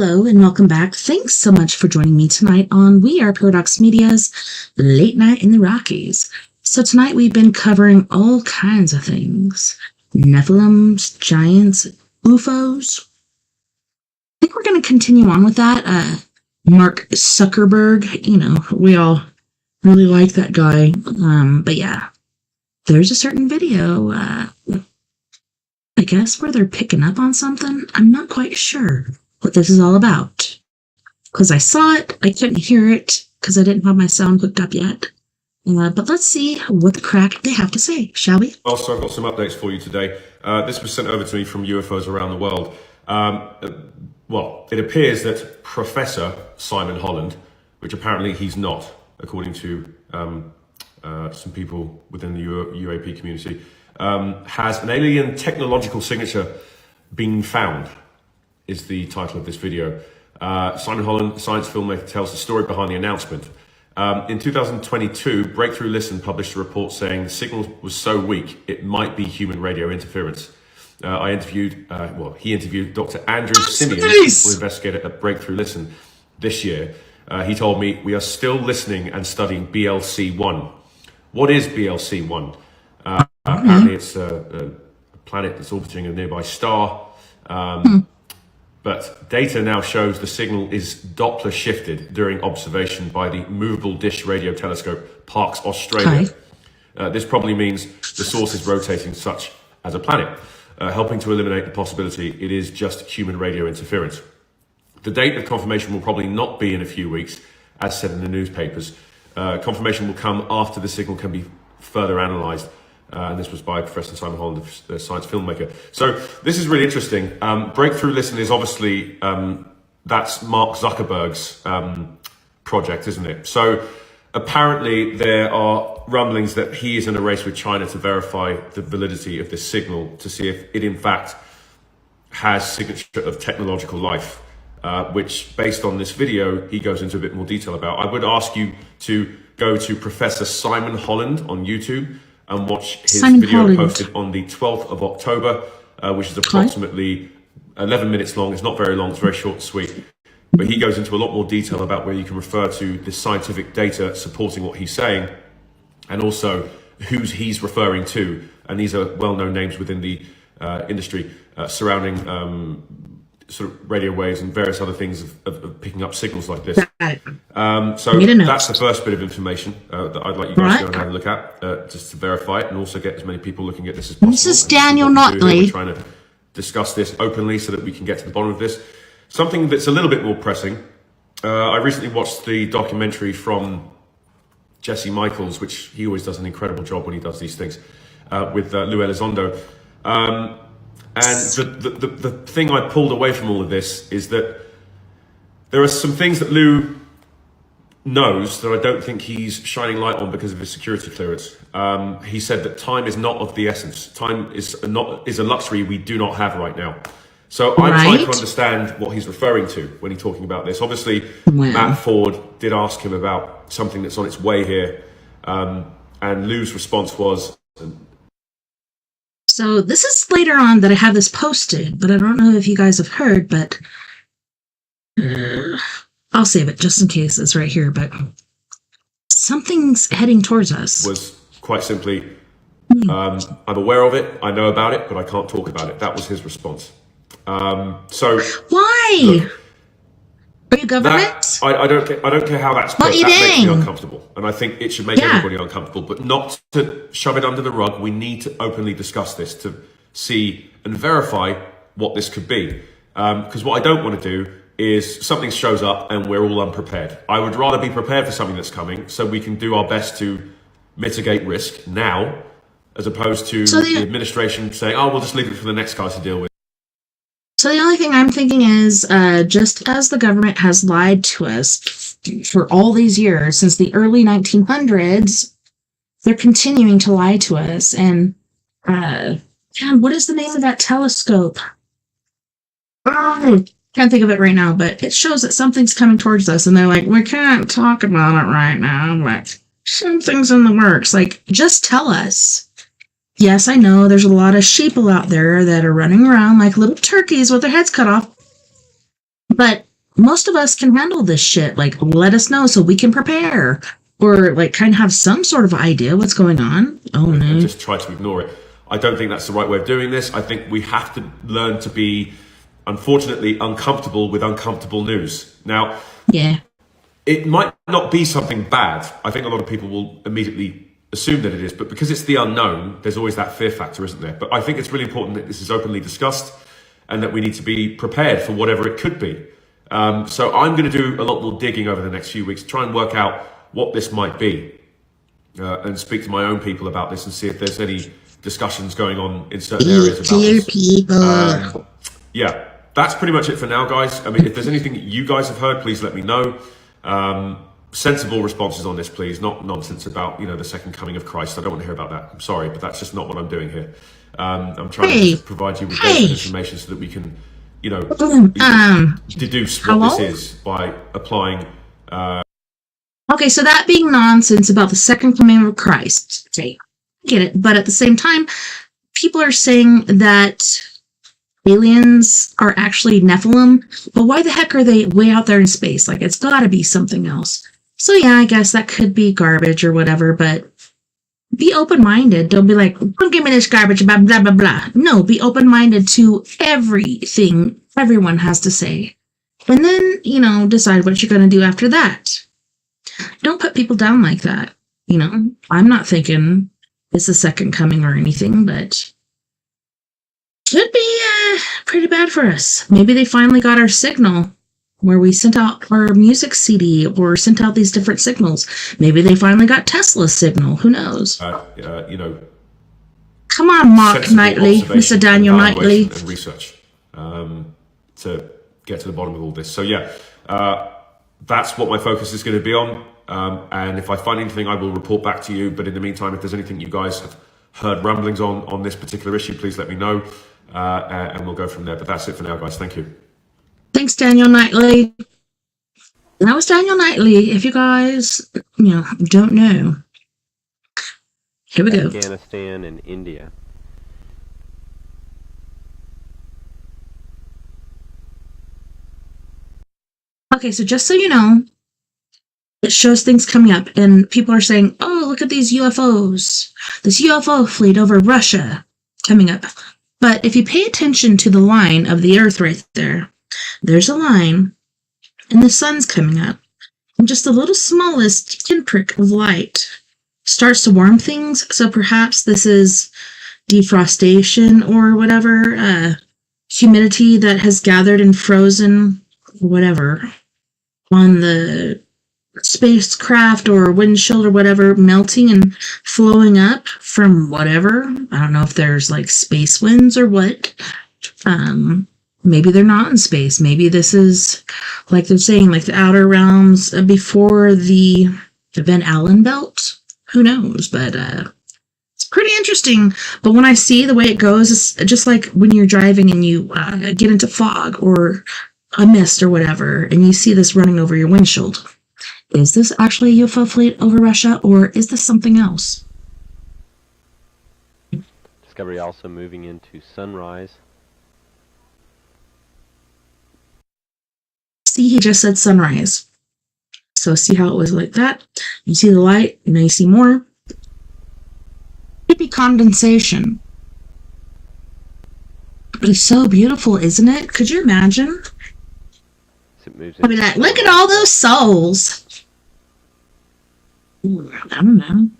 Hello and welcome back. Thanks so much for joining me tonight on We Are Paradox Media's Late Night in the Rockies. So tonight we've been covering all kinds of things. Nephilims, giants, UFOs. I think we're going to continue on with that. Mark Zuckerberg, we all really like that guy. But yeah, there's a certain video, I guess, where they're picking up on something. I'm not quite sure what this is all about. Because I saw it, I couldn't hear it, because I didn't have my sound hooked up yet. But let's see what the crack they have to say, shall we? Also, I've got some updates for you today. This was sent over to me from UFOs around the world. Well, it appears that Professor Simon Holland, which apparently he's not, according to some people within the UAP community, has an alien technological signature being found, is the title of this video. Simon Holland, a science filmmaker, tells the story behind the announcement. In 2022, Breakthrough Listen published a report saying the signal was so weak it might be human radio interference. He interviewed Dr. Andrew Simeon, an investigator at Breakthrough Listen this year. He told me, "We are still listening and studying BLC-1. What is BLC-1? Apparently it's a planet that's orbiting a nearby star. But data now shows the signal is Doppler shifted during observation by the Movable Dish Radio Telescope, Parkes, Australia. This probably means the source is rotating such as a planet, helping to eliminate the possibility it is just human radio interference. The date of confirmation will probably not be in a few weeks, as said in the newspapers. Confirmation will come after the signal can be further analysed. And this was by Professor Simon Holland, the science filmmaker. So this is really interesting. Breakthrough Listen is obviously, that's Mark Zuckerberg's project, isn't it? So apparently there are rumblings that he is in a race with China to verify the validity of this signal, to see if it in fact has signature of technological life, which based on this video, he goes into a bit more detail about. I would ask you to go to Professor Simon Holland on YouTube and watch his video posted on the 12th of October, which is approximately 11 minutes long. It's not very long, it's very short and sweet. But he goes into a lot more detail about where you can refer to the scientific data supporting what he's saying, and also who he's referring to. And these are well-known names within the industry surrounding sort of radio waves and various other things of picking up signals like this. So that's the first bit of information that I'd like you guys to go and have a look at, just to verify it, and also get as many people looking at this as possible. This is Daniel Notley. We're trying to discuss this openly so that we can get to the bottom of this. Something that's a little bit more pressing. I recently watched the documentary from Jesse Michaels, which he always does an incredible job when he does these things, with Lou Elizondo. And the thing I pulled away from all of this is that there are some things that Lou knows that I don't think he's shining light on because of his security clearance. He said that time is not of the essence. Time is a luxury we do not have right now. So I'm trying to understand what he's referring to when he's talking about this. Obviously, Matt Ford did ask him about something that's on its way here. And Lou's response was... So this is later on that I have this posted, but I don't know if you guys have heard, but I'll save it just in case it's right here, but something's heading towards us. Was quite simply, I'm aware of it, I know about it, but I can't talk about it. That was his response. So why? Look, are you government? I don't care how that's put. That makes me uncomfortable, and I think it should make everybody uncomfortable. But not to shove it under the rug. We need to openly discuss this to see and verify what this could be. Because what I don't want to do is something shows up and we're all unprepared. I would rather be prepared for something that's coming, so we can do our best to mitigate risk now, as opposed to the administration saying, "Oh, we'll just leave it for the next guys to deal with." So the only thing I'm thinking is, just as the government has lied to us for all these years, since the early 1900s, they're continuing to lie to us. And, what is the name of that telescope? Oh, can't think of it right now, but it shows that something's coming towards us, and they're like, we can't talk about it right now, but something's in the works. Like, just tell us. Yes, I know there's a lot of sheeple out there that are running around like little turkeys with their heads cut off. But most of us can handle this shit. Like, let us know so we can prepare, or like kind of have some sort of idea what's going on. Oh no! And just try to ignore it. I don't think that's the right way of doing this. I think we have to learn to be, unfortunately, uncomfortable with uncomfortable news. Now, yeah, it might not be something bad. I think a lot of people will immediately assume that it is, but because it's the unknown, there's always that fear factor, isn't there? But I think it's really important that this is openly discussed and that we need to be prepared for whatever it could be. So I'm going to do a lot more digging over the next few weeks, try and work out what this might be, and speak to my own people about this and see if there's any discussions going on in certain areas about this. People. Yeah, that's pretty much it for now, guys. I mean, if there's anything that you guys have heard, please let me know. Sensible responses on this, please, not nonsense about, the second coming of Christ. I don't want to hear about that. I'm sorry, but that's just not what I'm doing here. I'm trying to just provide you with basic information so that we can, deduce what this is by applying. Okay, so that being nonsense about the second coming of Christ. Okay, get it. But at the same time, people are saying that aliens are actually Nephilim, but why the heck are they way out there in space? Like, it's gotta be something else. So yeah, I guess that could be garbage or whatever, but be open-minded. Don't be like, don't give me this garbage about blah, blah, blah. No, be open-minded to everything everyone has to say. And then, decide what you're going to do after that. Don't put people down like that. I'm not thinking it's the second coming or anything, but could be pretty bad for us. Maybe they finally got our signal where we sent out our music CD or sent out these different signals. Maybe they finally got Tesla's signal. Who knows? Come on, Mark Knightley, Mr. Daniel Knightley. And research to get to the bottom of all this. So yeah, that's what my focus is going to be on. And if I find anything, I will report back to you. But in the meantime, if there's anything you guys have heard rumblings on this particular issue, please let me know. And we'll go from there. But that's it for now, guys. Thank you. Thanks, Daniel Knightley. That was Daniel Knightley. If you guys, don't know. Here we go. Afghanistan and India. Okay, so just so you know, it shows things coming up, and people are saying, oh, look at these UFOs. This UFO fleet over Russia coming up. But if you pay attention to the line of the Earth right there, there's a line, and the sun's coming up, and just the little smallest pinprick of light starts to warm things. So perhaps this is defrostation or whatever, humidity that has gathered and frozen, whatever, on the spacecraft or windshield or whatever, melting and flowing up from whatever. I don't know if there's like space winds or what. Maybe they're not in space. Maybe this is, like they're saying, like the outer realms before the Van Allen belt. Who knows? But it's pretty interesting. But when I see the way it goes, it's just like when you're driving and you get into fog or a mist or whatever, and you see this running over your windshield. Is this actually a UFO fleet over Russia, or is this something else? Discovery also moving into sunrise. See, he just said sunrise. So see how it was like that? You see the light, and now you see more. It'd be condensation. It's so beautiful, isn't it? Could you imagine? I'd be like, look at all those souls. Ooh, I don't know.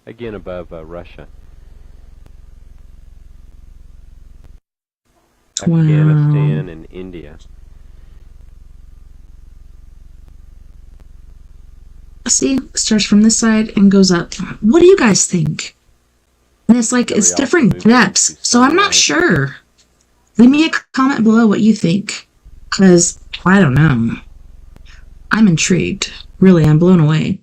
Again above Russia. Wow. Afghanistan and India. See, it starts from this side and goes up. What do you guys think? And it's like, it's different depths, so I'm not sure. Leave me a comment below what you think, because I don't know. I'm intrigued. Really, I'm blown away.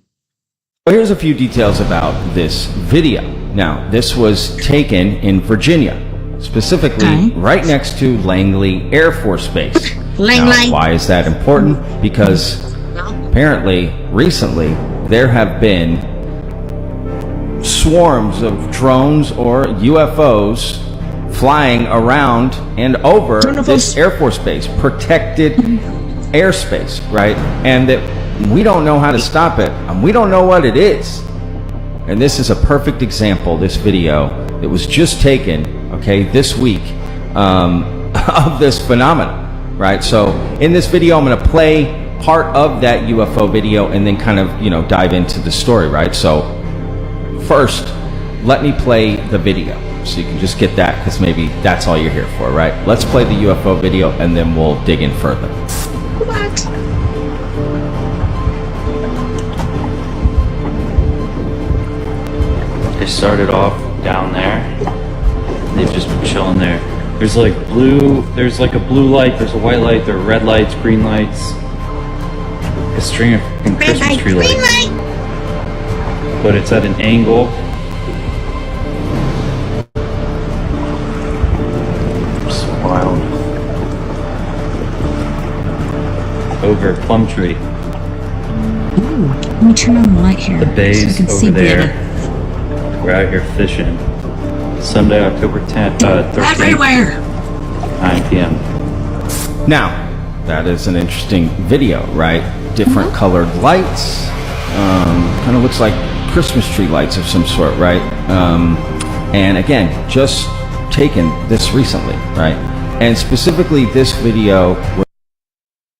Well, here's a few details about this video. Now, this was taken in Virginia, specifically right next to Langley Air Force Base. Now, why is that important? Because apparently, recently, there have been swarms of drones or UFOs flying around and over this Air Force Base, protected airspace, right? And that we don't know how to stop it, and we don't know what it is. And this is a perfect example, this video that was just taken, okay, this week, of this phenomenon, right? So in this video, I'm going to play part of that UFO video and then kind of, you know, dive into the story, right? So first, let me play the video so you can just get that, because maybe that's all you're here for, right? Let's play the UFO video and then we'll dig in further. What? They started off down there. And they've just been chilling there. There's like a blue light, there's a white light, there are red lights, green lights. A string of fucking Christmas tree lights. But it's at an angle. It's wild. Over a plum tree. Ooh, let me turn on the light here. The bays so I can over see there. better. We're out here fishing. Sunday, October 10th, 13th. Everywhere! 9 p.m. Now, that is an interesting video, right? Different colored lights. Kind of looks like Christmas tree lights of some sort, right? And again, just taken this recently, right? And specifically this video.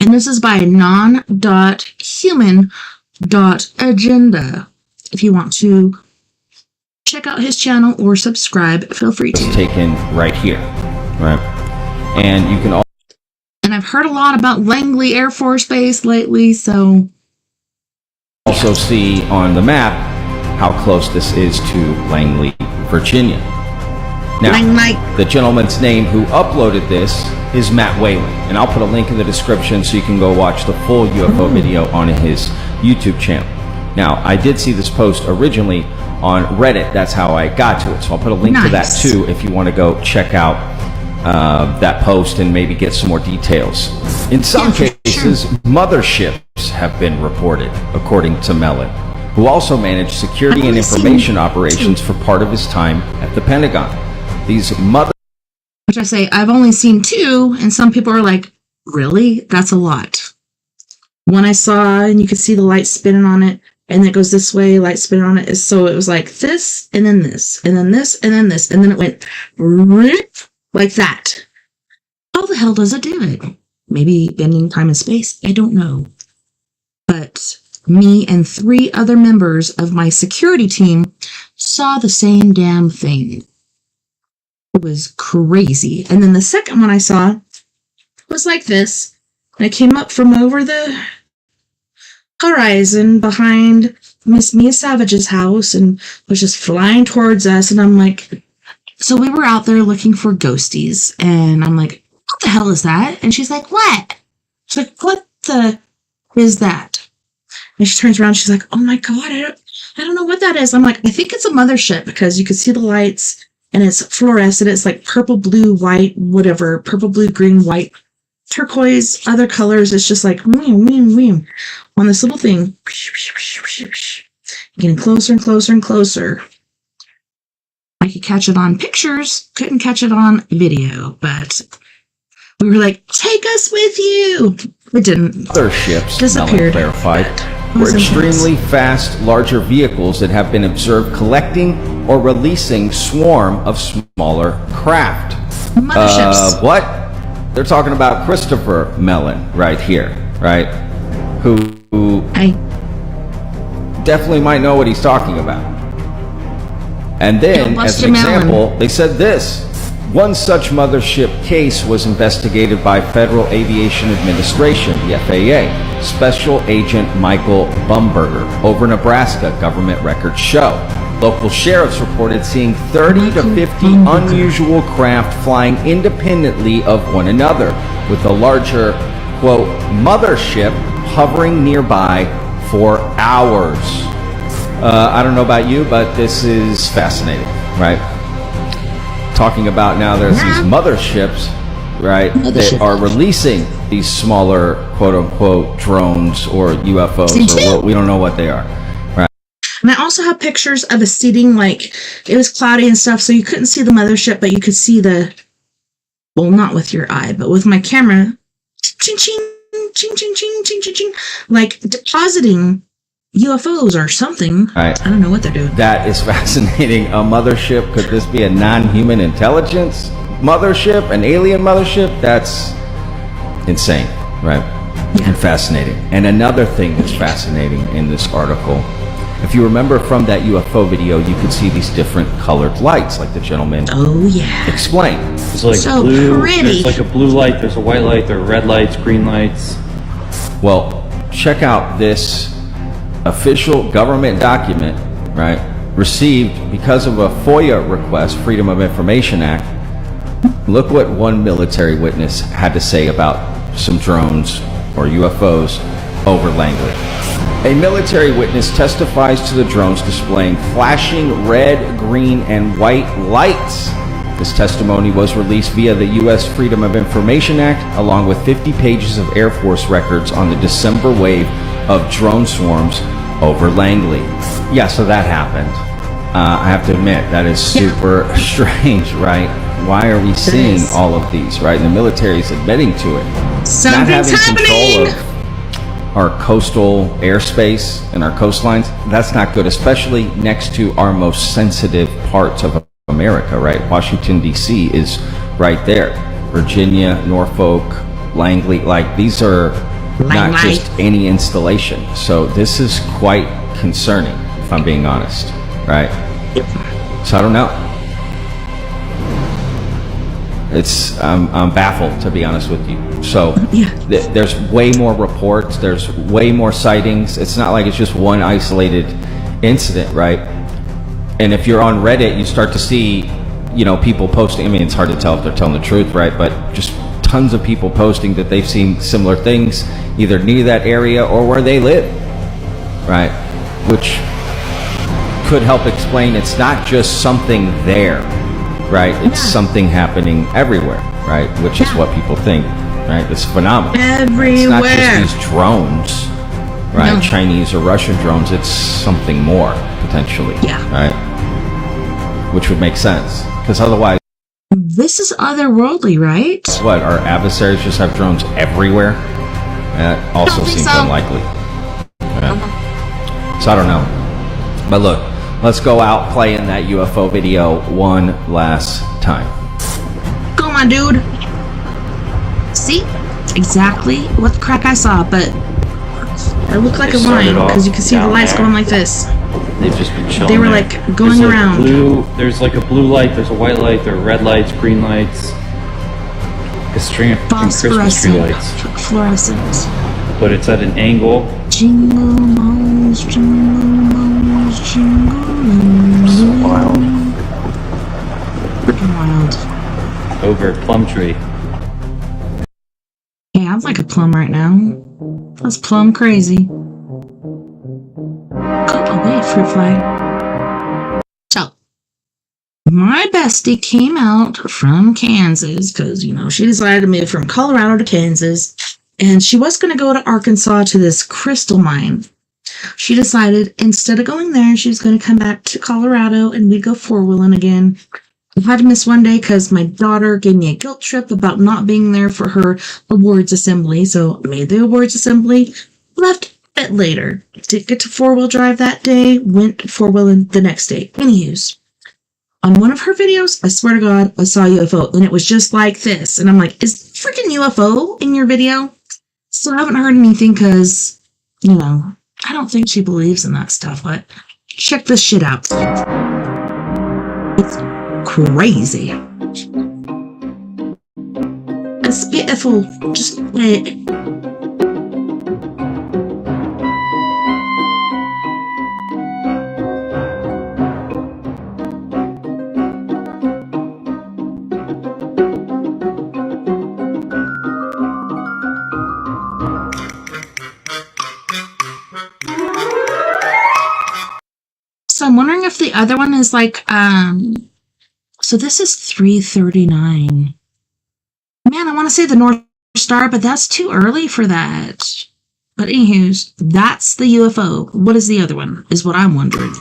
And this is by non.human.agenda. If you want to check out his channel or subscribe, feel free to. Taken right here, right? And you can And I've heard a lot about Langley Air Force Base lately, so also see on the map how close this is to Langley, Virginia. Now, the gentleman's name who uploaded this is Matt Whalen, and I'll put a link in the description so you can go watch the full UFO video on his YouTube channel. Now, I did see this post originally on Reddit. That's how I got to it. So I'll put a link to that too if you want to go check out that post and maybe get some more details. In some cases, motherships have been reported, according to Mellon, who also managed security and information operations for part of his time at the Pentagon. These which I say, I've only seen 2, and some people are like, really? That's a lot. One I saw, and you could see the light spinning on it, and it goes this way, light spinning on it. So it was like this, and then this, and then this, and then this, and then it went like that. How the hell does it do it? Maybe bending time and space? I don't know. But me and 3 other members of my security team saw the same damn thing. It was crazy. And then the second one I saw was like this. And it came up from over the horizon behind Miss Mia Savage's house and was just flying towards us. And I'm like, so we were out there looking for ghosties. And I'm like, what the hell is that? And she's like, what? She's like, what the is that? And she turns around. She's like, oh my God, I don't know what that is. I'm like, I think it's a mothership because you can see the lights and it's fluorescent. It's like purple, blue, white, whatever, purple, blue, green, white, turquoise, other colors. It's just like, on this little thing, getting closer and closer and closer. I could catch it on pictures, couldn't catch it on video, but we were like, take us with you. It didn't. Other ships, disappeared. Clarified, were extremely fast, larger vehicles that have been observed collecting or releasing swarm of smaller craft. Motherships. What? They're talking about Christopher Mellon right here, right? Who definitely might know what he's talking about. And then, as an example, they said this. One such mothership case was investigated by Federal Aviation Administration, the FAA, Special Agent Michael Bumberger over Nebraska, government records show. Local sheriffs reported seeing 30 to 50 unusual craft flying independently of one another, with a larger, quote, mothership hovering nearby for hours. I don't know about you, but this is fascinating, right? Talking about now there's these motherships, right, that are releasing these smaller, quote-unquote, drones or UFOs, or we don't know what they are, right? And I also have pictures of the seating, like, it was cloudy and stuff, so you couldn't see the mothership, but you could see the, well, not with your eye, but with my camera, ching, ching, ching, ching, ching, ching, ching, ching, like depositing UFOs or something. Right. I don't know what they're doing. That is fascinating. A mothership? Could this be a non-human intelligence mothership? An alien mothership? That's insane, right? Yeah. And fascinating. And another thing that's fascinating in this article, if you remember from that UFO video, you could see these different colored lights, like the gentleman explained. It's like So blue. pretty. There's like a blue light. There's a white light. There are red lights, green lights. Well, check out this official government document, right? Received because of a FOIA request, Freedom of Information Act. Look what one military witness had to say about some drones or UFOs over Langley. A military witness testifies to the drones displaying flashing red, green, and white lights. This testimony was released via the U.S. Freedom of Information Act, along with 50 pages of Air Force records on the December wave of drone swarms over Langley. Yeah, so that happened. I have to admit, that is super strange, right? Why are we seeing all of these, right? And the military is admitting to it. Not having control of our coastal airspace and our coastlines, that's not good, especially next to our most sensitive parts of America, right? Washington, D.C. is right there. Virginia, Norfolk, Langley, like these are not just any installation. So this is quite concerning, if I'm being honest, right? So I don't know. I'm baffled, to be honest with you. So there's way more reports, there's way more sightings. It's not like it's just one isolated incident, right? And if you're on Reddit, you start to see, people posting. I mean, it's hard to tell if they're telling the truth, right? But just tons of people posting that they've seen similar things either near that area or where they live, right? Which could help explain it's not just something there, right? It's something happening everywhere, right? Which is what people think, right? It's phenomenal. Everywhere. It's not just these drones, right? Chinese or Russian drones. It's something more, potentially, right? Which would make sense, because otherwise, this is otherworldly, right? What, our adversaries just have drones everywhere? That also seems unlikely. Yeah. So I don't know. But look, let's go out, play in that UFO video one last time. Go on, dude. See? Exactly what the crack I saw, but it looked like a line, because you can see the lights going like this. They've just been chilling. They were there. like going There's around. There's like a blue light, there's a white light, there are red lights, green lights. A string of Christmas tree lights. Fluorescent. But it's at an angle. Jingle bells, jingle bells. So wild. Freaking wild. Over a plum tree. Yeah, I'm like a plum right now. That's plum crazy. Go away, fruit fly. So, my bestie came out from Kansas because, she decided to move from Colorado to Kansas, and she was going to go to Arkansas to this crystal mine. She decided instead of going there, she was going to come back to Colorado and we'd go four-wheeling again. I had to miss one day because my daughter gave me a guilt trip about not being there for her awards assembly, so I made the awards assembly, left a bit later. Did get to four-wheel drive that day, went four-wheeling the next day. Anywho's, on one of her videos, I swear to God, I saw a UFO, and it was just like this. And I'm like, is freaking UFO in your video? Still haven't heard anything because, I don't think she believes in that stuff, but check this shit out. It's crazy. It's beautiful. Just so I'm wondering if the other one is like, so this is 339. Man, I want to say the North Star, but that's too early for that. But anywho's, that's the UFO. What is the other one, is what I'm wondering.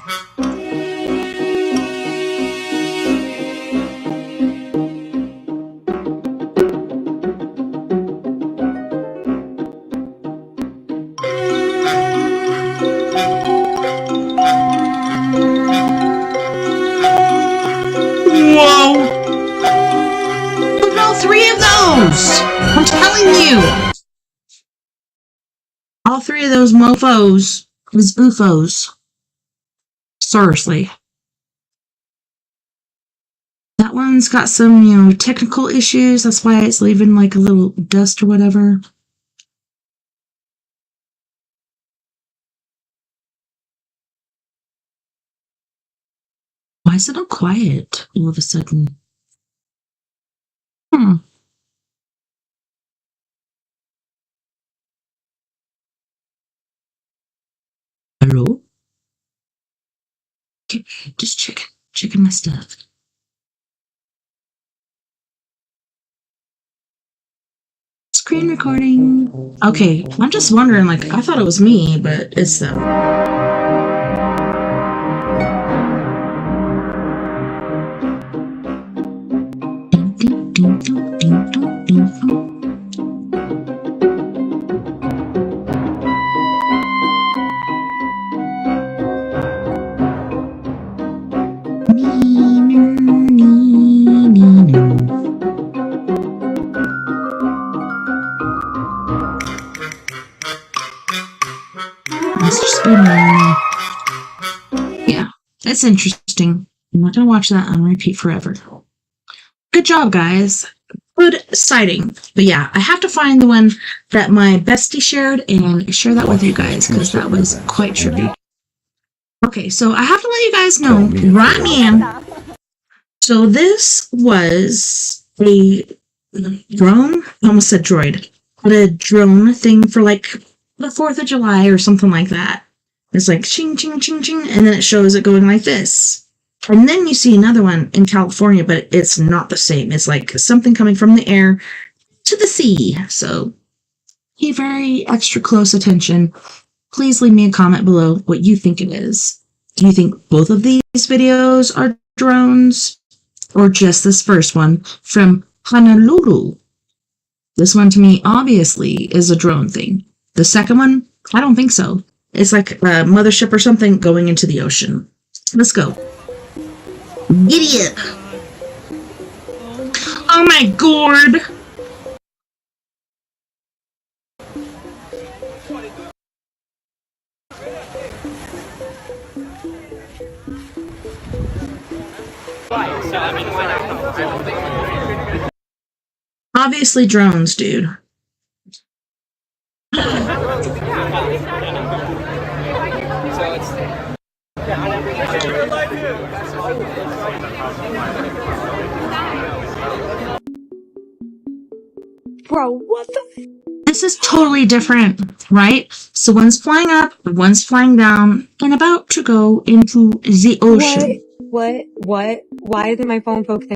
No, 3 of those! I'm telling you! All 3 of those mofos is UFOs. Seriously. That one's got some, technical issues. That's why it's leaving like a little dust or whatever. Why is it all quiet all of a sudden? Hello? Okay, just checking my stuff. Screen recording. Okay, I'm just wondering, like, I thought it was me, but it's them. Yeah, that's interesting. I'm not gonna watch that on repeat forever. Good job, guys. Good sighting. But yeah, I have to find the one that my bestie shared and share that with you guys because that was quite trippy. Okay, so I have to let you guys know right now. So this was a drone. I almost said droid. But a drone thing for like the 4th of July or something like that. It's like ching, ching, ching, ching, and then it shows it going like this. And then you see another one in California, but it's not the same. It's like something coming from the air to the sea. So pay very extra close attention. Please leave me a comment below what you think it is. Do you think both of these videos are drones? Or just this first one from Honolulu? This one to me obviously is a drone thing. The second one, I don't think so. It's like a mothership or something going into the ocean. Let's go. Giddy up. Oh my god. Obviously drones, dude. Bro, what the This is totally different, right? So one's flying up, one's flying down, and about to go into the ocean. What? Why isn't my phone focusing?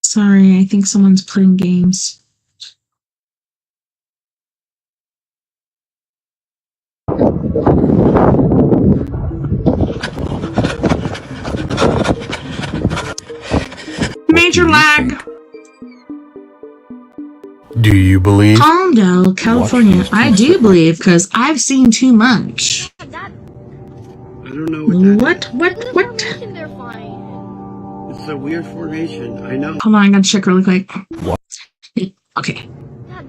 Sorry, I think someone's playing games. Major lag. Do you believe? Palmdale, California. I do believe because I've seen too much. I don't know What? It's a weird formation. I know. Hold on, I gotta check really quick. What? Okay. I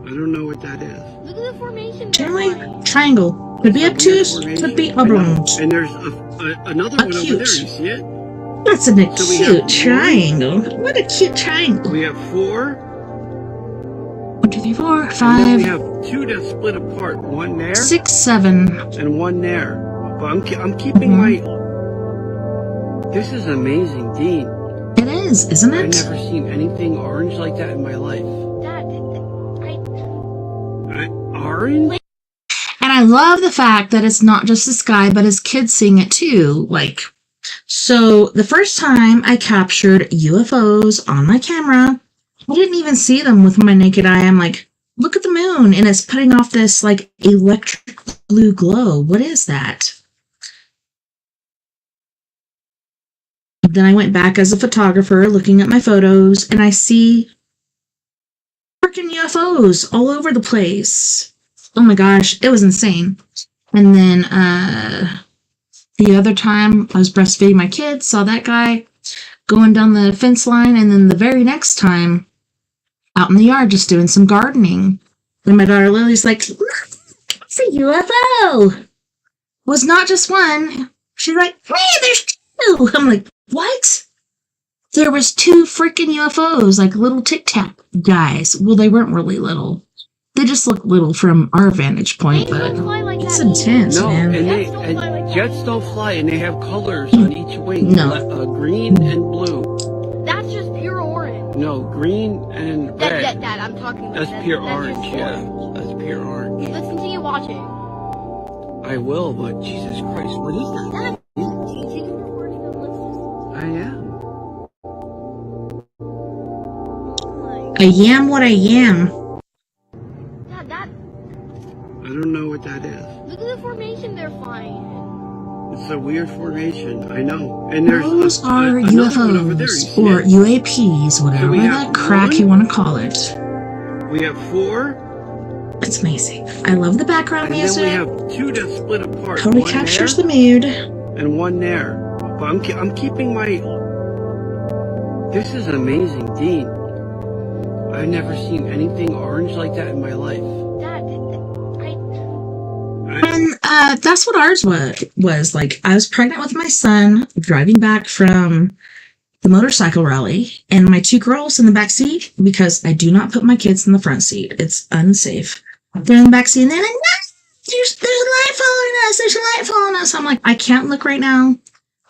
don't know what that is. Look at the formation. Generally, triangle. Could be obtuse, could be oblongs. And there's another one over there. You see it? That's an acute triangle. What a cute triangle. We have 4. 1, 2, 3, 4, And 5. then we have 2 that split apart. One there. 6, 7. And one there. But I'm keeping my. This is amazing, Dean. It is, isn't it? I've never seen anything orange like that in my life. Orange? And I love the fact that it's not just this guy, but his kids seeing it too. Like, so the first time I captured UFOs on my camera, I didn't even see them with my naked eye. I'm like, look at the moon, and it's putting off this like electric blue glow. What is that? Then I went back as a photographer looking at my photos, and I see freaking UFOs all over the place. Oh my gosh, it was insane. And then the other time I was breastfeeding my kids, saw that guy going down the fence line, and then the very next time out in the yard just doing some gardening. And my daughter Lily's like, it's a UFO. Was not just one. She's like, hey, there's two. I'm like, what? There was two freaking UFOs, like little Tic Tac guys. Well, they weren't really little. They just look little from our vantage point, but it's intense, No, man. and jets don't fly, and they have colors on each wing. No. Green and blue. That's just pure orange. No, green and red. That I'm talking about. That's pure orange, yeah. That's pure orange. Let's continue watching. I will, but Jesus Christ, what is that? I am. I am what I am. I don't know what that is. Look at the formation they're flying in. It's a weird formation, I know. And there's Those are another one over there. UFOs, or UAPs, whatever the crap you want to call it. We have 4. It's amazing. I love the background And music. then we have 2 that split apart. Totally one captures there the mood. and one there. But I'm keeping my... This is amazing, Dean. I've never seen anything orange like that in my life. And that's what ours was. Like, I was pregnant with my son, driving back from the motorcycle rally, and my 2 girls in the back seat, because I do not put my kids in the front seat. It's unsafe. They're in the back seat, and they're like, no, there's a light following us. There's a light following us. I'm like, I can't look right now.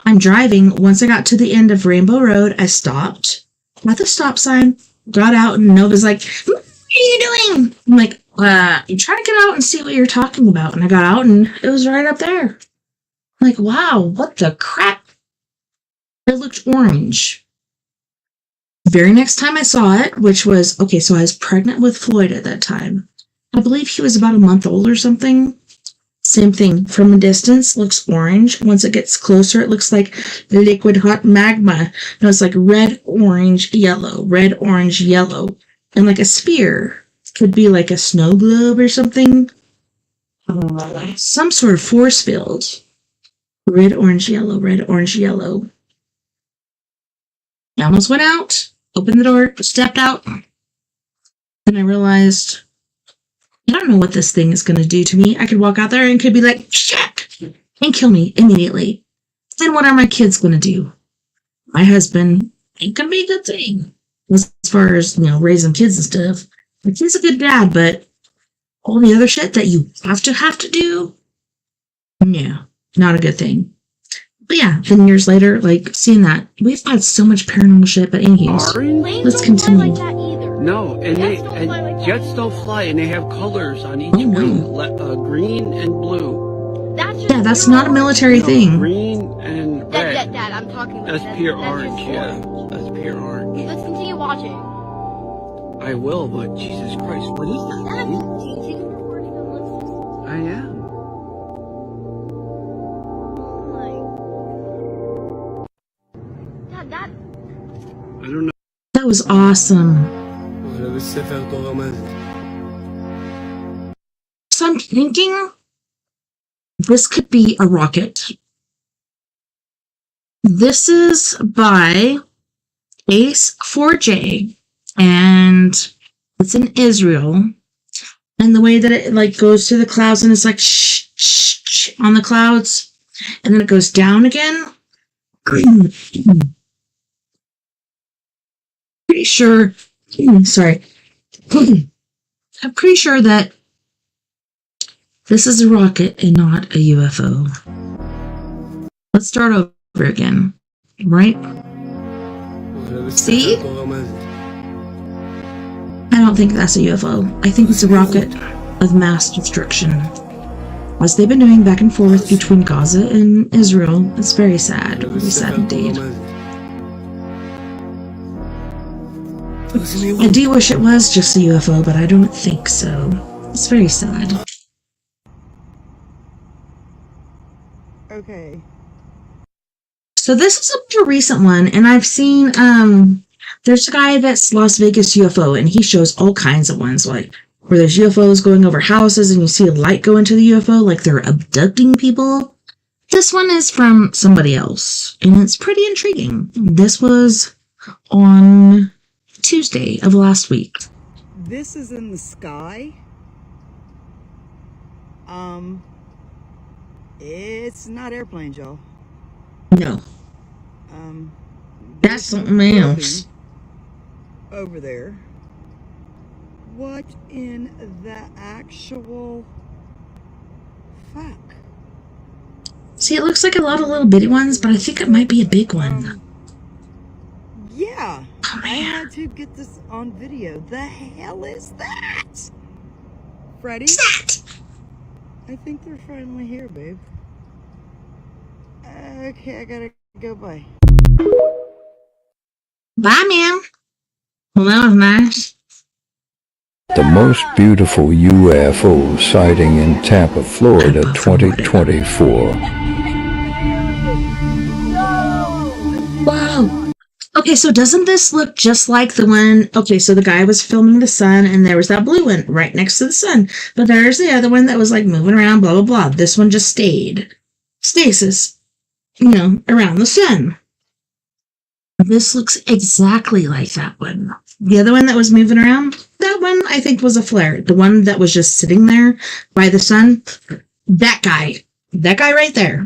I'm driving. Once I got to the end of Rainbow Road, I stopped at the stop sign, got out, and Nova's like, what are you doing? I'm like, I'm trying to get out and see what you're talking about. And I got out, and it was right up there. I'm like, wow, what the crap? It looked orange. Very next time I saw it, which was, okay, so I was pregnant with Floyd at that time. I believe he was about a month old or something. Same thing. From a distance, looks orange. Once it gets closer, it looks like liquid hot magma. No, it's like red, orange, yellow. Red, orange, yellow. And like a spear. Could be like a snow globe or something. Some sort of force field. Red, orange, yellow. Red, orange, yellow. I almost went out. Opened the door. Stepped out. Then I realized... I don't know what this thing is going to do to me. I could walk out there and could be like, shit, and kill me immediately. Then what are my kids going to do? My husband ain't going to be a good thing. As far as, raising kids and stuff. My kid's a good dad, but all the other shit that you have to do, yeah, not a good thing. But yeah, then years later, like, seeing that, we've had so much paranormal shit, but anyways, let's continue. No, and jets don't fly, and they have colors on each wing. Green and blue. Yeah, that's not a military thing. Green and red. Dad, I'm talking about. That's pure orange, yeah. That's pure orange. Let's continue watching. I will, but Jesus Christ, what is that? I am. Dad, I don't know. That was awesome. So I'm thinking this could be a rocket. This is by Ace 4J, and it's in Israel. And the way that it like goes through the clouds, and it's like shh, shh, shh on the clouds, and then it goes down again. Pretty sure. Sorry. I'm pretty sure that this is a rocket and not a UFO. Let's start over again. Right? See? I don't think that's a UFO. I think it's a rocket of mass destruction. As they've been doing back and forth between Gaza and Israel, it's very sad. Very sad indeed. I do wish it was just a UFO, but I don't think so. It's very sad. Okay. So this is a more recent one, and I've seen there's a guy that's Las Vegas UFO, and he shows all kinds of ones, like where there's UFOs going over houses and you see a light go into the UFO, like they're abducting people. This one is from somebody else, and it's pretty intriguing. This was on Tuesday of last week. This is in the sky. It's not airplanes, y'all. No. That's something else. Over there. What in the actual fuck? See, it looks like a lot of little bitty ones, but I think it might be a big one. Yeah. Oh, I had to get this on video. The hell is that? Freddy? I think they're finally here, babe. Okay, I gotta go. Bye. Bye, ma'am. Well, that was nice. The most beautiful UFO sighting in Tampa, Florida, 2024. Wow. Okay, so doesn't this look just like the one? Okay, so the guy was filming the sun, and there was that blue one right next to the sun. But there's the other one that was like moving around, blah, blah, blah. This one just stayed. Stasis, around the sun. This looks exactly like that one. The other one that was moving around, that one I think was a flare. The one that was just sitting there by the sun, that guy right there.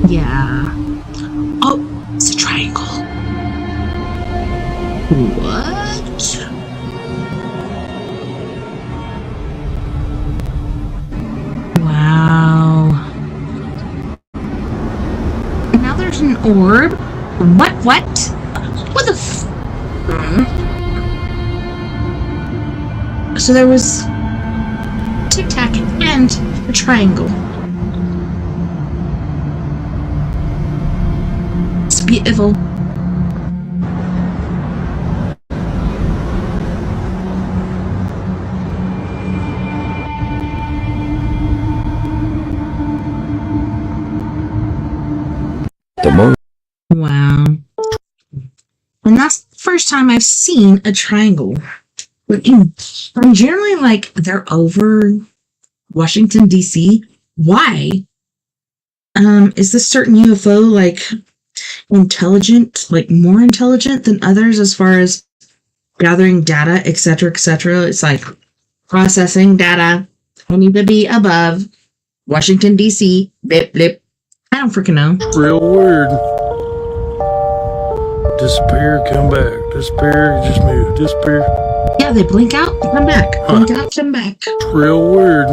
Yeah. Oh, it's a triangle. What? Wow. And now there's an orb. What? What the So there was tic-tac and a triangle. It's beautiful. Wow. And that's the first time I've seen a triangle. I'm generally like, they're over Washington, D.C. Why? Is this certain UFO like intelligent, like more intelligent than others as far as gathering data, etc., etc.? It's like processing data. I need to be above Washington, D.C. Blip, blip. I don't freaking know. Real weird. Disappear, come back. Disappear, just move. Disappear. Yeah, they blink out, come back. Blink out, come back. Real weird.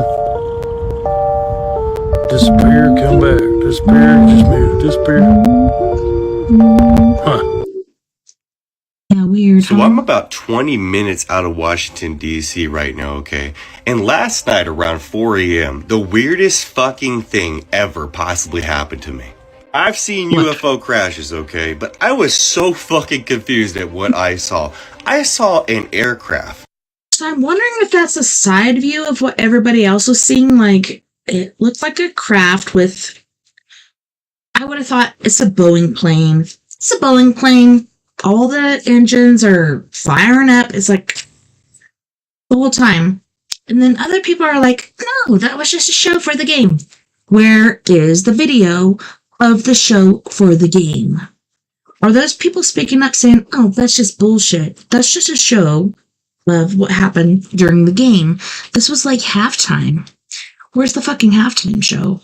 Disappear, come back. Disappear, just move. Disappear. Huh. Yeah, weird. So I'm about 20 minutes out of Washington, D.C. right now, okay? And last night around 4 a.m., the weirdest fucking thing ever possibly happened to me. I've seen UFO crashes, okay? But I was so fucking confused at what I saw. I saw an aircraft. So I'm wondering if that's a side view of what everybody else was seeing. Like, it looked like a craft with... I would have thought it's a Boeing plane. It's a Boeing plane. All the engines are firing up. It's like the whole time. And then other people are like, no, that was just a show for the game. Where is the video of the show for the game? Are those people speaking up saying, oh, that's just bullshit. That's just a show of what happened during the game. This was like halftime. Where's the fucking halftime show?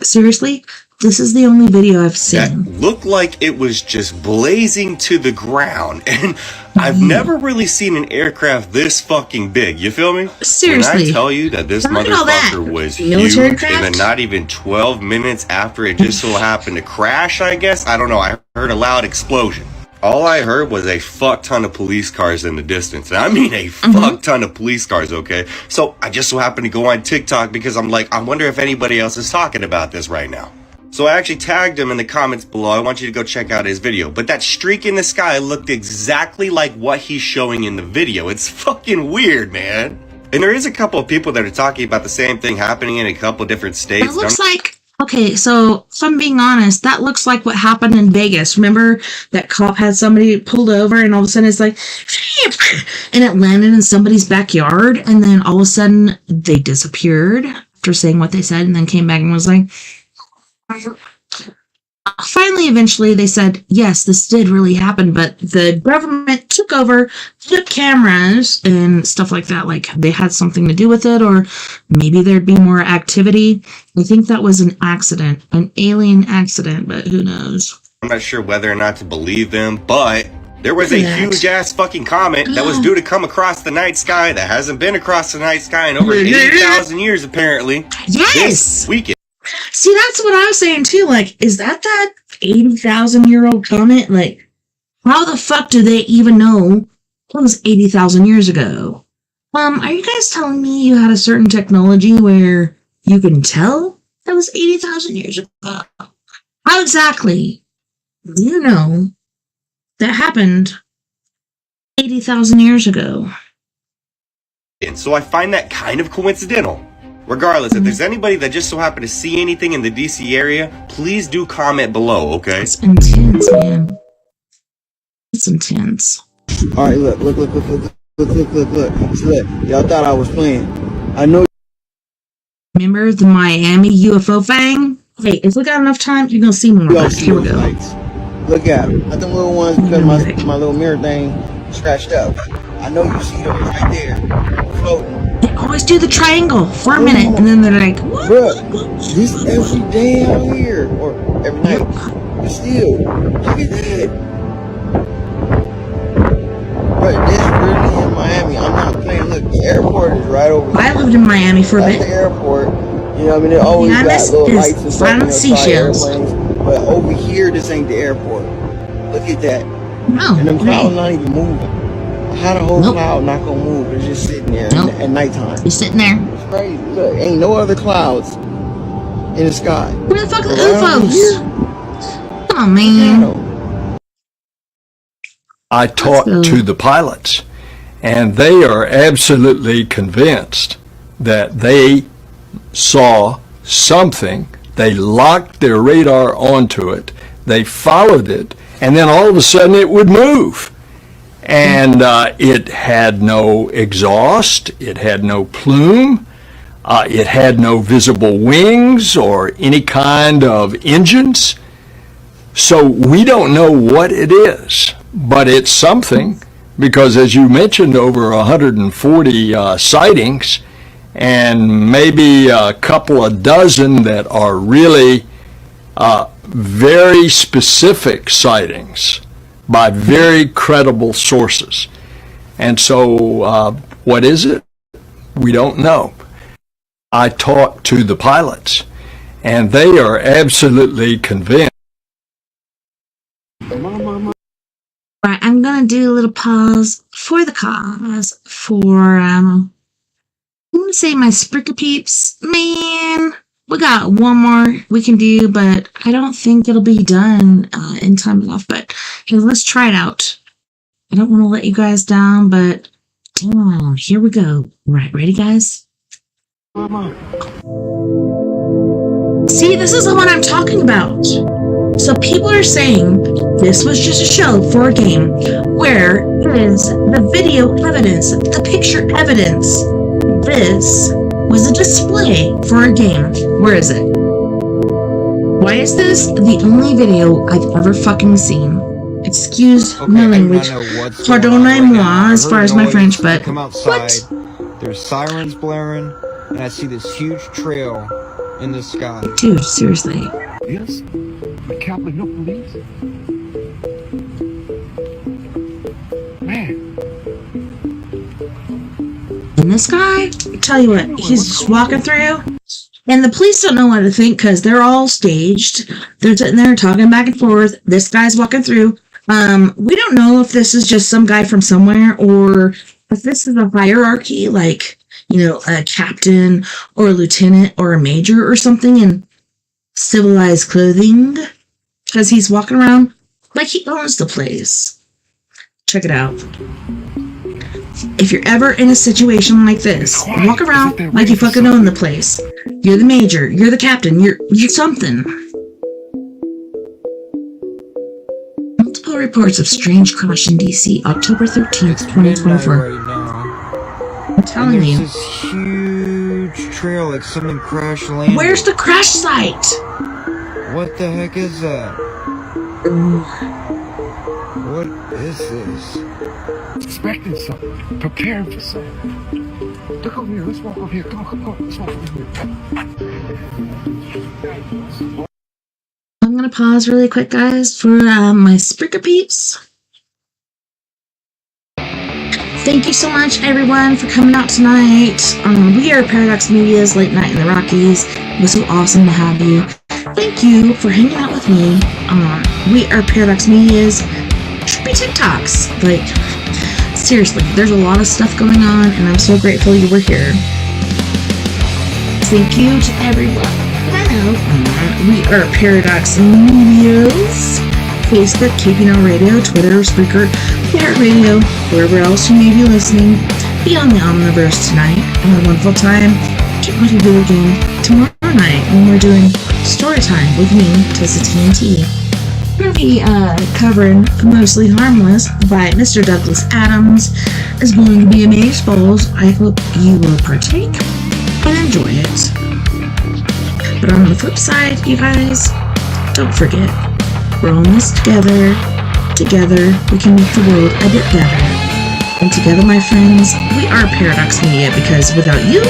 Seriously? This is the only video I've seen. That looked like it was just blazing to the ground. And I've never really seen an aircraft this fucking big. You feel me? Seriously. When I tell you that this motherfucker was huge, and then not even 12 minutes after it just so happened to crash, I guess. I don't know. I heard a loud explosion. All I heard was a fuck ton of police cars in the distance. And I mean a fuck ton of police cars, okay? So I just so happened to go on TikTok because I'm like, I wonder if anybody else is talking about this right now. So I actually tagged him in the comments below. I want you to go check out his video. But that streak in the sky looked exactly like what he's showing in the video. It's fucking weird, man. And there is a couple of people that are talking about the same thing happening in a couple different states. That looks like, okay, so if I'm being honest, that looks like what happened in Vegas. Remember that cop had somebody pulled over and all of a sudden it's like, and it landed in somebody's backyard, and then all of a sudden they disappeared after saying what they said, and then came back and was like, finally, eventually, they said, yes, this did really happen, but the government took over, took cameras and stuff like that, like they had something to do with it, or maybe there'd be more activity. I think that was an accident, an alien accident, but who knows? I'm not sure whether or not to believe them, but there was a huge-ass fucking comet that was due to come across the night sky that hasn't been across the night sky in over 80,000 years, apparently. Yes! This weekend. See, that's what I was saying too. Like, is that 80,000-year-old comet? Like, how the fuck do they even know it was 80,000 years ago? Are you guys telling me you had a certain technology where you can tell that was 80,000 years ago? How exactly do you know that happened 80,000 years ago? And so I find that kind of coincidental. Regardless, if there's anybody that just so happened to see anything in the DC area, please do comment below, okay? It's intense, man. It's intense. Alright, look. See, look. Y'all thought I was playing. I know. Remember the Miami UFO thing? Hey, if we got enough time, you're gonna see more. Here we go. Lights. Look at them. Not them little ones because my little mirror thing scratched up. I know you see them right there, floating. They always do the triangle for a minute, and then they're like, "Bruh, this every day out here, or every night. But still, look at that. But this really in Miami. I'm not playing. Look, the airport is right over here. I lived in Miami for a bit. That's the airport. You know what I mean? They always got little lights and stuff. Silent seashells. But over here, this ain't the airport. Look at that. No, and them clouds not even moving. How the whole cloud not gonna move? It's just sitting there at nighttime. It's sitting there. It's crazy. Look, ain't no other clouds in the sky. Where the fuck are the UFOs? Come on, man. I talked to the pilots, and they are absolutely convinced that they saw something. They locked their radar onto it. They followed it, and then all of a sudden it would move. And it had no exhaust, it had no plume, it had no visible wings or any kind of engines. So we don't know what it is, but it's something, because as you mentioned, over 140 sightings, and maybe a couple of dozen that are really very specific sightings by very credible sources. And so what is it? We don't know. I talked to the pilots, and they are absolutely convinced. Right, I'm gonna do a little pause for the cause for I'm gonna say my Spricker peeps. Man, we got one more we can do, but I don't think it'll be done in time enough. But hey, let's try it out. I don't want to let you guys down, but here we go. Right, ready, guys? See, this is the one I'm talking about. So people are saying this was just a show for a game. Where is the video evidence, the picture evidence? This was a display for a game. Where is it? Why is this the only video I've ever fucking seen? Excuse my language. Pardonnez-moi as far as my French, but come outside, there's sirens blaring, and I see this huge trail in the sky. Dude, seriously. Yes, but Captain, no police. Man. And this guy, I tell you what, he's just walking through, and the police don't know what to think because they're all staged. They're sitting there talking back and forth. This guy's walking through. We don't know if this is just some guy from somewhere or if this is a hierarchy, like, you know, a captain or a lieutenant or a major or something in civilized clothing, because he's walking around like he owns the place. Check it out. if you're ever in a situation like this, walk around like you fucking own the place. You're the major, you're the captain, you're something. Multiple reports of strange crash in DC, October 13th, 2024. Right now. I'm telling you. This huge trail, like something crash landed. Where's the crash site? What the heck is that? What is this? Expecting something. Preparing for something. Look over here. Let's walk over here. Come on. Let's walk over here. I'm going to pause really quick, guys, for my Spreaker peeps. Thank you so much, everyone, for coming out tonight. We are Paradox Media's Late Night in the Rockies. It was so awesome to have you. Thank you for hanging out with me. We are Paradox Media's Trippy TikToks. Like, seriously, there's a lot of stuff going on, and I'm so grateful you were here. Thank you to everyone. We are Paradox Media's Facebook, KPNL Radio, Twitter, Spreaker, Radio, wherever else you may be listening. Be on the Omniverse tonight. Have a wonderful time. Can't wait to do it again tomorrow night when we're doing story time with me, TessaTNT. We're going to be covering Mostly Harmless by Mr. Douglas Adams. It's going to be amazeballs. I hope you will partake and enjoy it. But on the flip side, you guys, don't forget, we're all in this together. Together, we can make the world a bit better. And together, my friends, we are Paradox Media, because without you,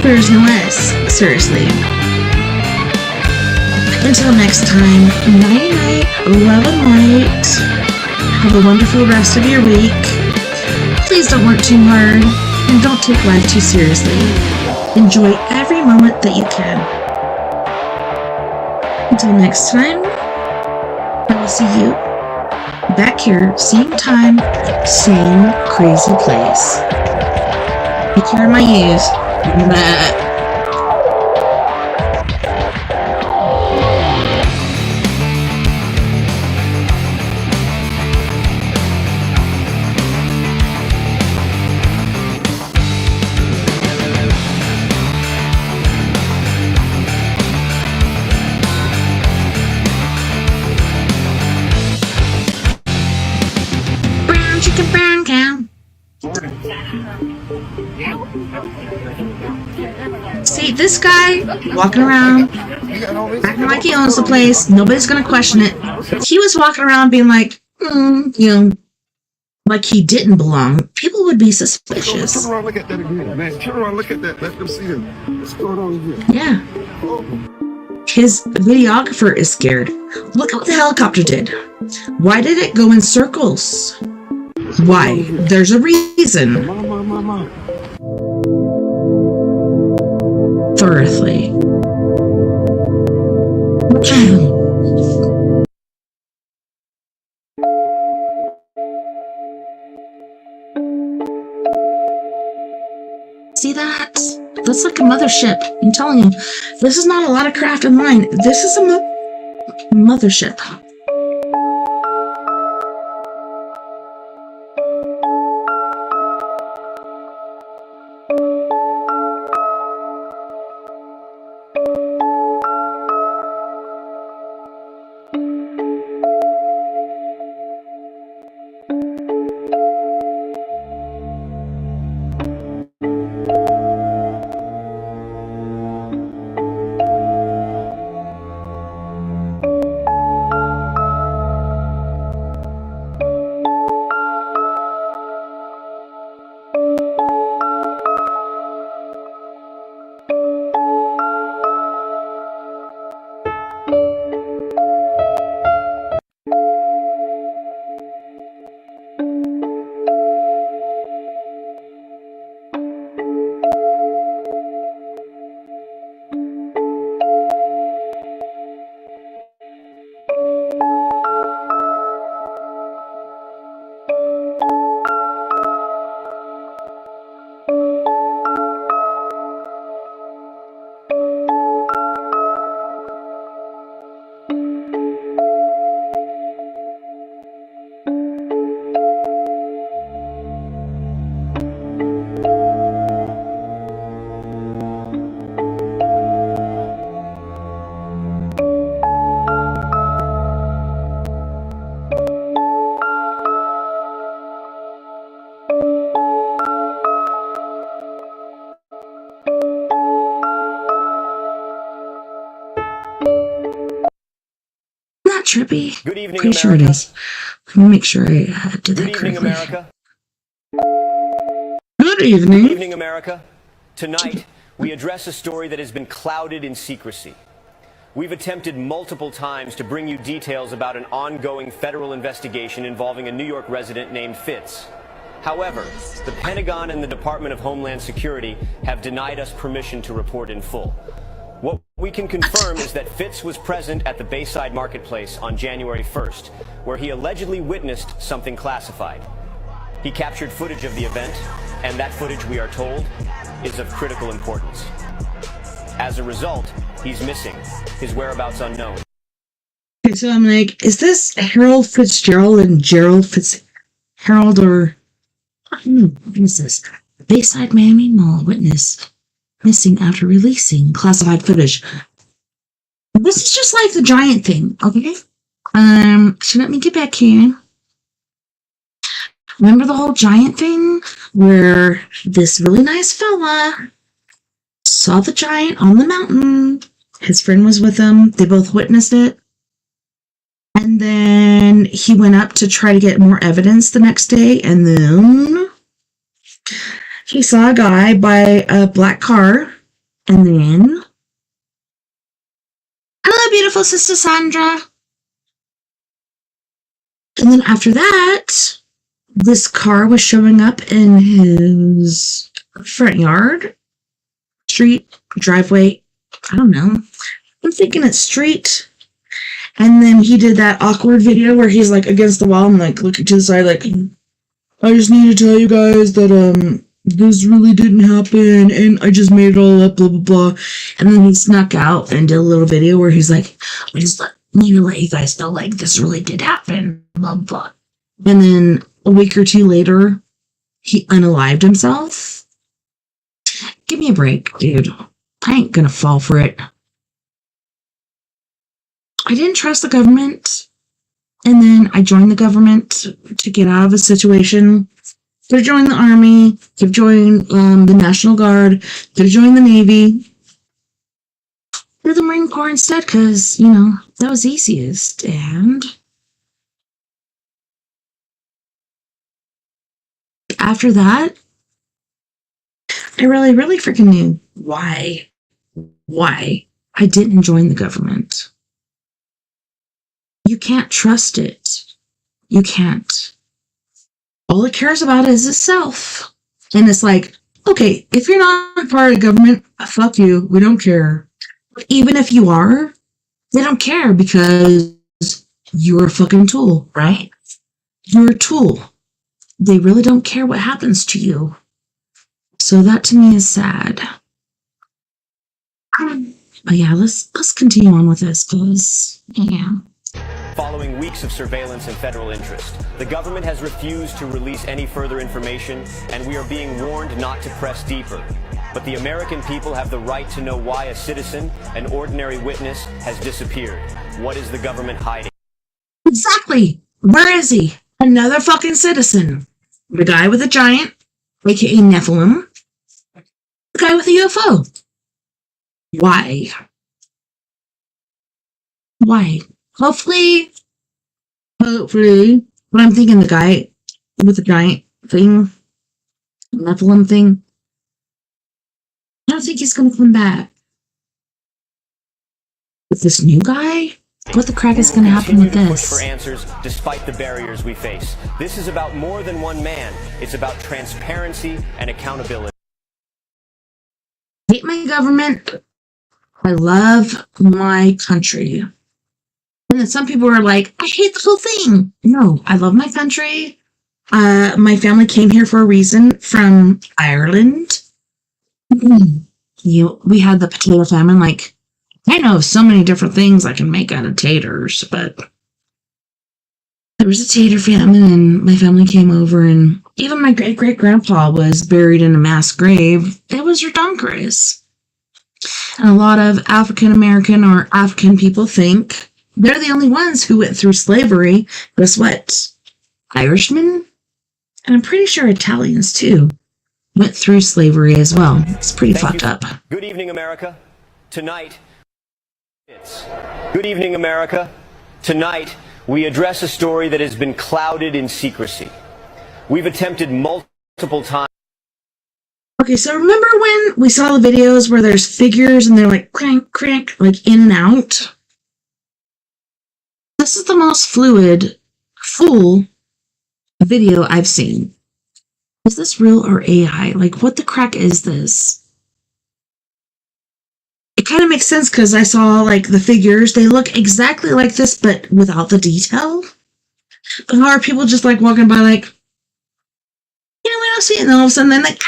there's no us. Seriously. Until next time, night-night, love and light. Have a wonderful rest of your week. Please don't work too hard, and don't take life too seriously. Enjoy every moment that you can. Until next time, I will see you back here, same time, same crazy place. Take care of my ears. Bye. Brown cow. See, this guy walking around, acting like he owns the place. Nobody's gonna question it. He was walking around being like, like he didn't belong. People would be suspicious. Turn around, look at that again, man. Turn around, look at that. Let them see them. What's going on here? Yeah. His videographer is scared. Look at what the helicopter did. Why did it go in circles? Why? There's a reason. Thoroughly. See that? That's like a mothership. I'm telling you, this is not a lot of craft in line. This is a mothership. Trippy? Good evening, Pretty sure it is. Let me make sure I did that correctly. America. Good evening. Good evening, America. Tonight, we address a story that has been clouded in secrecy. We've attempted multiple times to bring you details about an ongoing federal investigation involving a New York resident named Fitz. However, the Pentagon and the Department of Homeland Security have denied us permission to report in full. What we can confirm is that Fitz was present at the Bayside Marketplace on January 1st, where he allegedly witnessed something classified. He captured footage of the event, and that footage, we are told, is of critical importance. As a result, he's missing, his whereabouts unknown. Okay, so I'm like, is this Harold Fitzgerald and Gerald Fitzharold, or what is this? Bayside Miami Mall witness missing after releasing classified footage. This is just like the giant thing, okay? So let me get back here. Remember the whole giant thing where this really nice fella saw the giant on the mountain. His friend was with him. They both witnessed it. And then he went up to try to get more evidence the next day. And then he saw a guy by a black car. And then, hello, beautiful Sister Sandra. And then after that, this car was showing up in his front yard, street, driveway. I don't know. I'm thinking it's street. And then he did that awkward video where he's like against the wall and like looking to the side like, I just need to tell you guys that this really didn't happen and I just made it all up, blah blah blah. And then he snuck out and did a little video where he's like, I just need to let you guys know like this really did happen, blah blah. And then a week or two later, he unalived himself. Give me a break, dude. I ain't gonna fall for it. I didn't trust the government. And then I joined the government to get out of a situation. Could have joined the Army. Could have joined the National Guard. Could have joined the Navy. Did the Marine Corps instead because, you know, that was easiest. And after that, I really freaking knew why I didn't join the government. You can't trust it. You can't. All it cares about is itself. And it's like, okay, if you're not part of the government, fuck you. We don't care. But even if you are, they don't care because you're a fucking tool, right? You're a tool. They really don't care what happens to you. So that to me is sad. But yeah, let's continue on with this because, yeah. Following weeks of surveillance and federal interest, the government has refused to release any further information, and we are being warned not to press deeper. But the American people have the right to know why a citizen, an ordinary witness, has disappeared. What is the government hiding? Exactly. Where is he? Another fucking citizen. The guy with a giant, aka Nephilim. The guy with a UFO. Why? Why? Hopefully, but I'm thinking the guy with the giant thing, Nephilim thing, I don't think he's going to come back. With this new guy? What the crap is going to happen with this? Push for answers despite the barriers we face. This is about more than one man. It's about transparency and accountability. I hate my government. I love my country. And then some people are like, I hate the whole thing. No, I love my country. My family came here for a reason from Ireland. We had the potato famine. Like, I know of so many different things I can make out of taters, but there was a tater famine and my family came over and even my great-great-grandpa was buried in a mass grave. It was redonkulous. And a lot of African-American or African people think they're the only ones who went through slavery. Guess what? Irishmen, and I'm pretty sure Italians too, went through slavery as well. It's pretty fucked up. Good evening, America. Tonight, Good evening, America. Tonight, we address a story that has been clouded in secrecy. We've attempted multiple times. Okay, so remember when we saw the videos where there's figures and they're like crank, crank, like in and out? This is the most fluid, full video I've seen. Is this real or AI? Like, what the crack is this? It kind of makes sense because I saw, like, the figures. They look exactly like this, but without the detail. But how are people just, like, walking by, like, we don't see it. And then all of a sudden, then, like,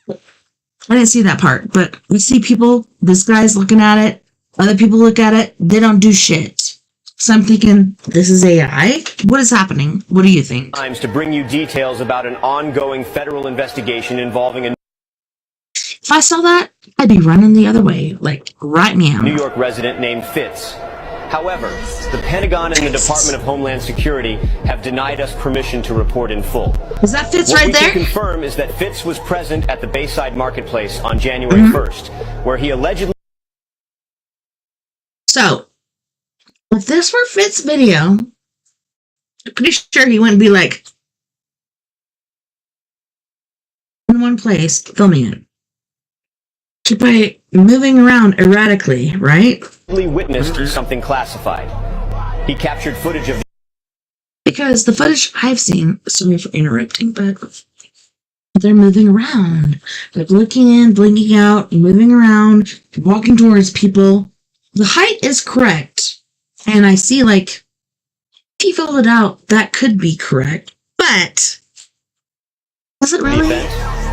I didn't see that part. But we see people, this guy's looking at it. Other people look at it. They don't do shit. So I'm thinking, this is AI? What is happening? What do you think? Times to bring you details about an ongoing federal investigation involving a If I saw that, I'd be running the other way, like right now. New York resident named Fitz. However, the Pentagon and the Department of Homeland Security have denied us permission to report in full. Is that Fitz right there? What we can confirm is that Fitz was present at the Bayside Marketplace on January 1st, where he allegedly... So, if this were Fitz's video, I'm pretty sure he wouldn't be like in one place filming it. By moving around erratically, right? He witnessed something classified. He captured footage of... Because the footage I've seen, sorry for interrupting, but they're moving around. Like looking in, blinking out, moving around, walking towards people. The height is correct. And I see, like, if you fill it out, that could be correct. But, is it really?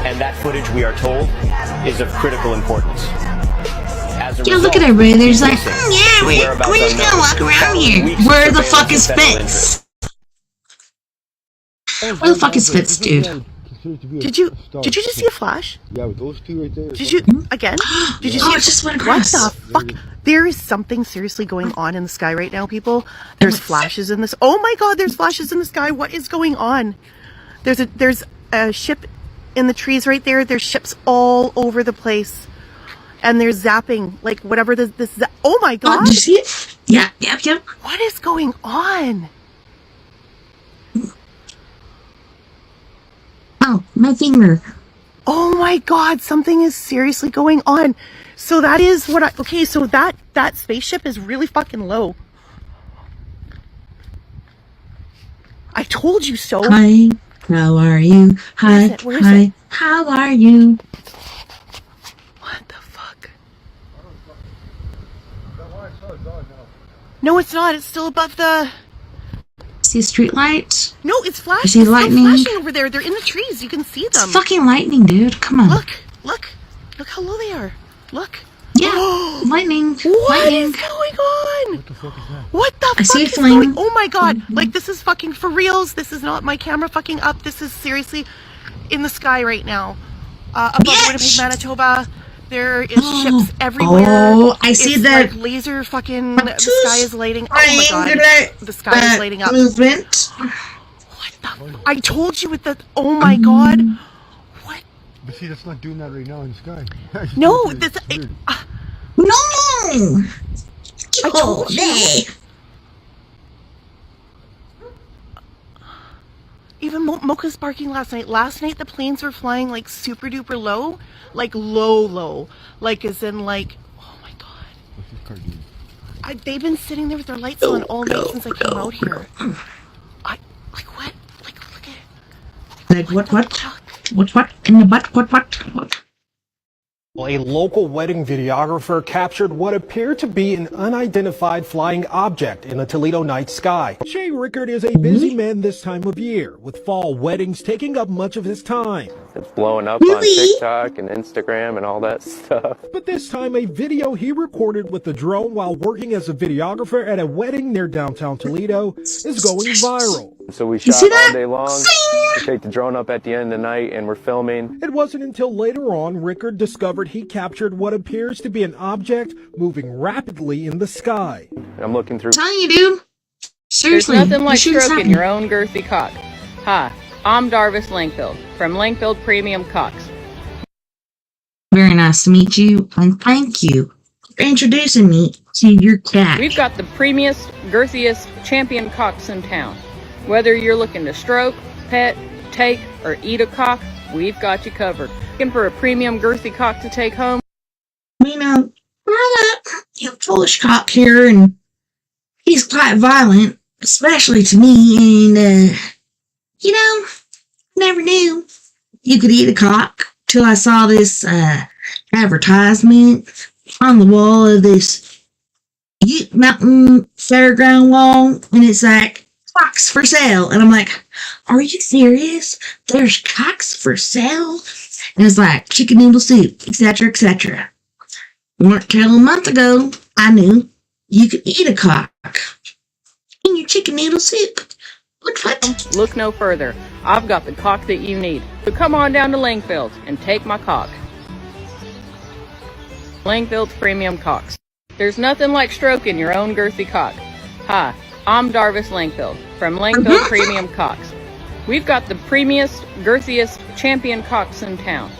And that footage, we are told, is of critical importance. As a Yeah, result, look at everybody. They're just like, his we're just gonna walk around here. Where the fuck is Fitz? Where the fuck is Fitz, dude? Did you just see a flash? Yeah, with those two right there. Did you again? Did you Oh, see it just went across. What the fuck? There is something seriously going on in the sky right now, people. There's flashes in this. Oh my god, there's flashes in the sky. What is going on? There's a ship in the trees right there. There's ships all over the place. And they're zapping, like whatever this oh my god. Did you see it? Yeah, yep. What is going on? Oh, my finger. Oh my god, something is seriously going on. So that is what okay, so that spaceship is really fucking low. I told you so. Hi, how are you? Hi, Where is hi, it? how are you? What the fuck? No, it's not. It's still above the... See a street light? No, it's flashing. You see It's lightning? still flashing over there. They're in the trees. You can see them. It's fucking lightning, dude. Come on. Look how low they are. Look. Yeah, lightning. What lightning. is going on? What the fuck is that? What the I fuck see a is flame. going? Oh my god! Like this is fucking for reals. This is not my camera fucking up. This is seriously in the sky right now. Above Winnipeg, Manitoba. There is ships everywhere. Oh, I see it's that. Like laser fucking. The sky is lighting. Oh my god! The sky is lighting up. Movement. What the? I told you with the. Oh my god! What? But see, that's not doing that right now in the sky. No, this. No! I told you. Even Mocha's barking last night. Last night the planes were flying like super duper low. Like low. Like as in like, oh my god. They've been sitting there with their lights on all night since I came out here. Like what? Like look at it. Like what? In the butt? What? A local wedding videographer captured what appeared to be an unidentified flying object in the Toledo night sky. Shay Rickard is a busy man this time of year, with fall weddings taking up much of his time. It's blowing up on TikTok and Instagram and all that stuff. But this time, a video he recorded with the drone while working as a videographer at a wedding near downtown Toledo is going viral. So we shot all day long. We take the drone up at the end of the night and we're filming. It wasn't until later on Rickard discovered he captured what appears to be an object moving rapidly in the sky. I'm looking through. Telling you, dude. Seriously. There's nothing like stroking stroking your own girthy cock. Hi, I'm Darvis Langfield from Langfield Premium Cocks. Very nice to meet you, and thank you for introducing me to your cat. We've got the premiest, girthiest champion cocks in town. Whether you're looking to stroke, pet, take, or eat a cock, we've got you covered. Looking for a premium girthy cock to take home? You know, I got a foolish cock here, and he's quite violent, especially to me, and, you know, never knew you could eat a cock till I saw this advertisement on the wall of this Ute Mountain Fairground wall, and it's like, cocks for sale. And I'm like, are you serious? There's cocks for sale? And it's like chicken noodle soup, etc., etc. Weren't till a month ago, I knew you could eat a cock in your chicken noodle soup. What? Look no further. I've got the cock that you need. So come on down to Langfield's and take my cock. Langfield's Premium Cocks. There's nothing like stroking your own girthy cock. Hi, I'm Darvis Langfield from Langfield Premium Cocks. We've got the premiest, girthiest champion cocks in town.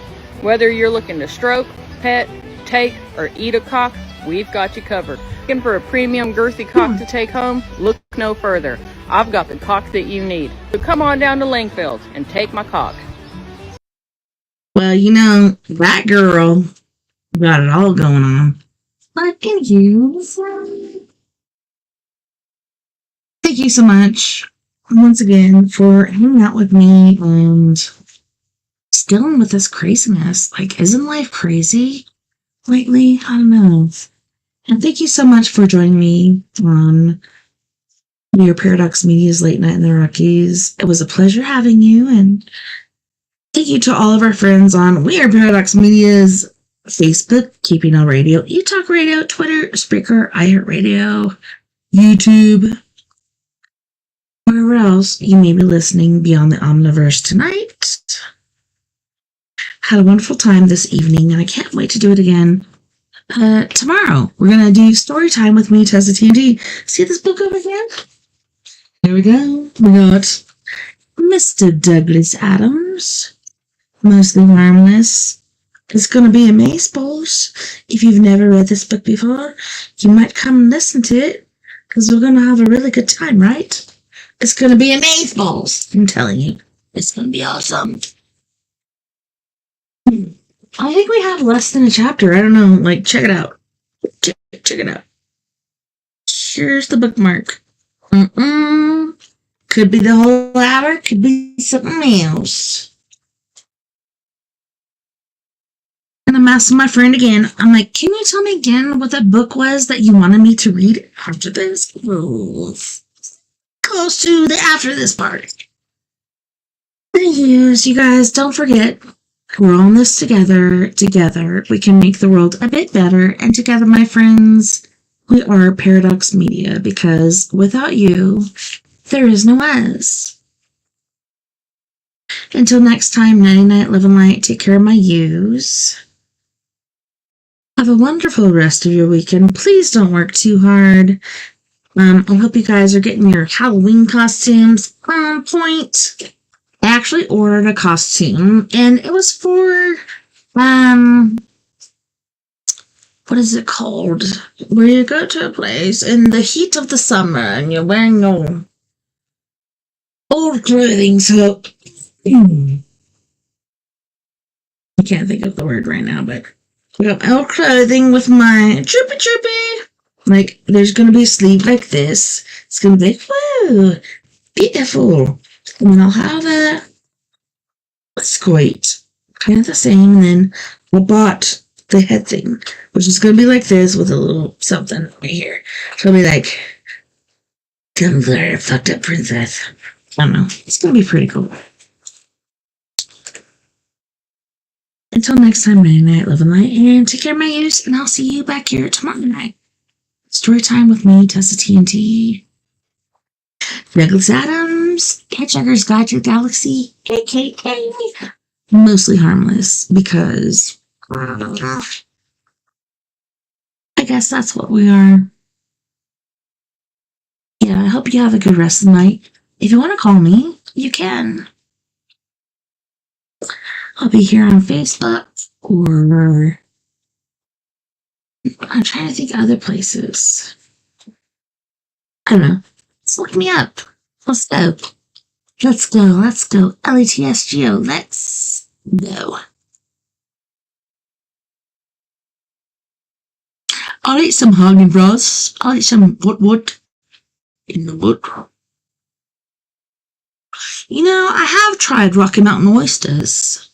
Whether you're looking to stroke, pet, take, or eat a cock, we've got you covered. Looking for a premium girthy cock to take home? Look no further. I've got the cock that you need. So come on down to Langfield's and take my cock. Well, you know, that girl got it all going on. But thank you. Thank you so much once again for hanging out with me and just dealing with this craziness. Like, isn't life crazy lately? I don't know. And thank you so much for joining me on your Paradox Media's Late Night in the Rockies. It was a pleasure having you, and thank you to all of our friends on We Are Paradox Media's Facebook, Keeping On Radio, eTalk Radio, Twitter, Spreaker, iHeartRadio, YouTube, wherever else you may be listening beyond the Omniverse tonight. Had a wonderful time this evening, and I can't wait to do it again tomorrow. We're going to do story time with me, TessaTNT. See this book over here? Here we go. We got Mr. Douglas Adams, Mostly Harmless. It's going to be amazeballs. If you've never read this book before, you might come and listen to it, because we're going to have a really good time, right? It's going to be amazeballs. I'm telling you. It's going to be awesome. I think we have less than a chapter. I don't know. Like, check it out. Check it out. Here's the bookmark. Could be the whole hour. Could be something else. And I'm asking my friend again. I'm like, can you tell me again what that book was that you wanted me to read after this? Close to the after this part. Thank you guys. Don't forget, we're all in this together. Together, we can make the world a bit better. And together, my friends, we are Paradox Media, because without you, there is no us. Until next time, nighty night, live and light. Take care of my yous. Have a wonderful rest of your weekend. Please don't work too hard. I hope you guys are getting your Halloween costumes on point. I actually ordered a costume, and it was for, what is it called? Where you go to a place in the heat of the summer, and you're wearing your old clothing, so I can't think of the word right now, but I got old clothing with my trippy. Like, there's going to be a sleeve like this. It's going to be, whoa, beautiful. And then I'll have a skirt, kind of the same. And then I bought the head thing, which is going to be like this with a little something right here. So it'll be like, come there, fucked up princess. I don't know. It's going to be pretty cool. Until next time, night night, love and light, and take care of my ears, and I'll see you back here tomorrow night. Story time with me, TessaTNT. Douglas Adams, Hitchhiker's Guide to the Galaxy, aka Mostly Harmless, because I guess that's what we are. Yeah, I hope you have a good rest of the night. If you want to call me, you can. I'll be here on Facebook or I'm trying to think of other places. I don't know. Just look me up. Let's go. Let's go. Let's go. LETSGO. Let's go. I'll eat some Hagen Bros. I'll eat some what in the wood. You know, I have tried Rocky Mountain oysters.